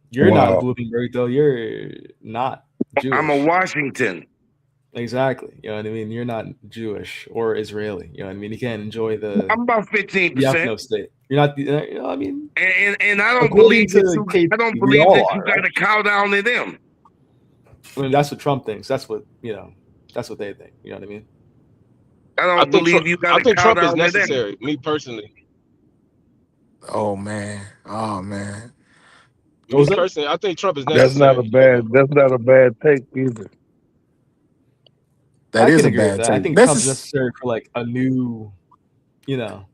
You're not Bloomingburg, though. You're not.
I'm a
Jewish.
Washington.
Exactly. You know what I mean? You're not Jewish or Israeli. You know what I mean? You can't enjoy the
I'm about 15%.
ethno state. You're not. You know what I mean?
And I don't
According
believe that
to
you.
KP,
I don't
we
believe
all
that you
are,
got
right?
to cow down to them.
I mean, that's what Trump thinks. That's what That's what they think. You know what I mean?
I
I
don't
think
believe you got
I
to
think
cow
Trump is
down to them.
necessary. Me personally,
Oh man. Oh man.
What was
me
that?
personally, I think Trump is
That's not a
necessary. You know,
bad. That's not a bad take either.
That
I
is
can
a
agree with
bad
that. I
take.
think
This
Trump's
is
necessary for like a new, you know,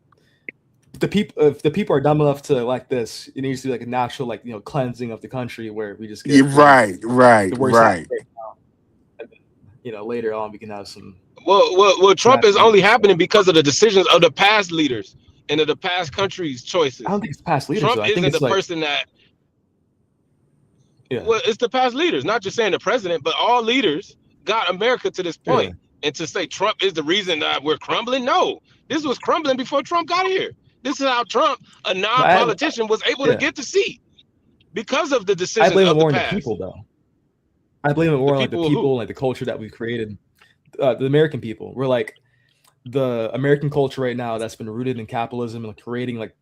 the people. If the people are dumb enough to elect this, it needs to be like a natural, like cleansing of the country where we just
yeah,
get
right,
the
right,
worst out of
right.
it right now, and then later on we can have some
well, Trump is
natural.
only happening because of the decisions of the past leaders and of the past countries'
I don't
choices.
think it's past leaders
Trump
though. I think
isn't
it's
the
like
person that.
yeah,
Well, it's the past leaders, not just saying the president, but all leaders got America to this
yeah.
point. And to say Trump is the reason that we're crumbling, no, this was crumbling before Trump got here. This is how Trump, a
But I,
non-politician, was able to
yeah,
get the seat because of the
I
decisions
blame it
of the
more on the
past.
people though. I blame it
The
more on like the
people who,
people, like the culture that we've created. The American people. We're like the American culture right now that's been rooted in capitalism and creating like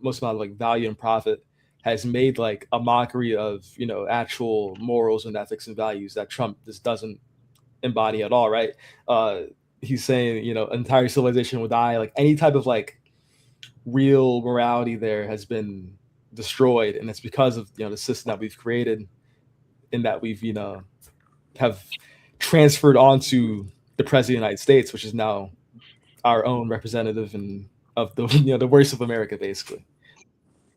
most amount of like value and profit has made like a mockery of actual morals and ethics and values that Trump just doesn't embody at all, right? He's saying entire civilization will die, like any type of like real morality there has been destroyed, and it's because of the system that we've created and that we've have transferred onto the president of the United States, which is now our own representative and of the the worst of America, basically.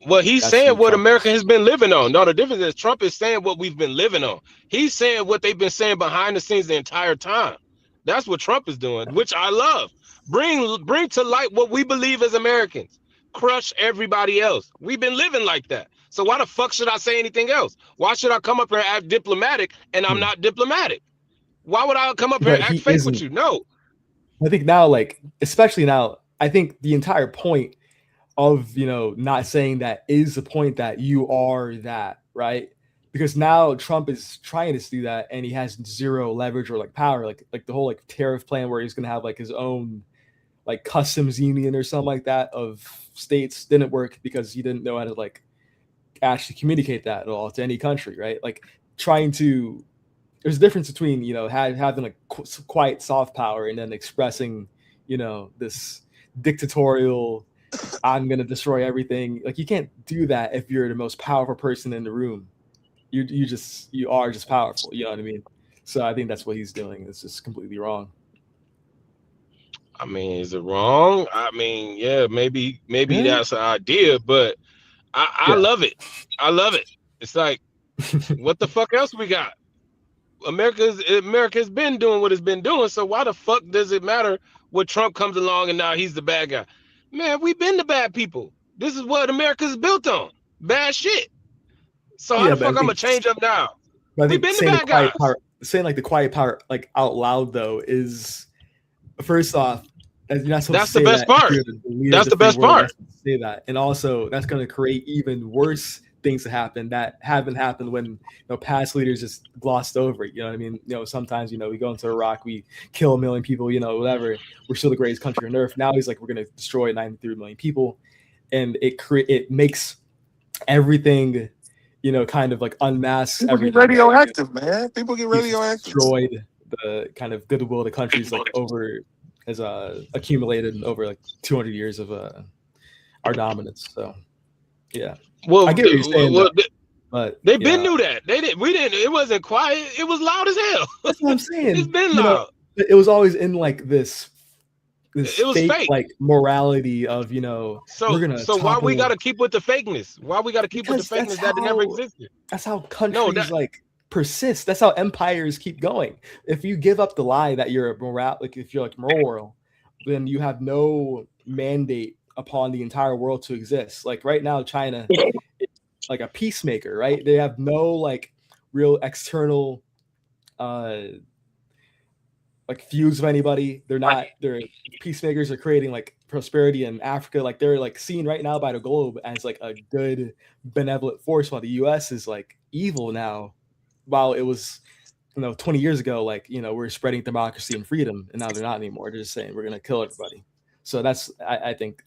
well, he's
That's who
saying what
Trump
America
is.
has been living on. No, the difference is Trump is saying what we've been living on. He's saying what they've been saying behind the scenes the entire time. That's what Trump is doing, which I love. Bring to light what we believe as Americans. Crush everybody else. We've been living like that. So why the fuck should I say anything else? Why should I come up here and act diplomatic and I'm not diplomatic? Why would I come up here and
But
act
he
fake with
isn't.
you? No.
I think now, like especially now, I think the entire point of not saying that is the point that you are that, right? Because now Trump is trying to do that and he has zero leverage or like power, like the whole like tariff plan where he's gonna have like his own like customs union or something like that of states didn't work because he didn't know how to like actually communicate that at all to any country, right? Like trying to there's a difference between having like quiet soft power and then expressing this dictatorial I'm gonna destroy everything. Like you can't do that if you're the most powerful person in the room. You are just powerful. You know what I mean? So I think that's what he's doing. It's just completely wrong.
I mean, is it wrong? I mean, yeah, maybe
Yeah.
that's an idea, but I
Yeah.
love it. I love it. It's like, what the fuck else we got? America's been doing what it's been doing. So why the fuck does it matter what Trump comes along and now he's the bad guy? Man, we've been the bad people. This is what America's built on. Bad shit. So how
Yeah,
the
but
fuck I'm gonna change up now?
I
We've
think
been the bad guys.
saying like the quiet part like out loud though is first off, you're not supposed to
That's the
say
best
that if
part.
you're the leader of
That's
the
the
free
best
world. You're
part.
not supposed to say that, and also that's going to create even worse things to happen that haven't happened when past leaders just glossed over it. You know what I mean? Sometimes we go into Iraq, we kill 1 million people. Whatever. We're still the greatest country on earth. Now he's like, we're going to destroy 93 million people, and it makes everything kind of like unmasks
People get
everything that
radioactive, man. People get
he's just
radioactive.
destroyed the kind of goodwill of the country's like over has accumulated over like 200 years of our dominance. So yeah,
Well,
I get what you're saying though, but
they been knew that. They didn't. We didn't. It wasn't quiet. It was loud as hell.
that's what I'm
It's
saying.
been loud.
It was always in like this
It was
fake
fake.
like morality of we're gonna
So why we
topple
gotta keep with the fakeness? Why we gotta keep with the
because
fakeness that never existed?
that's how
No,
countries
that
like persist. That's how empires keep going. If you give up the lie that you're a moral, like if you're like moral, then you have no mandate upon the entire world to exist. Like right now, China is like a peacemaker, right? They have no like real external like feuds with anybody. They're peacemakers are creating like prosperity in Africa. Like they're like seen right now by the globe as like a good benevolent force while the US is like evil now, while it was 20 years ago, like, we're spreading democracy and freedom, and now they're not anymore. They're just saying we're going to kill everybody. So that's, I think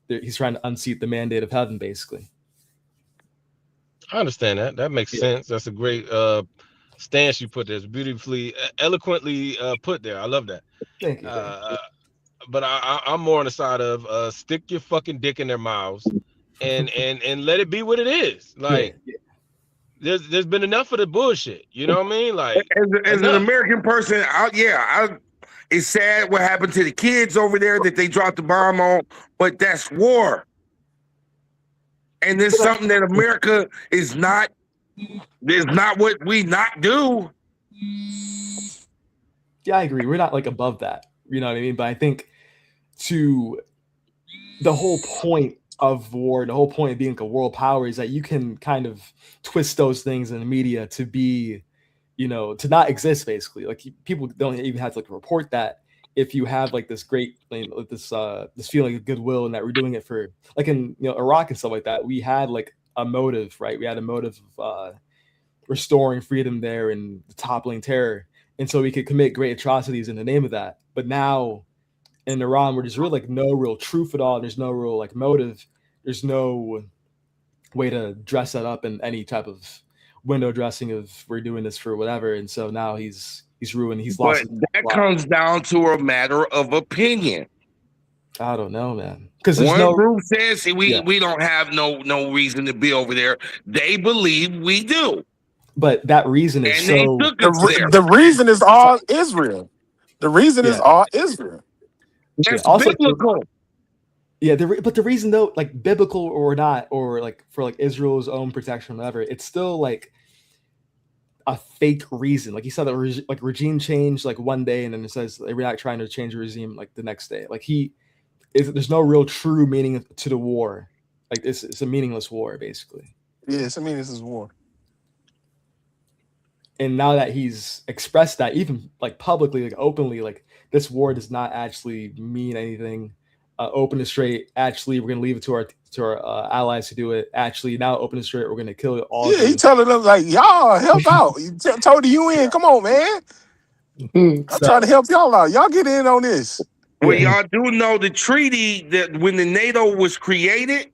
he's trying to unseat the mandate of heaven, basically.
I understand that. That makes sense. That's a great stance you put there. It's beautifully, eloquently put there. I love that.
Thank you.
But I'm more on the side of stick your fucking dick in their mouths and let it be what it is. Like, there's been enough of the bullshit. You know what I mean? Like,
as an American person, it's sad what happened to the kids over there that they dropped the bomb on, but that's war. And it's something that America is not what we not do.
Yeah, I agree. We're not like above that. You know what I mean? But I think the whole point of war, the whole point of being a world power is that you can kind of twist those things in the media to be, to not exist, basically. Like, people don't even have to like report that. If you have like this great, this feeling of goodwill, and that we're doing it for, like, in Iraq and stuff like that, we had like a motive, right? We had a motive of restoring freedom there and toppling terror, and so we could commit great atrocities in the name of that. But now in Iran, where there's really like no real truth at all, there's no real like motive, there's no way to dress that up in any type of window dressing of we're doing this for whatever. And so now he's ruined. He's lost.
But that comes down to a matter of opinion.
I don't know, man. Because
one group says we don't have no reason to be over there. They believe we do.
But that reason is
the reason is all Israel. The reason is all Israel.
That's biblical.
Yeah, but the reason, though, like biblical or not, or like for like Israel's own protection, or whatever, it's still like a fake reason. Like, he said that regime change like one day, and then it says we're not trying to change the regime like the next day. Like, there's no real true meaning to the war. Like, it's a meaningless war, basically.
Yeah, it's a meaningless war.
And now that he's expressed that, even like publicly, like openly, like this war does not actually mean anything. Open and straight. Actually, we're gonna leave it to our allies to do it. Actually, now open and straight, we're gonna kill it all.
Yeah, he telling them like, y'all help out. He told the UN, come on, man. I'm trying to help y'all out. Y'all get in on this.
Well, y'all do know the treaty that when the NATO was created,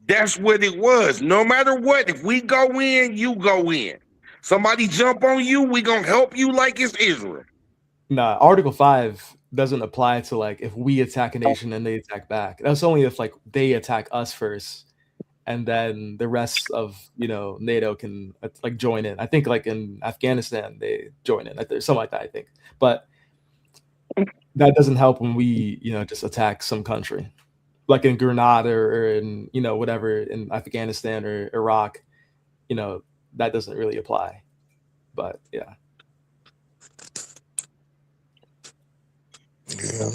that's what it was. No matter what, if we go in, you go in. Somebody jump on you, we gonna help you like it's Israel.
Nah, Article 5 doesn't apply to like if we attack a nation and they attack back. That's only if like they attack us first, and then the rest of NATO can like join in. I think like in Afghanistan they join in. Something like that, I think. But that doesn't help when we just attack some country, like in Grenada or in whatever in Afghanistan or Iraq. That doesn't really apply. But yeah.
Yeah.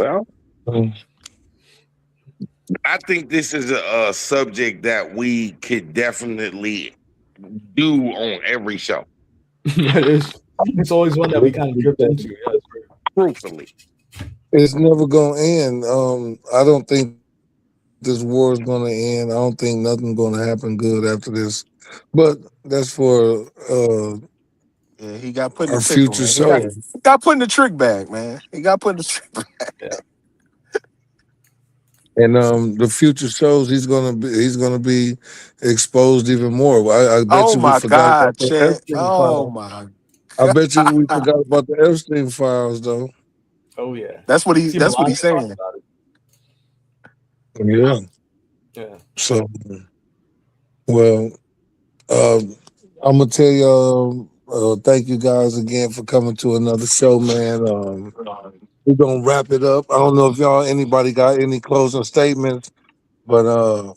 Well, I think this is a subject that we could definitely do on every show.
It's always one that we kind of drift into.
Truthfully,
it's never gonna end. I don't think this war is gonna end. I don't think nothing's gonna happen good after this. But that's for
yeah, he got put in
our
the pickle,
future
man.
show.
He got put in the trick bag, man. He got put in the trick bag.
Yeah.
And the future shows he's gonna be exposed even more. I bet you we forgot about the Epstein files.
My God.
I bet you we forgot about the Epstein files though.
Oh yeah.
That's what he's saying.
Yeah.
Yeah.
So well, I'm gonna tell y'all thank you guys again for coming to another show, man. We're gonna wrap it up. I don't know if anybody got any closing statements, but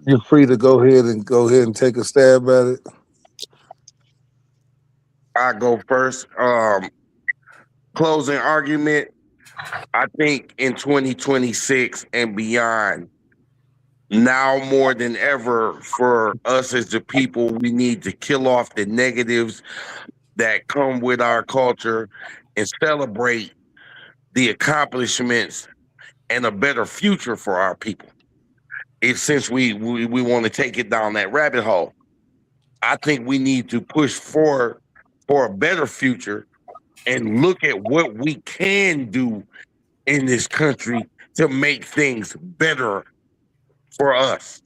you're free to go ahead and take a stab at it.
I go first. Closing argument. I think in 2026 and beyond, now more than ever, for us as the people, we need to kill off the negatives that come with our culture and celebrate the accomplishments and a better future for our people. It's since we want to take it down that rabbit hole. I think we need to push for a better future and look at what we can do in this country to make things better for us.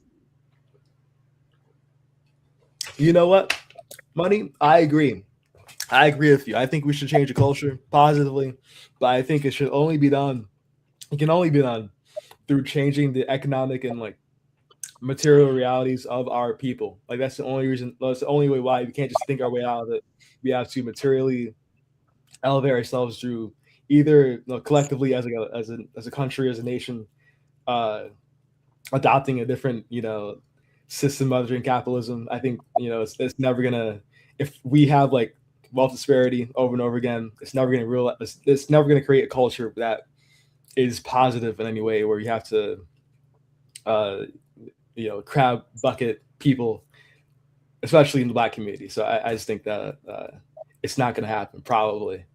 You know what, Money? I agree. I agree with you. I think we should change the culture positively, but I think it should only be done. It can only be done through changing the economic and like material realities of our people. Like that's the only reason. That's the only way why we can't just think our way out of it. We have to materially elevate ourselves through either collectively as a country, as a nation, uh, adopting a different system other than capitalism. I think it's never gonna, if we have like wealth disparity over and over again, it's never gonna it's never gonna create a culture that is positive in any way where you have to uh, crowd bucket people, especially in the black community. So I just think that it's not going to happen probably.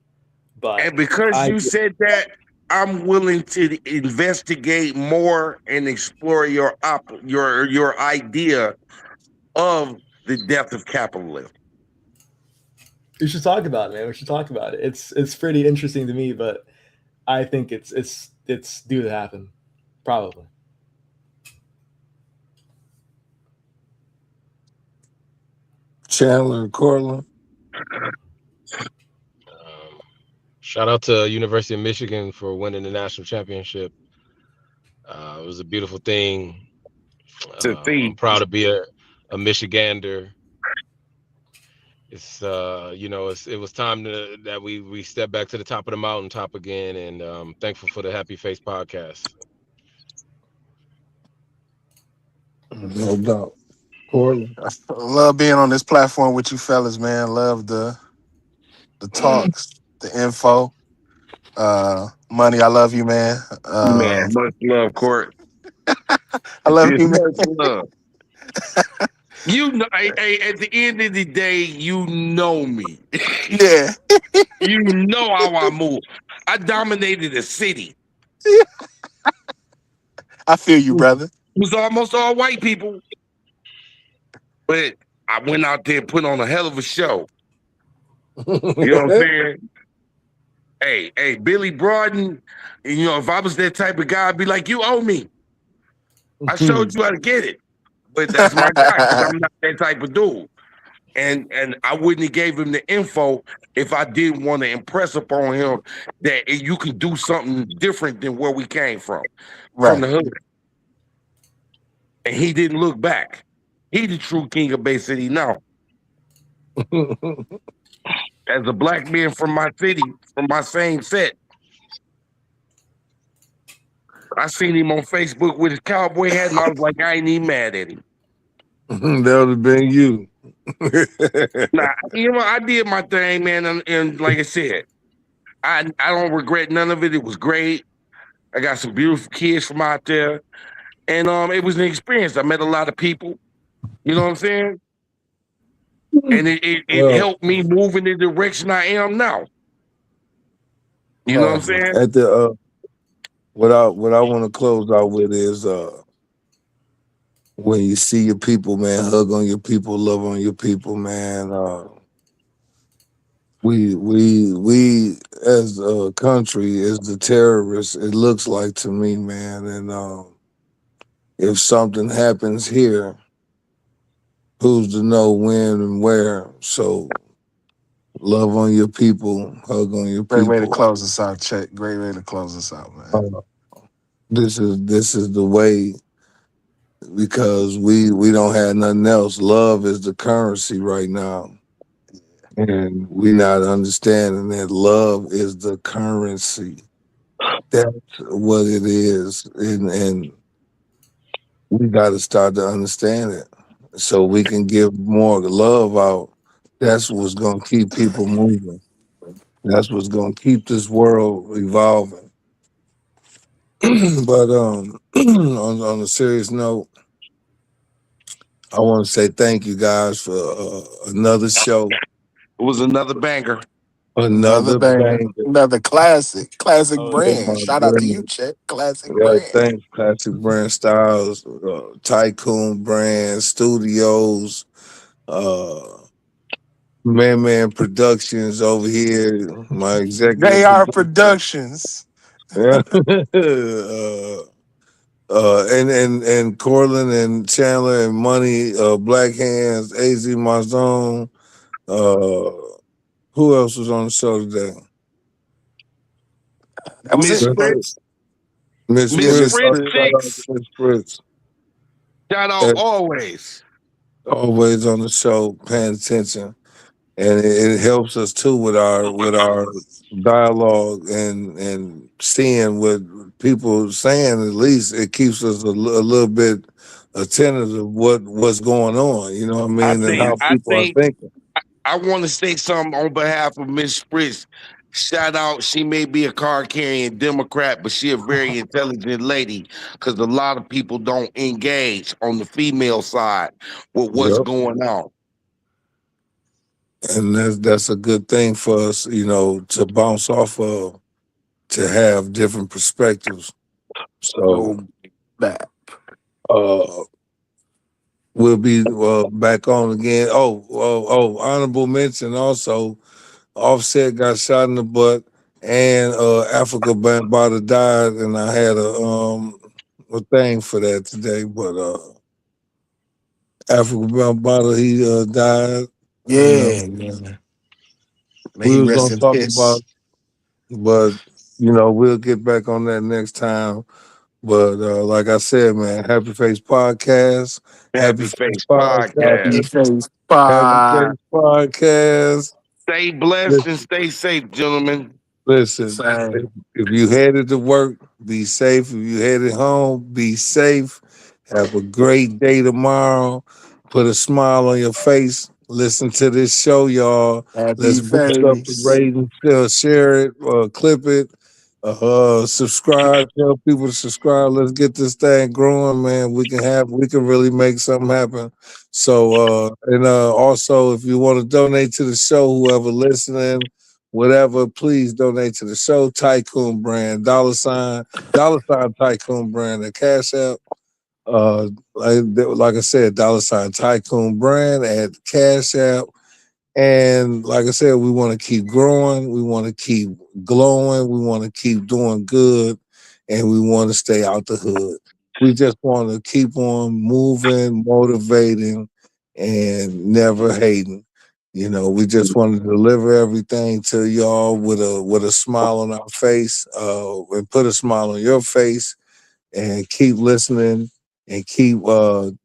But
And because you said that, I'm willing to investigate more and explore your idea of the death of capitalism.
we should talk about it, man. We should talk about it. It's pretty interesting to me, but I think it's due to happen, probably.
Chandler and Cortland.
Shout out to University of Michigan for winning the national championship. It was a beautiful thing.
To see.
I'm proud to be a Michigander. It's it was time that we step back to the top of the mountaintop again, and thankful for the Happy Face podcast.
No doubt. Cortland.
I love being on this platform with you fellas, man. Love the talks, the info. Money, I love you, man.
Man, much love, Court.
I love you, man.
Much love. You know, at the end of the day, you know me.
Yeah.
You know how I move. I dominated a city.
I feel you, brother.
It was almost all white people. But I went out there and put on a hell of a show. You know what I'm saying? Hey, Billy Brodden, if I was that type of guy, I'd be like, you owe me. I showed you how to get it. But that's my guy, because I'm not that type of dude. And I wouldn't have gave him the info if I didn't want to impress upon him that you can do something different than where we came from the hood. And he didn't look back. He the true king of Bay City now. As a black man from my city, from my same set, I seen him on Facebook with his cowboy hat, and I was like, I ain't even mad at him.
That would have been you.
Nah, I did my thing, man, and like I said, I don't regret none of it. It was great. I got some beautiful kids from out there, and it was an experience. I met a lot of people. You know what I'm saying? And it helped me move in the direction I am now. You know what I'm saying?
At the what I want to close out with is when you see your people, man, hug on your people, love on your people, man. We as a country, as the terrorists, it looks like to me, man. And if something happens here, who's to know when and where? So love on your people, hug on your people.
Great way to close us out, Chet. Great way to close us out, man.
This is the way, because we don't have nothing else. Love is the currency right now. And we not understanding that love is the currency. That's what it is. And we got to start to understand it so we can give more love out. That's what's going to keep people moving. That's what's going to keep this world evolving. But on a serious note, I want to say thank you guys for another show.
It was another banger.
Another banger.
Another classic brand.
my
Shout out to
goodness.
you, Chet. Classic
Yeah,
brand.
thanks, Classic Brand Styles, Tycoon Brand Studios, uh, Man Productions over here, my executive
They are
producer.
productions.
Yeah. And Cortland and Chandler and Money, Black Hands, AZ Mazone. Who else was on the show today?
That was
Miss
it.
Fritz,
Miss
Miss
Fritz.
Fritz
Shout out to
Six.
Miss Fritz.
Shout out always.
Always on the show, paying attention, and it helps us too with our dialogue and seeing what people are saying. At least it keeps us a little bit attentive of what's going on. You know what I mean, and how
I
people are
think
thinking.
I want to say something on behalf of Miss Fritz. Shout out, she may be a card carrying Democrat, but she a very intelligent lady because a lot of people don't engage on the female side with what's
Yep.
going on.
And that's a good thing for us, you know, to bounce off of, to have different perspectives. So uh we'll be back on again. Honorable mention also, Offset got shot in the butt, and Africa Bambaataa died, and I had a thing for that today. But Africa Bambaataa, he died.
Yeah. May
We
he
was
rest
gonna
in
talk
peace.
about, but you know, we'll get back on that next time. But like I said, man, Happy Face Podcast.
Happy
Happy Face
Face
Podcast.
Podcast.
Happy face
Happy
pie.
Face Podcast.
Stay blessed and stay safe, gentlemen.
Listen,
Same.
if you headed to work, be safe. If you headed home, be safe. Have a great day tomorrow. Put a smile on your face. Listen to this show, y'all.
Happy
Let's boost up the
face.
ratings. Share it, clip it, subscribe. Tell people to subscribe. Let's get this thing growing, man. We can really make something happen. So, and also, if you want to donate to the show, whoever listening, whatever, please donate to the show. Tycoon brand, dollar sign Tycoon brand, at Cash App. Like I said, $ Tycoon brand at Cash App. And like I said, we want to keep growing, we want to keep glowing, we want to keep doing good, and we want to stay out the hood. We just want to keep on moving, motivating, and never hating. You know, we just want to deliver everything to y'all with a smile on our face, and put a smile on your face, and keep listening and keep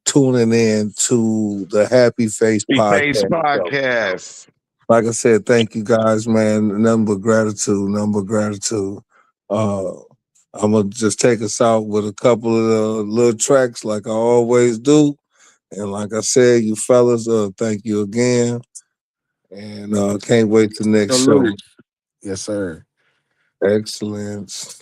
tuning in to the Happy Face
Happy Face
Podcast.
Podcast.
Like I said, thank you guys, man. Nothing but gratitude, nothing but gratitude. I'm gonna just take us out with a couple of the little tracks like I always do. And like I said, you fellas, thank you again. And can't wait till next show.
Salute. Yes, sir.
Excellence.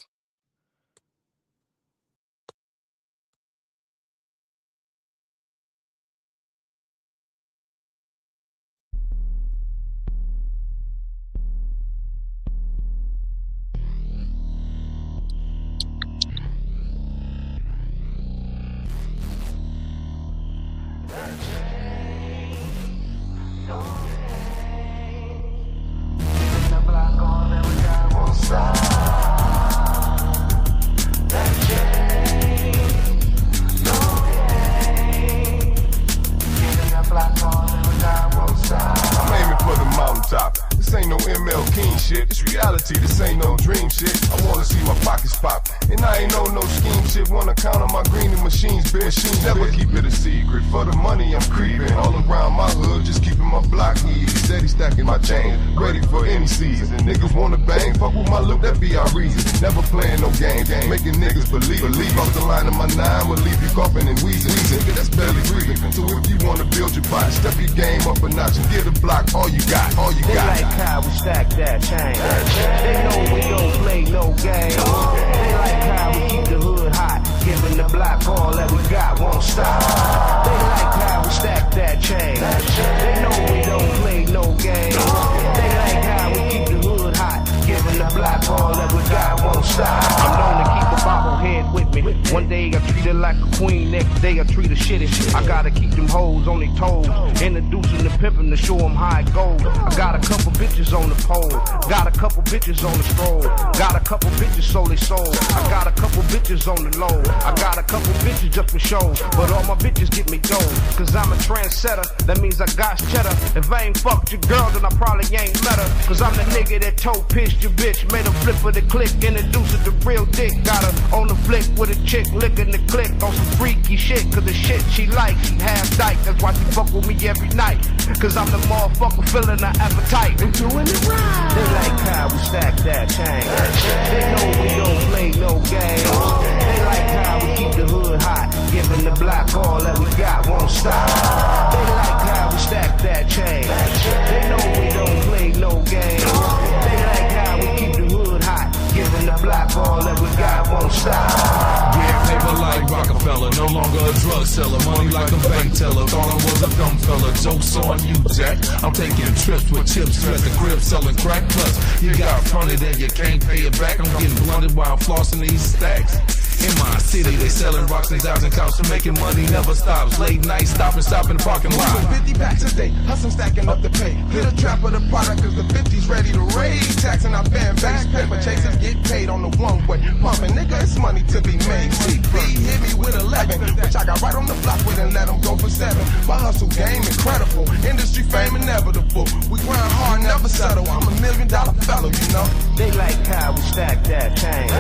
I'm aiming for the mountaintop. This ain't no ML King shit. It's reality. This ain't no dream shit. I wanna see my pockets pop. And I ain't no scheme shit. Wanna count on my green and machines, bitch. Machines never keep it a secret. For the money, I'm creeping all around my hood. Just keeping my block easy. Steady stacking my chain. Ready for any season. Niggas wanna bang. Fuck with my look, that be our reason. Never playing no game. Making niggas believe. Off the line of my 9 will leave you coughing and wheezing. Nigga, that's barely breathing. So if you wanna build your pot, step your game up a notch and get a block. All you got.
They like how we stack that chain. They know we don't play no game. They like how we keep the hood hot, giving the block all that we got won't stop. They like how we stack that chain. They know we don't play no game. They like how we keep the hood hot, giving the block all that we got won't stop. I'm known to keep a bobblehead with me. One day I treat her like a queen, next day I treat her shitty. I gotta keep them hoes on their toes, introducing the pimpin' to show them how it goes. I got a couple bitches on the pole, got a couple bitches on the stroll, got a couple bitches sold they soul. I got a couple bitches on the low, I got a couple bitches just for show, but all my bitches get me dough, cause I'm a trendsetter, that means I got cheddar. If I ain't fucked your girl, then I probably ain't met her, cause I'm the nigga that toe pitched your bitch, made her flip for the click, introduce her to real dick, got her on the flick with a chick, licking the click on some freaky shit, cause the shit she like, she half dyke, that's why she fuck with me every night, cause I'm the motherfucker filling her appetite, and doing it right. They like how we stack that chain, they know we don't play no games, they like how we keep the hood hot, giving the block all that we got won't stop, they like how we stack that chain, they know we don't play no games, they like how we keep the hood hot, giving the block all that we got won't stop.
Yeah, paper like Rockefeller, no longer a drug seller, money like a bank teller, thought I was a dumb fella, joke's on you, Jack, I'm taking trips with chips at the crib selling crack, plus you got fronted and you can't pay it back, I'm getting blunted while I'm flossing these stacks. In my city, they selling rocks and thousand cops, so making money never stops. Late night, stop in the parking lot.
50 packs a day, hustling, stacking up the pay. Hit a trap of the product, cause the 50's ready to raise. Taxing our fan base, paper chasers get paid on the one way. Pumping, nigga, it's money to be made. CB hit me with 11, which I got right on the block with and let them go for 7. My hustle game incredible, industry fame inevitable. We grind hard, never settle. I'm $1 million fellow, you know.
They like how we stack that chain.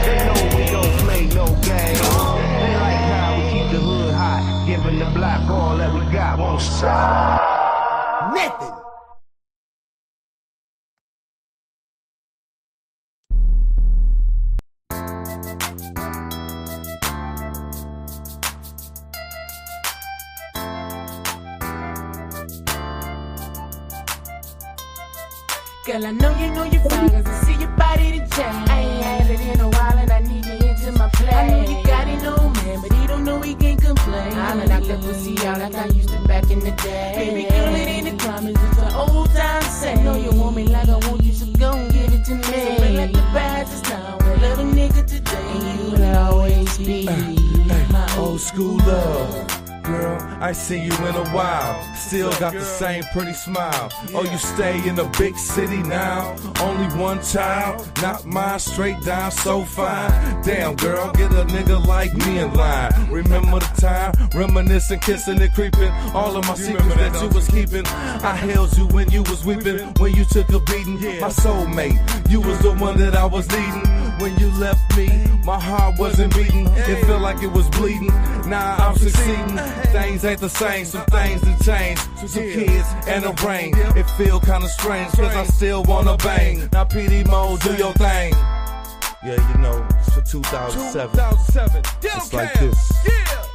They know we don't play no game. They like how we keep the hood hot, giving the block all that we got won't stop.
Nothing.
Girl, I know you're fine, cause I see your body to change. I ain't had it in a while and I need you into my play. I know you got it, no man, but he don't know he can't complain. I'ma knock that pussy out like I used to back in the day. Baby girl, it ain't a promise, it's an old time saying. I know you want me like I want you, so gon' give it to me. So bring like the past is now, a little nigga today. And you will always be my
old school love. Girl, I ain't seen you in a while. Still got the same pretty smile. Oh, you stay in a big city now. Only one child, not mine, straight down, so fine. Damn, girl, get a nigga like me in line. Remember the time, reminiscing, kissing and creeping. All of my secrets that you was keeping. I held you when you was weeping, when you took a beating. My soulmate, you was the one that I was needing. When you left me, my heart wasn't beating. It felt like it was bleeding. Now I'm succeeding. Things ain't the same, some things that change. Some kids and the rain. It feel kinda strange, cause I still wanna bang. Now PD mode, do your thing. Yeah, you know, it's for 2007. It's like this.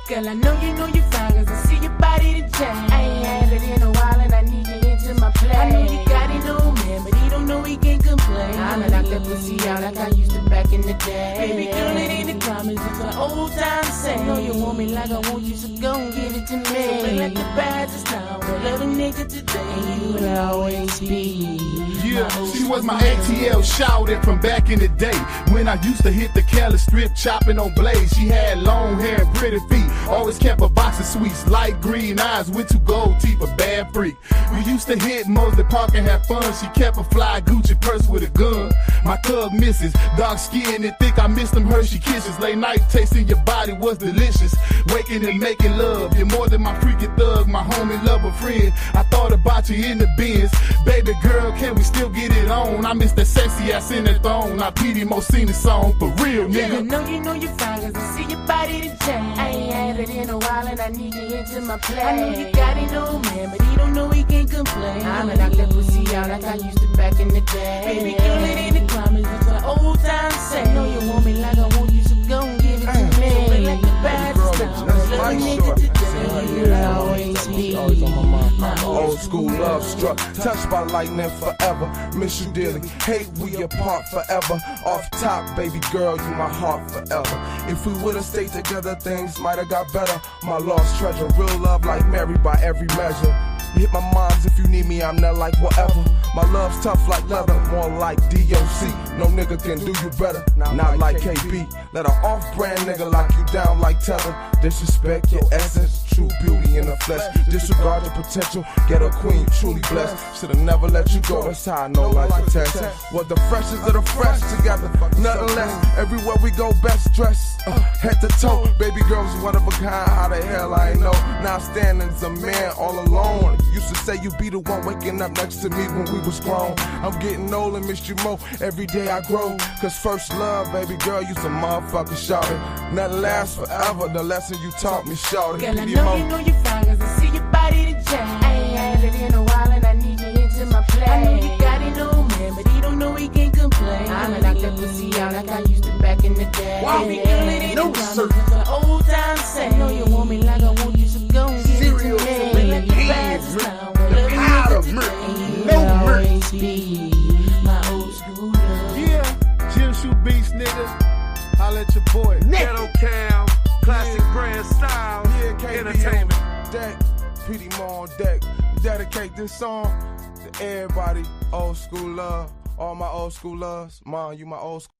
Girl, I know you're fine, cause I see your body to change. I ain't had it in a while and I need you into my play. I know you got it, no man, but he don't know he can't complain. I'ma knock that pussy out like I used to back in the day. Baby girl, it ain't a promise, it's an old time saying. I know you want me like I want you, so gon' give it to me. So bring like the past is now, a little nigga today. And you will always be.
Yeah, she was my ATL shouted from back in the day when I used to hit the Cali strip chopping on blades. She had long hair and pretty feet, always kept a box of sweets, light green eyes with 2 gold teeth, a bad freak. We used to hit Mosley Park and have fun. She kept a fly Gucci purse with a gun. My thug misses, dark skin and thick, I missed them Hershey kisses. Late night tasting your body was delicious. Waking and making love, you're more than my freaky thug, my homie, lover, friend. I thought about you in the bins. Baby girl, can we still get it on? I miss that sexy ass in that thong. I PD Mo sing the song for real, nigga.
Yeah, I know you're fine, cause I see your body to change. I ain't had it in a while and I need you into my play. I know you got it, no man, but he don't know he can't complain. I'ma knock that pussy out like I used to back in the day. Baby girl, it ain't a promise, it's an old time saying. I know you want me like I want you, so gon' give it to me. So bring like the past is now, a little nigga today. You'll always be my
old school love struck, touched by lightning forever. Miss you dearly, hate we apart forever. Off top, baby girl, you my heart forever. If we would've stayed together, things might've got better. My lost treasure, real love like Mary by every measure. You hit my moms if you need me, I'm not like whatever. My love's tough like leather, more like DOC. No nigga can do you better, not like KB. Let an off-brand nigga lock you down like tether. Disrespect your essence, true beauty in the flesh. Disregard your potential, get a queen, you truly blessed. Should've never let you go, that's how I know life a test. What the freshest of the fresh together, nothing less. Everywhere we go, best dressed, head to toe. Baby girls, one of a kind, how the hell I ain't know. Now I'm standing as a man all alone. Used to say you be the one waking up next to me when we was grown. I'm getting old and miss you more, every day I grow. Cause first love, baby girl, you some motherfucking shouting. Nothing lasts forever, the lesson you taught me, shouting.
Girl, I know you fine, cause I see your body to change. I ain't had it in a while and I need you into my play. I know you got it, no man, but he don't know he can't complain. I'ma knock that pussy out like I used to back in the day. Wow. Baby girl, it ain't no sir. The old time say, I know you want me like I want you, so go and get
Cereal
it to me.
to
Let me pass
the
down,
power of murk. No murk.
My old school love.
Yeah, Jim Shoe Beast, nigga. Holla at your boy.
Ghetto Cam, classic brand style, entertainment. Deck, PD Mo on deck. Dedicate this song to everybody. Old school love, all my old school loves. Mom, you my old school.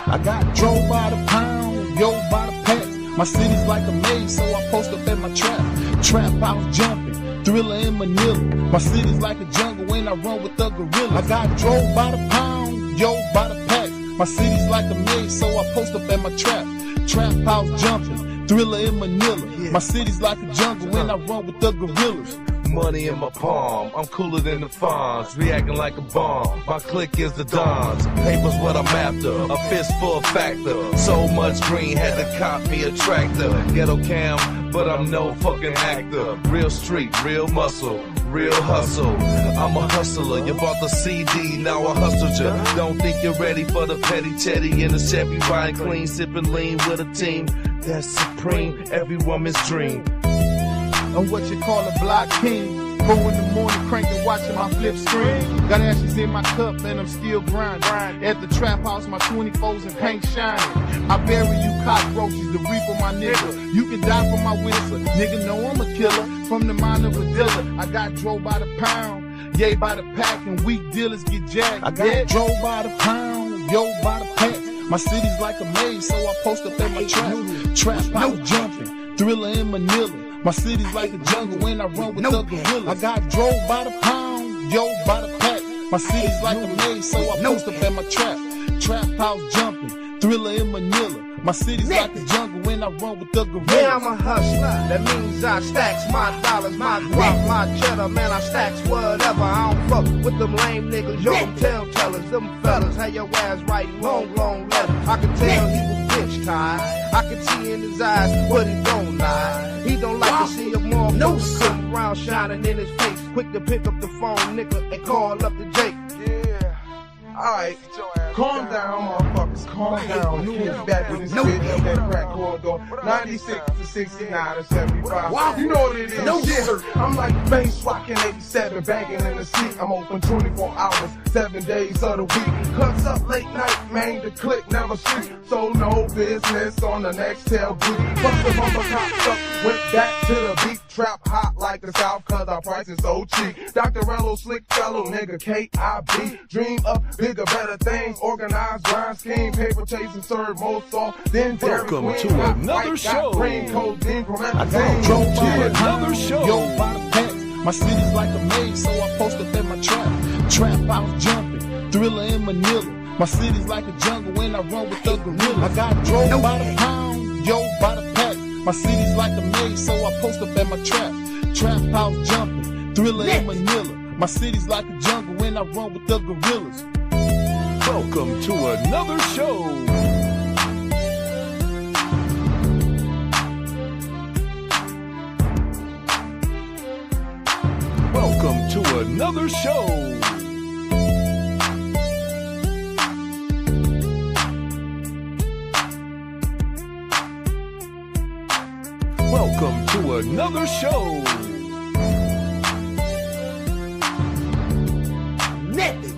I got drove by the pound, yo by the packs. My city's like a maze, so I post up at my trap. Trap house jumping, thriller in Manila. My city's like a jungle when I run with the gorilla. I got drove by the pound, yo by the packs. My city's like a maze, so I post up at my trap. Trap house jumping, thriller in Manila. My city's like a jungle when I run with the gorillas.
Money in my palm, I'm cooler than the Fonz, reacting like a bomb. My clique is the Dons, paper's what I'm after, a fistful factor. So much green, had to cop me a tractor. Ghetto Cam, but I'm no fucking actor. Real street, real muscle, real hustle. I'm a hustler, you bought the CD, now I hustled ya. Don't think you're ready for the petty teddy in the Chevy, riding clean, sipping lean with a team. That's supreme, every woman's dream.
I'm what you call a block king. Go in the morning cranking, watching my flip screen. Got ashes in my cup and I'm still grinding. At the trap house, my 24s and paint shining. I bury you cockroaches, the reaper my nigga. You can die for my whistle, nigga know I'm a killer. From the mind of a dealer, I got drove by the pound, yay by the pack, and weak dealers get jacked. I got drove by the pound, yo by the pack. My city's like a maze, so I post up at my trap. Trap house jumping, thriller in Manila. My city's like a jungle when I run with the gorillas. I got drove by the pound, yo by the pack. My city's like a maze, so I post up at my trap. Trap house jumping, thriller in Manila. My city's like a jungle when I run with the gorillas.
Yeah, I'm a hustler. That means I stacks my dollars, my guap, my cheddar. Man, I stacks whatever. I don't fuck with them lame niggas. Yo, them telltellers, them fellas. Had your ass writing long, long letters. I can tell he was bitch tired. I can see in his eyes, but he don't lie. He don't like to see a motherfucker come around shining in his face. Quick to pick up the phone, nigga, and call up the Jake.
Yeah. Alright, calm down, motherfuckers, calm down. You will be back with this shit up that crack corridor. 96 to 69 to 75. Wow. You know what it is.
No,
shit.
sir.
I'm like bass rocking 87, banging in the seat. I'm open 24 hours, 7 days of the week. Cuts up late night, man, the click never sleep. So no business on the next tail beat. Fuck the bumper cops up, went back to the beat. Trap hot like the South, cause our price is so cheap. Dr. Rello, slick fellow, nigga, K.I.B. Dream up bigger, better things. Organized, grind scheme, paper chasing, serve more salt. Then
Welcome to another show.
I got drove to another show. Yo, by the packs. My city's like a maze, so I post up at my trap. Trap house jumping, thriller in Manila. My city's like a jungle when I run with the gorilla. I got drove by the pound, yo, by the pack. My city's like a maze, so I post up at my trap. Trap house jumping, thriller in Manila. My city's like a jungle when I run with the gorillas.
Welcome to another show. Welcome to another show. Welcome to another show.
Nothing.